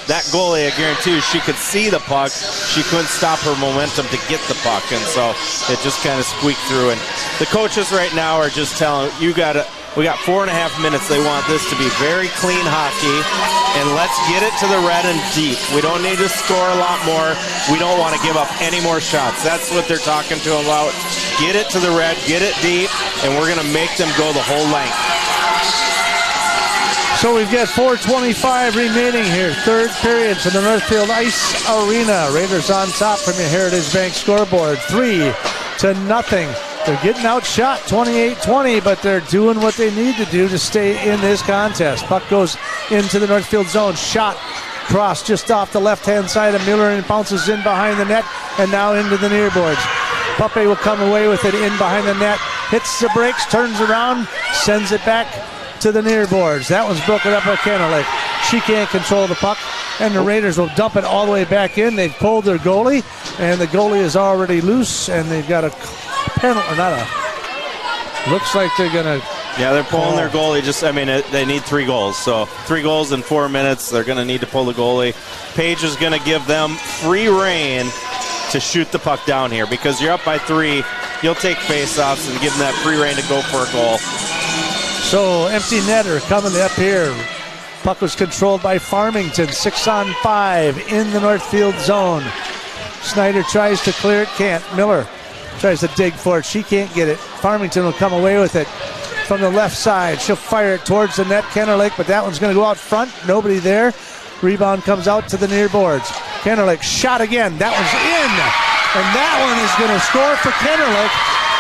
that goalie, I guarantee you, she could see the puck. She couldn't stop her momentum to get the puck, and so it just kind of squeaked through. And the coaches right now are just telling we got 4.5 minutes. They want this to be very clean hockey, and let's get it to the red and deep. We don't need to score a lot more. We don't want to give up any more shots. That's what they're talking to them about. Get it to the red, get it deep, and we're going to make them go the whole length. So we've got 4:25 remaining here. Third period for the Northfield Ice Arena. Raiders on top from your Heritage Bank scoreboard. 3-0. They're getting outshot 28-20, but they're doing what they need to do to stay in this contest. Puck goes into the Northfield zone. Shot cross just off the left-hand side of Mueller and bounces in behind the net and now into the near boards. Puppe will come away with it in behind the net. Hits the brakes, turns around, sends it back to the near boards. That one's broken up by Kennelich. She can't control the puck, and the Raiders will dump it all the way back in. They've pulled their goalie, and the goalie is already loose, and they've got a penalty, looks like they're going to... Yeah, they're pulling their goalie. They need 3 goals. So 3 goals in 4 minutes. They're going to need to pull the goalie. Page is going to give them free rein to shoot the puck down here because you're up by 3. You'll take faceoffs and give them that free rein to go for a goal. So empty netter coming up here. Puck was controlled by Farmington. 6-on-5 in the Northfield zone. Snyder tries to clear it, can't. Miller tries to dig for it. She can't get it. Farmington will come away with it from the left side. She'll fire it towards the net, Kennelich, but that one's going to go out front. Nobody there. Rebound comes out to the near boards. Kennelich shot again. That one's in. And that one is going to score for Kennelich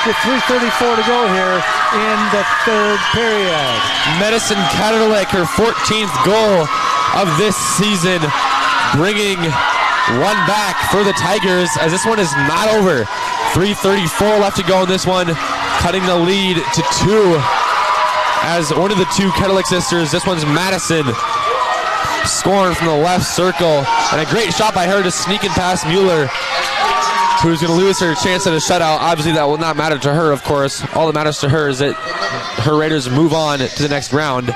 with 3:34 to go here in the third period. Madison Kennelich, her 14th goal of this season, bringing one back for the Tigers as this one is not over. 3:34 left to go in this one, cutting the lead to 2 as one of the 2 Kennelich sisters, this one's Madison, scoring from the left circle, and a great shot by her to sneak in past Mueller, who's going to lose her chance at a shutout. Obviously, that will not matter to her, of course. All that matters to her is that her Raiders move on to the next round.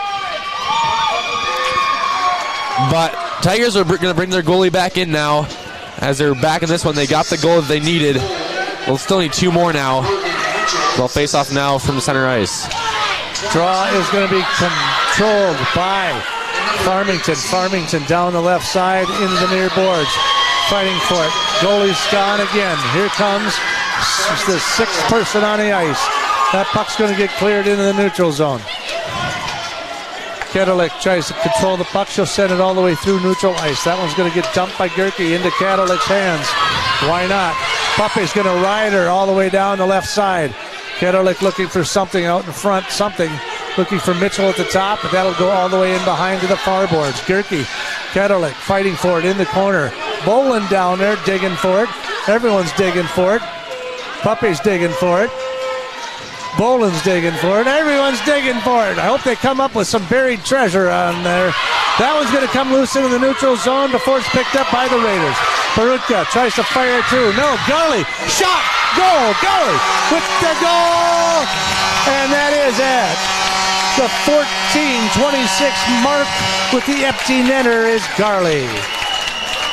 But Tigers are going to bring their goalie back in now. As they're back in this one, they got the goal that they needed. They'll still need 2 more now. They'll face off now from the center ice. Draw is going to be controlled by Farmington. Farmington down the left side into the near boards. Fighting for it. Goalie's gone again. Here comes the 6th person on the ice. That puck's going to get cleared into the neutral zone. Kennelich tries to control the puck. She'll send it all the way through neutral ice. That one's going to get dumped by Gerke into Kenelich's hands. Why not? Puppy's going to ride her all the way down the left side. Kennelich looking for something out in front. Looking for Mitchell at the top, but that'll go all the way in behind to the far boards. Gerke, Kennelich fighting for it in the corner. Boland down there digging for it. Everyone's digging for it. Puppy's digging for it. Boland's digging for it. Everyone's digging for it. I hope they come up with some buried treasure on there. That one's going to come loose into the neutral zone before it's picked up by the Raiders. Perutka tries to fire it through. No, Gurley. Shot. Goal. Gurley with the goal. And that is it. The 14-26 mark with the empty netter is Garley.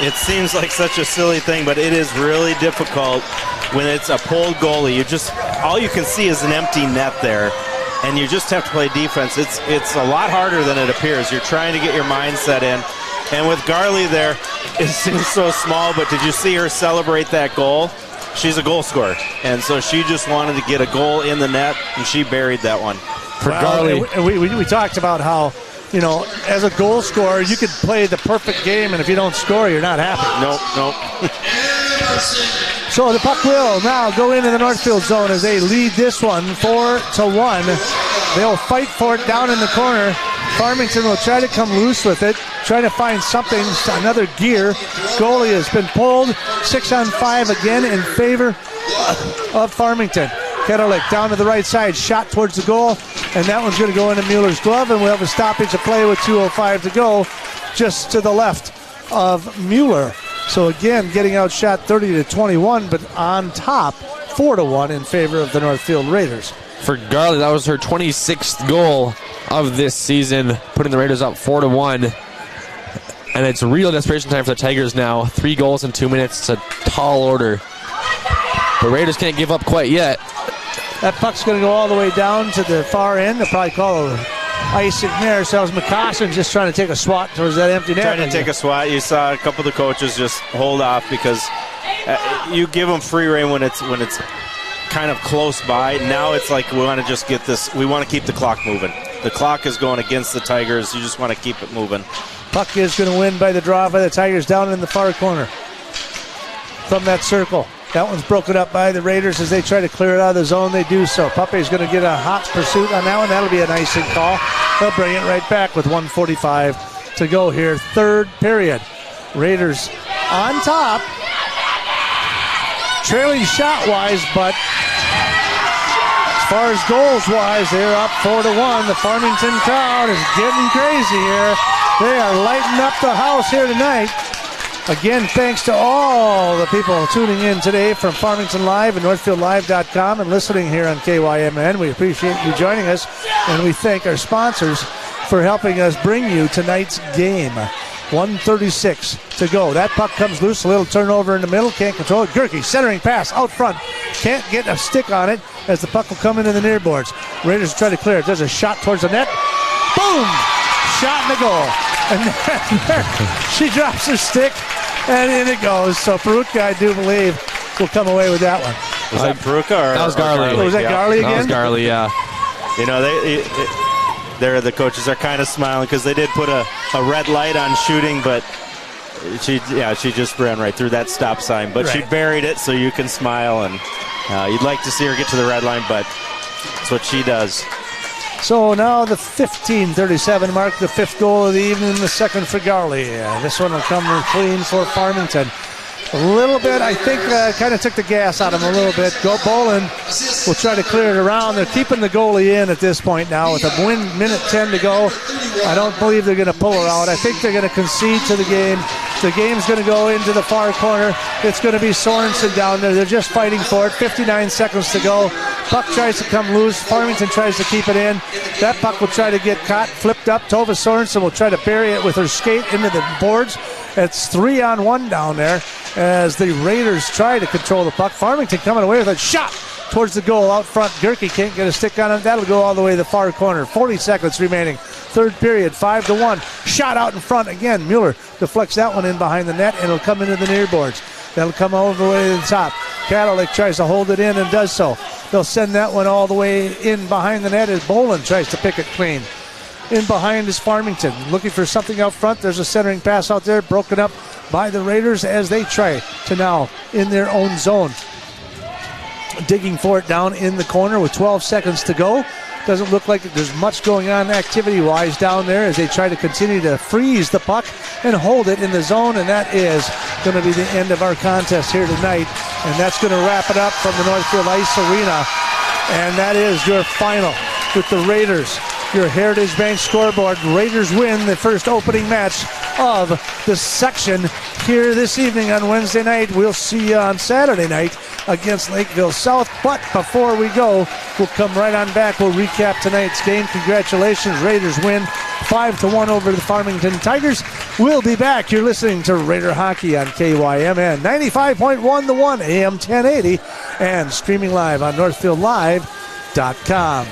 It seems like such a silly thing, but it is really difficult when it's a pulled goalie. All you can see is an empty net there, and you just have to play defense. It's a lot harder than it appears. You're trying to get your mindset in. And with Garley there, it seems so small, but did you see her celebrate that goal? She's a goal scorer, and so she just wanted to get a goal in the net, and she buried that one. For Garley. We talked about how, as a goal scorer, you could play the perfect game, and if you don't score, you're not happy. Nope. So the puck will now go into the Northfield zone as they lead this one 4-1. They'll fight for it down in the corner. Farmington will try to come loose with it, try to find something, another gear. Goalie has been pulled. 6-on-5 again in favor of Farmington. Kettleich down to the right side, shot towards the goal, and that one's going to go into Mueller's glove, and we'll have a stoppage of play with 2:05 to go, just to the left of Mueller. So again, getting outshot 30-21, but on top, 4-1 in favor of the Northfield Raiders. For Garley, that was her 26th goal of this season, putting the Raiders up 4-1. And it's real desperation time for the Tigers now. 3 goals in 2 minutes. It's a tall order. The Raiders can't give up quite yet. That puck's going to go all the way down to the far end. They'll probably call it icing there. So it was McCossin just trying to take a swat towards that empty net. Trying to take a swat. You saw a couple of the coaches just hold off because you give them free rein when it's kind of close by. Now it's like we want to just get this. We want to keep the clock moving. The clock is going against the Tigers. You just want to keep it moving. Puck is going to win by the draw by the Tigers down in the far corner from that circle. That one's broken up by the Raiders as they try to clear it out of the zone. They do so. Pape's going to get a hot pursuit on that one. That'll be an icing call. They'll bring it right back with 1:45 to go here. Third period. Raiders on top. Trailing shot-wise, but as far as goals-wise, they're up 4-1. The Farmington crowd is getting crazy here. They are lighting up the house here tonight. Again, thanks to all the people tuning in today from Farmington Live and NorthfieldLive.com and listening here on KYMN. We appreciate you joining us, and we thank our sponsors for helping us bring you tonight's game. 1:36 to go. That puck comes loose, a little turnover in the middle, can't control it. Gerke, centering pass out front, can't get a stick on it as the puck will come into the near boards. Raiders try to clear it. There's a shot towards the net. Boom! Shot in the goal. And then she drops her stick, and in it goes. So Perutka, I do believe, will come away with that one. Was that Perutka or that was Garley? Was that Garley again? That was Garley, yeah. You know, the coaches are kind of smiling because they did put a red light on shooting, but she just ran right through that stop sign. But She buried it, so you can smile, and you'd like to see her get to the red line, but that's what she does. So now the 15:37 mark, the 5th goal of the evening, the 2nd for Garley. This one will come clean for Farmington. A little bit, I think, kind of took the gas out of him a little bit. Boland will try to clear it around. They're keeping the goalie in at this point now with a minute 10 to go. I don't believe they're going to pull her out. I think they're going to concede to the game. The game's going to go into the far corner. It's going to be Sorensen down there. They're just fighting for it. 59 seconds to go. Puck tries to come loose. Farmington tries to keep it in. That puck will try to get caught, flipped up. Tova Sorensen will try to bury it with her skate into the boards. It's 3-on-1 down there as the Raiders try to control the puck. Farmington coming away with a shot towards the goal out front. Gerke can't get a stick on it. That'll go all the way to the far corner. 40 seconds remaining. Third period, 5-1. Shot out in front again. Mueller deflects that one in behind the net, and it'll come into the near boards. That'll come all the way to the top. Kettleich tries to hold it in and does so. They'll send that one all the way in behind the net as Boland tries to pick it clean. In behind is Farmington. Looking for something out front. There's a centering pass out there, broken up by the Raiders as they try to now in their own zone. Digging for it down in the corner with 12 seconds to go. Doesn't look like there's much going on activity-wise down there as they try to continue to freeze the puck and hold it in the zone, and that is going to be the end of our contest here tonight. And that's going to wrap it up from the Northfield Ice Arena. And that is your final with the Raiders. Your Heritage Bank scoreboard. Raiders win the first opening match of the section here this evening on Wednesday night. We'll see you on Saturday night against Lakeville South. But before we go, we'll come right on back. We'll recap tonight's game. Congratulations. Raiders win 5-1 over the Farmington Tigers. We'll be back. You're listening to Raider Hockey on KYMN 95.1 The One, AM 1080, and streaming live on NorthfieldLive.com.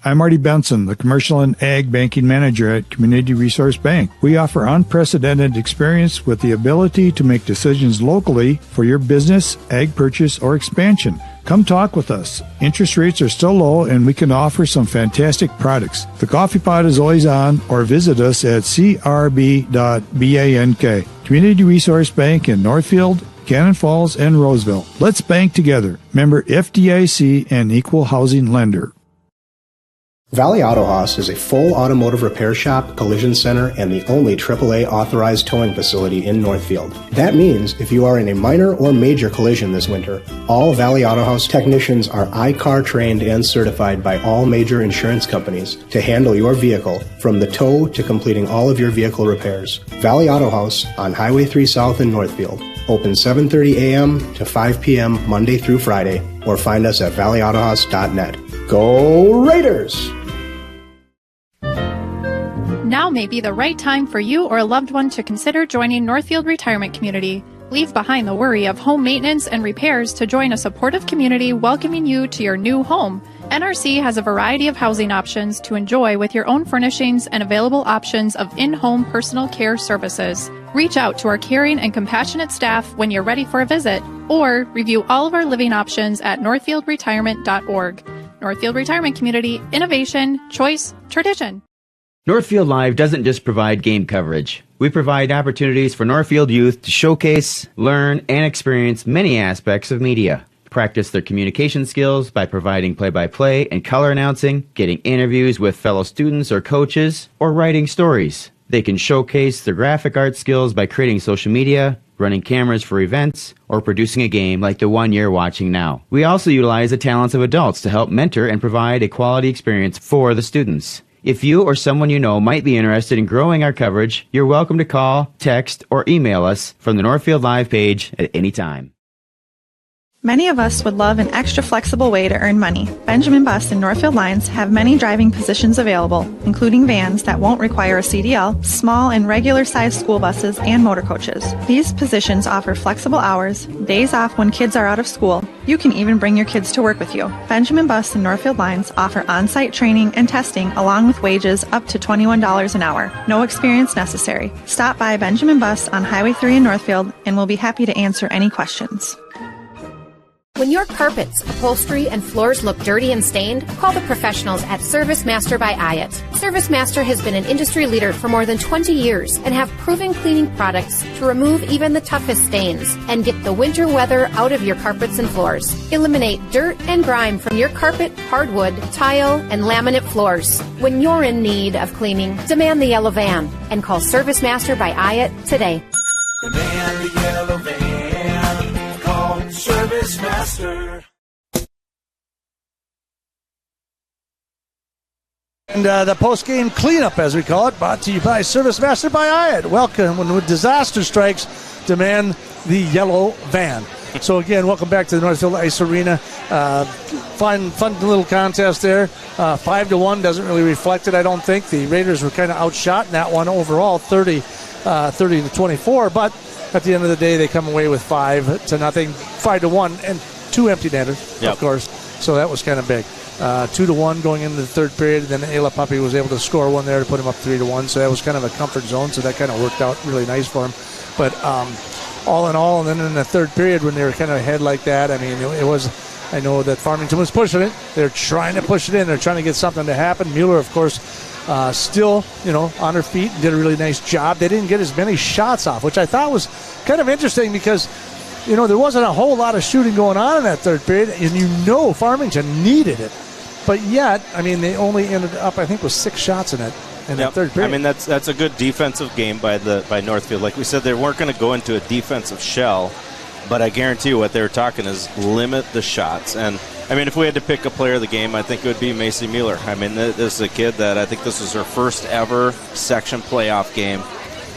I'm Marty Benson, the Commercial and Ag Banking Manager at Community Resource Bank. We offer unprecedented experience with the ability to make decisions locally for your business, ag purchase, or expansion. Come talk with us. Interest rates are still low, and we can offer some fantastic products. The coffee pot is always on, or visit us at crb.bank. Community Resource Bank in Northfield, Cannon Falls, and Roseville. Let's bank together. Member FDIC and Equal Housing Lender. Valley Auto Haus is a full automotive repair shop, collision center, and the only AAA authorized towing facility in Northfield. That means if you are in a minor or major collision this winter, all Valley Auto Haus technicians are I-CAR trained and certified by all major insurance companies to handle your vehicle from the tow to completing all of your vehicle repairs. Valley Auto Haus on Highway 3 South in Northfield. Open 7:30 a.m. to 5 p.m. Monday through Friday, or find us at valleyautohaus.net. Go Raiders! Now may be the right time for you or a loved one to consider joining Northfield Retirement Community. Leave behind the worry of home maintenance and repairs to join a supportive community welcoming you to your new home. NRC has a variety of housing options to enjoy with your own furnishings and available options of in-home personal care services. Reach out to our caring and compassionate staff when you're ready for a visit, or review all of our living options at northfieldretirement.org. Northfield Retirement Community, innovation, choice, tradition. Northfield Live doesn't just provide game coverage. We provide opportunities for Northfield youth to showcase, learn, and experience many aspects of media. Practice their communication skills by providing play-by-play and color announcing, getting interviews with fellow students or coaches, or writing stories. They can showcase their graphic art skills by creating social media, running cameras for events, or producing a game like the one you're watching now. We also utilize the talents of adults to help mentor and provide a quality experience for the students. If you or someone you know might be interested in growing our coverage, you're welcome to call, text, or email us from the Northfield Live page at any time. Many of us would love an extra flexible way to earn money. Benjamin Bus and Northfield Lines have many driving positions available, including vans that won't require a CDL, small and regular-sized school buses, and motor coaches. These positions offer flexible hours, days off when kids are out of school. You can even bring your kids to work with you. Benjamin Bus and Northfield Lines offer on-site training and testing along with wages up to $21 an hour. No experience necessary. Stop by Benjamin Bus on Highway 3 in Northfield and we'll be happy to answer any questions. When your carpets, upholstery, and floors look dirty and stained, call the professionals at Service Master by Hyatt. Service Master has been an industry leader for more than 20 years and have proven cleaning products to remove even the toughest stains and get the winter weather out of your carpets and floors. Eliminate dirt and grime from your carpet, hardwood, tile, and laminate floors. When you're in need of cleaning, demand the yellow van and call Service Master by Hyatt today. Demand the yellow van. Service Master. And the post-game cleanup, as we call it, brought to you by Service Master by Hyatt. Welcome. When disaster strikes, demand the yellow van. So again, welcome back to the Northfield Ice Arena. Fun little contest there. 5-1 doesn't really reflect it, I don't think. The Raiders were kind of outshot in that one overall, 30-24, but at the end of the day, they come away with 5-0, 5-1, and 2 empty netters, of course. So that was kind of big. 2-1 going into the third period, and then Ayla Puppy was able to score one there to put him up 3-1. So that was kind of a comfort zone. So that kind of worked out really nice for him. But all in all, and then in the third period when they were kind of ahead like that, I mean, it was. I know that Farmington was pushing it. They're trying to push it in. They're trying to get something to happen. Mueller, of course, still, on her feet and did a really nice job. They didn't get as many shots off, which I thought was kind of interesting because, there wasn't a whole lot of shooting going on in that third period, and Farmington needed it. But yet, I mean, they only ended up, I think, with 6 shots in it in that third period. I mean, that's a good defensive game by Northfield. Like we said, they weren't going to go into a defensive shell, but I guarantee you what they were talking is limit the shots. And I mean, if we had to pick a player of the game, I think it would be Macy Mueller. I mean, this is a kid that I think this was her first ever section playoff game.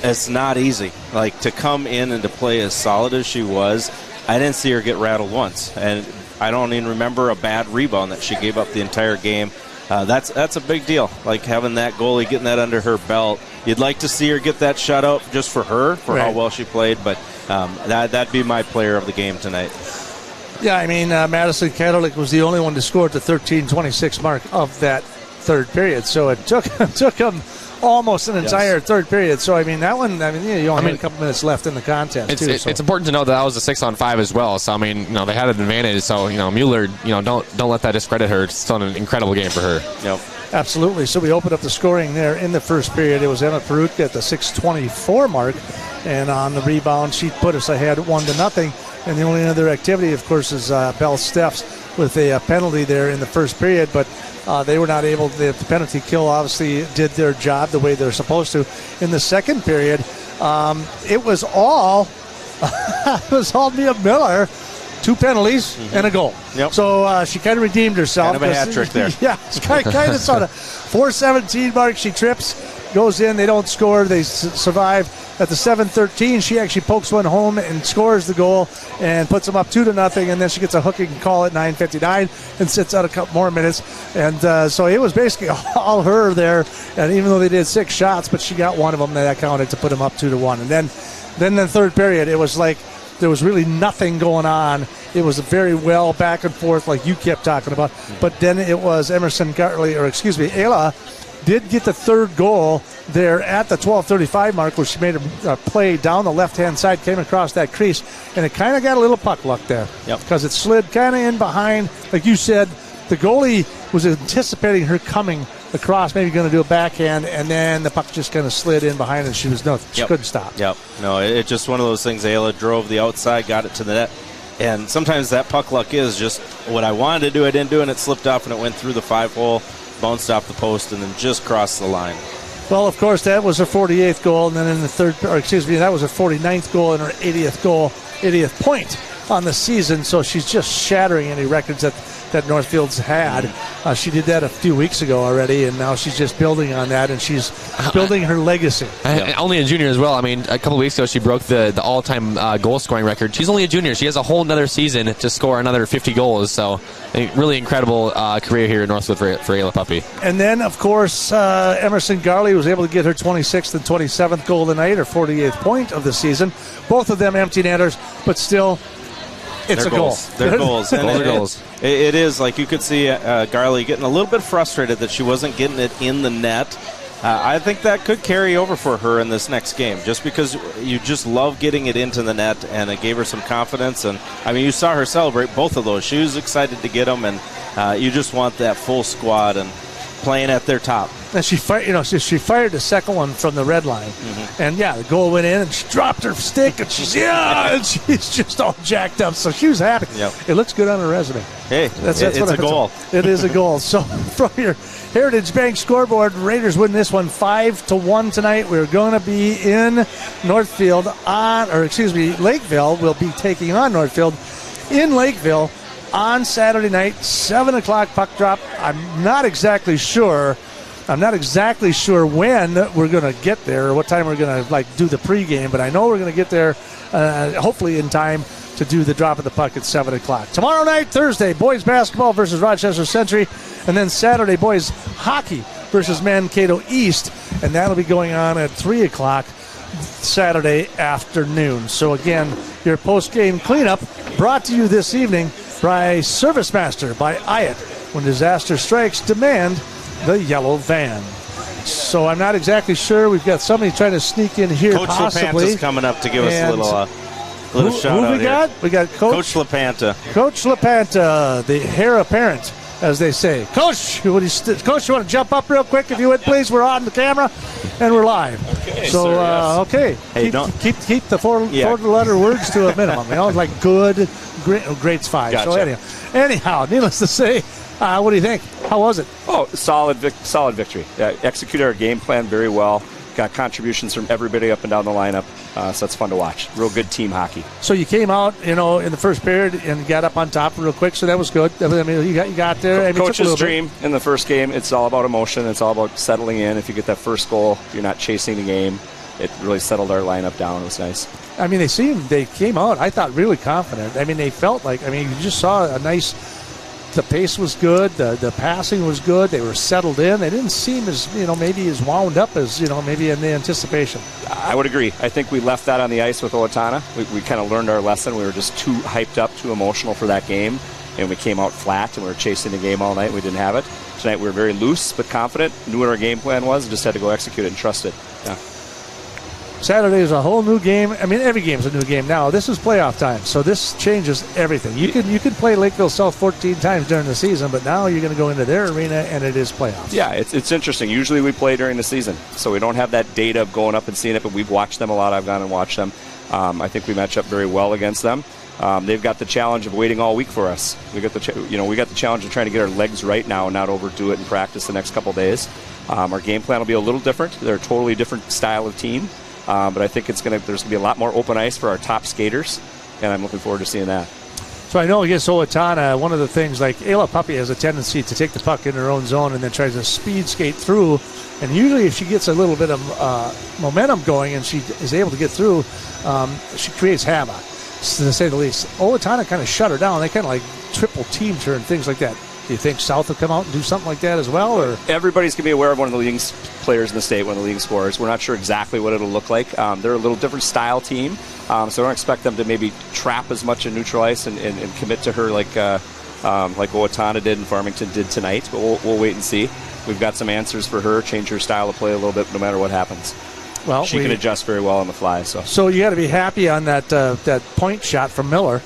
It's not easy. Like, to come in and to play as solid as she was, I didn't see her get rattled once. And I don't even remember a bad rebound that she gave up the entire game. That's a big deal. Like, having that goalie, getting that under her belt. You'd like to see her get that shutout just for her, for how well she played. But that'd be my player of the game tonight. Yeah, I mean, Madison Catholic was the only one to score at the 13:26 mark of that third period. So it took them almost an entire third period. So, I mean, that one, you only had a couple minutes left in the contest, It's important to know that was a 6-on-5 as well. So, I mean, they had an advantage. So, Mueller, don't let that discredit her. It's still an incredible game for her. Yep. Absolutely. So we opened up the scoring there in the first period. It was Emma Perutka at the 6:24 mark. And on the rebound, she put us ahead 1-0. And the only other activity, of course, is Belle Steffs with a penalty there in the first period, but they were not able. The penalty kill obviously did their job the way they're supposed to. In the second period, it was all Mia Miller. 2 penalties and a goal. Yep. So she kind of redeemed herself. Kind of a hat trick there. Yeah, it's kind of sort of 4:17 mark. She trips, goes in. They don't score. They survive. At the 7:13, she actually pokes one home and scores the goal and puts them up 2-0. And then she gets a hooking call at 9:59 and sits out a couple more minutes. And so it was basically all her there. And even though they did 6 shots, but she got one of them that counted to put them up 2-1. And then the third period, it was like there was really nothing going on. It was a very well back and forth like you kept talking about. But then it was Ayla did get the third goal there at the 12:35 mark, where she made a play down the left-hand side, came across that crease, and it kind of got a little puck luck there. Because it slid kind of in behind. Like you said, the goalie was anticipating her coming across, maybe going to do a backhand, and then the puck just kind of slid in behind, and she couldn't stop. No, it's just one of those things. Ayla drove the outside, got it to the net, and sometimes that puck luck is just what I wanted to do, I didn't do, and it slipped off, and it went through the 5-hole, bounced off the post, and then just crossed the line. Well, of course, that was her 48th goal, and then in the that was her 49th goal and her 80th point on the season, so she's just shattering any records that Northfield's had. She did that a few weeks ago already, and now she's just building on that, and she's building her legacy. Only a junior as well. I mean, a couple weeks ago she broke the all-time goal-scoring record. She's only a junior. She has a whole another season to score another 50 goals, so a really incredible career here in Northfield for Ayla Puppy. And then, of course, Emerson Garley was able to get her 26th and 27th goal tonight, her 48th point of the season. Both of them empty netters, but still, it's a goal. They're goals. And it is, like you could see Garley getting a little bit frustrated that she wasn't getting it in the net. I think that could carry over for her in this next game, just because you just love getting it into the net, and it gave her some confidence. And, I mean, you saw her celebrate both of those. She was excited to get them, and you just want that full squad and playing at their top. And she fired the second one from the red line, and the goal went in, and she dropped her stick, and she's just all jacked up. So she was happy. It looks good on her resume. Hey, it's a goal. It is a goal. So from your Heritage Bank scoreboard, Raiders win this one 5-1 tonight. We're going to be in Northfield Lakeville. We'll be taking on Northfield in Lakeville on Saturday night, 7 o'clock puck drop. I'm not exactly sure when we're going to get there or what time we're going to do the pregame, but I know we're going to get there hopefully in time to do the drop of the puck at 7 o'clock. Tomorrow night, Thursday, boys basketball versus Rochester Century, and then Saturday, boys hockey versus Mankato East, and that'll be going on at 3 o'clock Saturday afternoon. So again, your post-game cleanup brought to you this evening by ServiceMaster by Hyatt. When disaster strikes, demand the yellow van. So I'm not exactly sure. We've got somebody trying to sneak in here. Coach LaPanta's coming up to give us a little shout out here. We got Coach LaPanta. Coach LaPanta, the heir apparent, as they say. Coach, you want to jump up real quick if you would, please? We're on the camera and we're live. Okay. So, Yes. okay. Hey, keep the four-letter words to a minimum. Like good, great's 5. Gotcha. So anyhow, needless to say, what do you think? How was it? Oh, solid victory. Executed our game plan very well. Got contributions from everybody up and down the lineup, so it's fun to watch. Real good team hockey. So you came out, in the first period and got up on top real quick, so that was good. I mean, you got there. Coach's dream in the first game, it's all about emotion. It's all about settling in. If you get that first goal, you're not chasing the game. It really settled our lineup down. It was nice. I mean, they came out, I thought, really confident. I mean, they felt like, you just saw a nice... The pace was good. The passing was good. They were settled in. They didn't seem as, maybe as wound up as, maybe in the anticipation. I would agree. I think we left that on the ice with Owatonna. We kind of learned our lesson. We were just too hyped up, too emotional for that game. And we came out flat, and we were chasing the game all night. We didn't have it. Tonight we were very loose but confident, knew what our game plan was, just had to go execute it and trust it. Yeah. Saturday is a whole new game. I mean, every game's a new game now. This is playoff time, so this changes everything. You can play Lakeville South 14 times during the season, but now you're going to go into their arena, and it is playoffs. Yeah, it's interesting. Usually we play during the season, so we don't have that data of going up and seeing it, but we've watched them a lot. I've gone and watched them. I think we match up very well against them. They've got the challenge of waiting all week for us. We got the challenge of trying to get our legs right now and not overdo it in practice the next couple days. Our game plan will be a little different. They're a totally different style of team, but I think there's going to be a lot more open ice for our top skaters, and I'm looking forward to seeing that. So I know against Owatonna, one of the things, like Ayla Puppy has a tendency to take the puck in her own zone and then tries to speed skate through. And usually if she gets a little bit of momentum going and she is able to get through, she creates havoc, to say the least. Owatonna kind of shut her down. They kind of like triple teamed her and things like that. Do you think South will come out and do something like that as well? Or everybody's going to be aware of one of the leading players in the state, one of the leading scorers. We're not sure exactly what it'll look like. They're a little different style team, so I don't expect them to maybe trap as much in neutral ice and commit to her like Owatonna did and Farmington did tonight. But we'll wait and see. We've got some answers for her, change her style of play a little bit no matter what happens. Well, she can adjust very well on the fly. So you got to be happy on that point shot from Miller.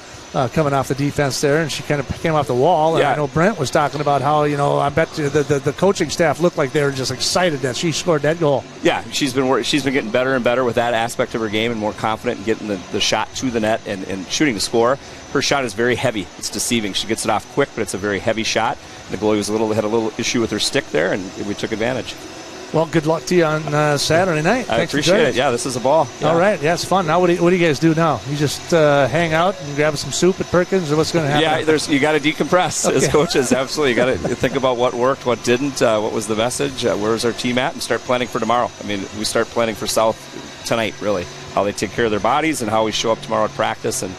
Coming off the defense there, and she kind of came off the wall. And I know Brent was talking about how, I bet you the coaching staff looked like they were just excited that she scored that goal. Yeah, she's been getting better and better with that aspect of her game and more confident in getting the shot to the net and shooting the score. Her shot is very heavy. It's deceiving. She gets it off quick, but it's a very heavy shot. The goalie had a little issue with her stick there, and we took advantage. Well, good luck to you on Saturday night. I appreciate it. Yeah, this is a ball. Yeah. All right. Yeah, it's fun. Now, what do you guys do now? You just hang out and grab some soup at Perkins, or what's going to happen? Yeah, you got to decompress as coaches. Absolutely. You got to think about what worked, what didn't, what was the message, where's our team at, and start planning for tomorrow. I mean, we start planning for South tonight, really. How they take care of their bodies and how we show up tomorrow at practice and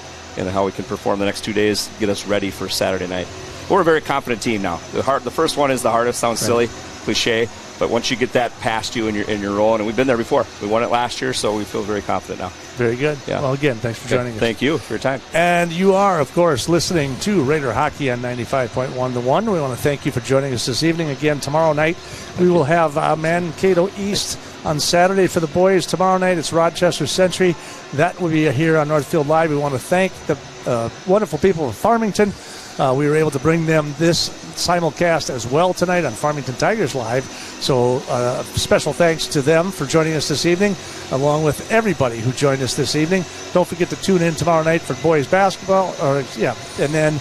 how we can perform the next 2 days, get us ready for Saturday night. We're a very confident team now. The first one is the hardest. Sounds silly, cliche. But once you get that past you and you're rolling, and we've been there before. We won it last year, so we feel very confident now. Very good. Yeah. Well, again, thanks for joining us. Thank you for your time. And you are, of course, listening to Raider Hockey on 95.1 The One. We want to thank you for joining us this evening. Again, tomorrow night we will have Mankato East on Saturday for the boys. Tomorrow night it's Rochester Century. That will be here on Northfield Live. We want to thank the wonderful people of Farmington. We were able to bring them this simulcast as well tonight on Farmington Tigers Live. So special thanks to them for joining us this evening, along with everybody who joined us this evening. Don't forget to tune in tomorrow night for boys basketball. And then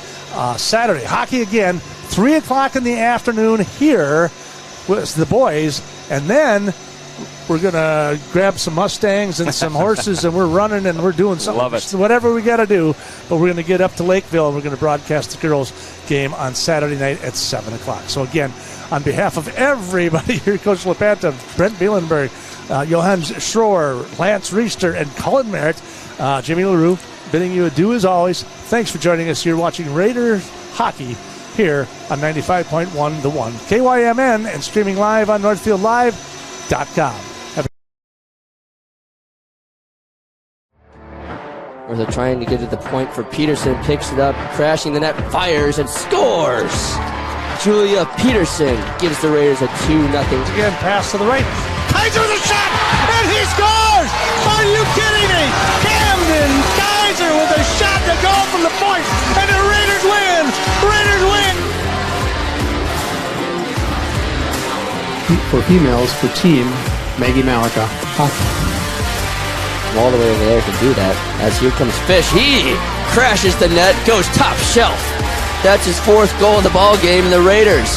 Saturday, hockey again, 3 o'clock in the afternoon here with the boys. And then we're going to grab some Mustangs and some horses, and we're running and we're doing something. Love it. Whatever we got to do. But we're going to get up to Lakeville, and we're going to broadcast the girls' game on Saturday night at 7 o'clock. So, again, on behalf of everybody here, Coach LaPanta, Brent Bielenberg, Johan Schroer, Lance Reister, and Cullen Merritt, Jimmy LaRue, bidding you adieu as always. Thanks for joining us. You're watching Raider Hockey here on 95.1 The One, KYMN, and streaming live on NorthfieldLive.com. Where they're trying to get to the point for Peterson, picks it up, crashing the net, fires, and scores! Julia Peterson gives the Raiders a 2-0. Again, pass to the right. Kaiser with a shot, and he scores! Are you kidding me? Camden Kaiser with a shot to go from the point, and the Raiders win! Raiders win! For females, for team, Maggie Malika. All the way over there to do that. As here comes Fish. He crashes the net, goes top shelf. That's his 4th goal of the ball game, and the Raiders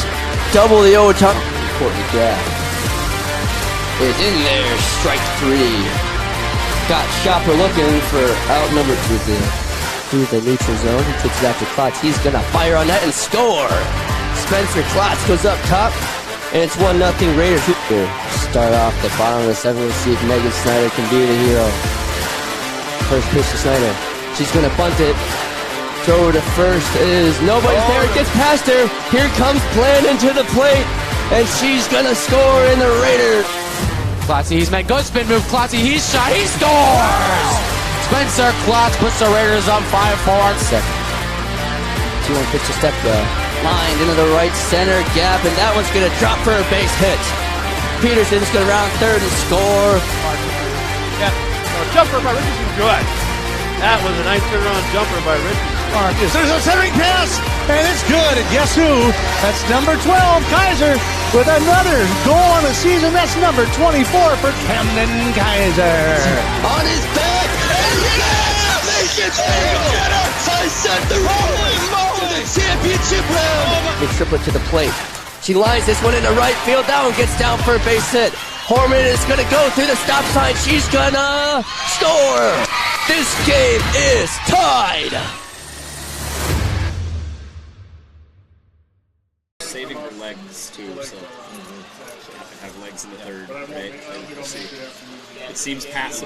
double the overtime. Courtney Graff is in there, strike 3. Got Shopper looking for outnumbered through the neutral zone. He takes it out to Klotz. He's going to fire on that and score. Spencer Klotz goes up top, and it's 1-0 Raiders. Start off the bottom of the 7th. We'll see if Megan Snyder can be the hero. First pitch to Snyder. She's going to bunt it. Throw to first is nobody's there. It gets past her. Here comes Blandon to the plate, and she's going to score in the Raiders. Klotz, he's made good spin move. Klotz, he's shot. He scores! Spencer Klotz puts the Raiders up 5-4. Second. 2-1 pitch to step lined into the right center gap, and that one's going to drop for a base hit. Peterson's going to round third and score. Yeah, jumper by Richardson, good. That was a nice turnaround jumper by Richardson. There's a centering pass, and it's good. And guess who? That's number 12, Kaiser, with another goal on the season. That's number 24 for Camden Kaiser. On his back, and yeah! Make it set the holy moly championship round. The triplet to the plate. She lines this one into right field. That one gets down for a base hit. Horman is going to go through the stop sign. She's going to score. This game is tied. Saving her legs too, so have legs in the third, right? We'll see. It seems passive.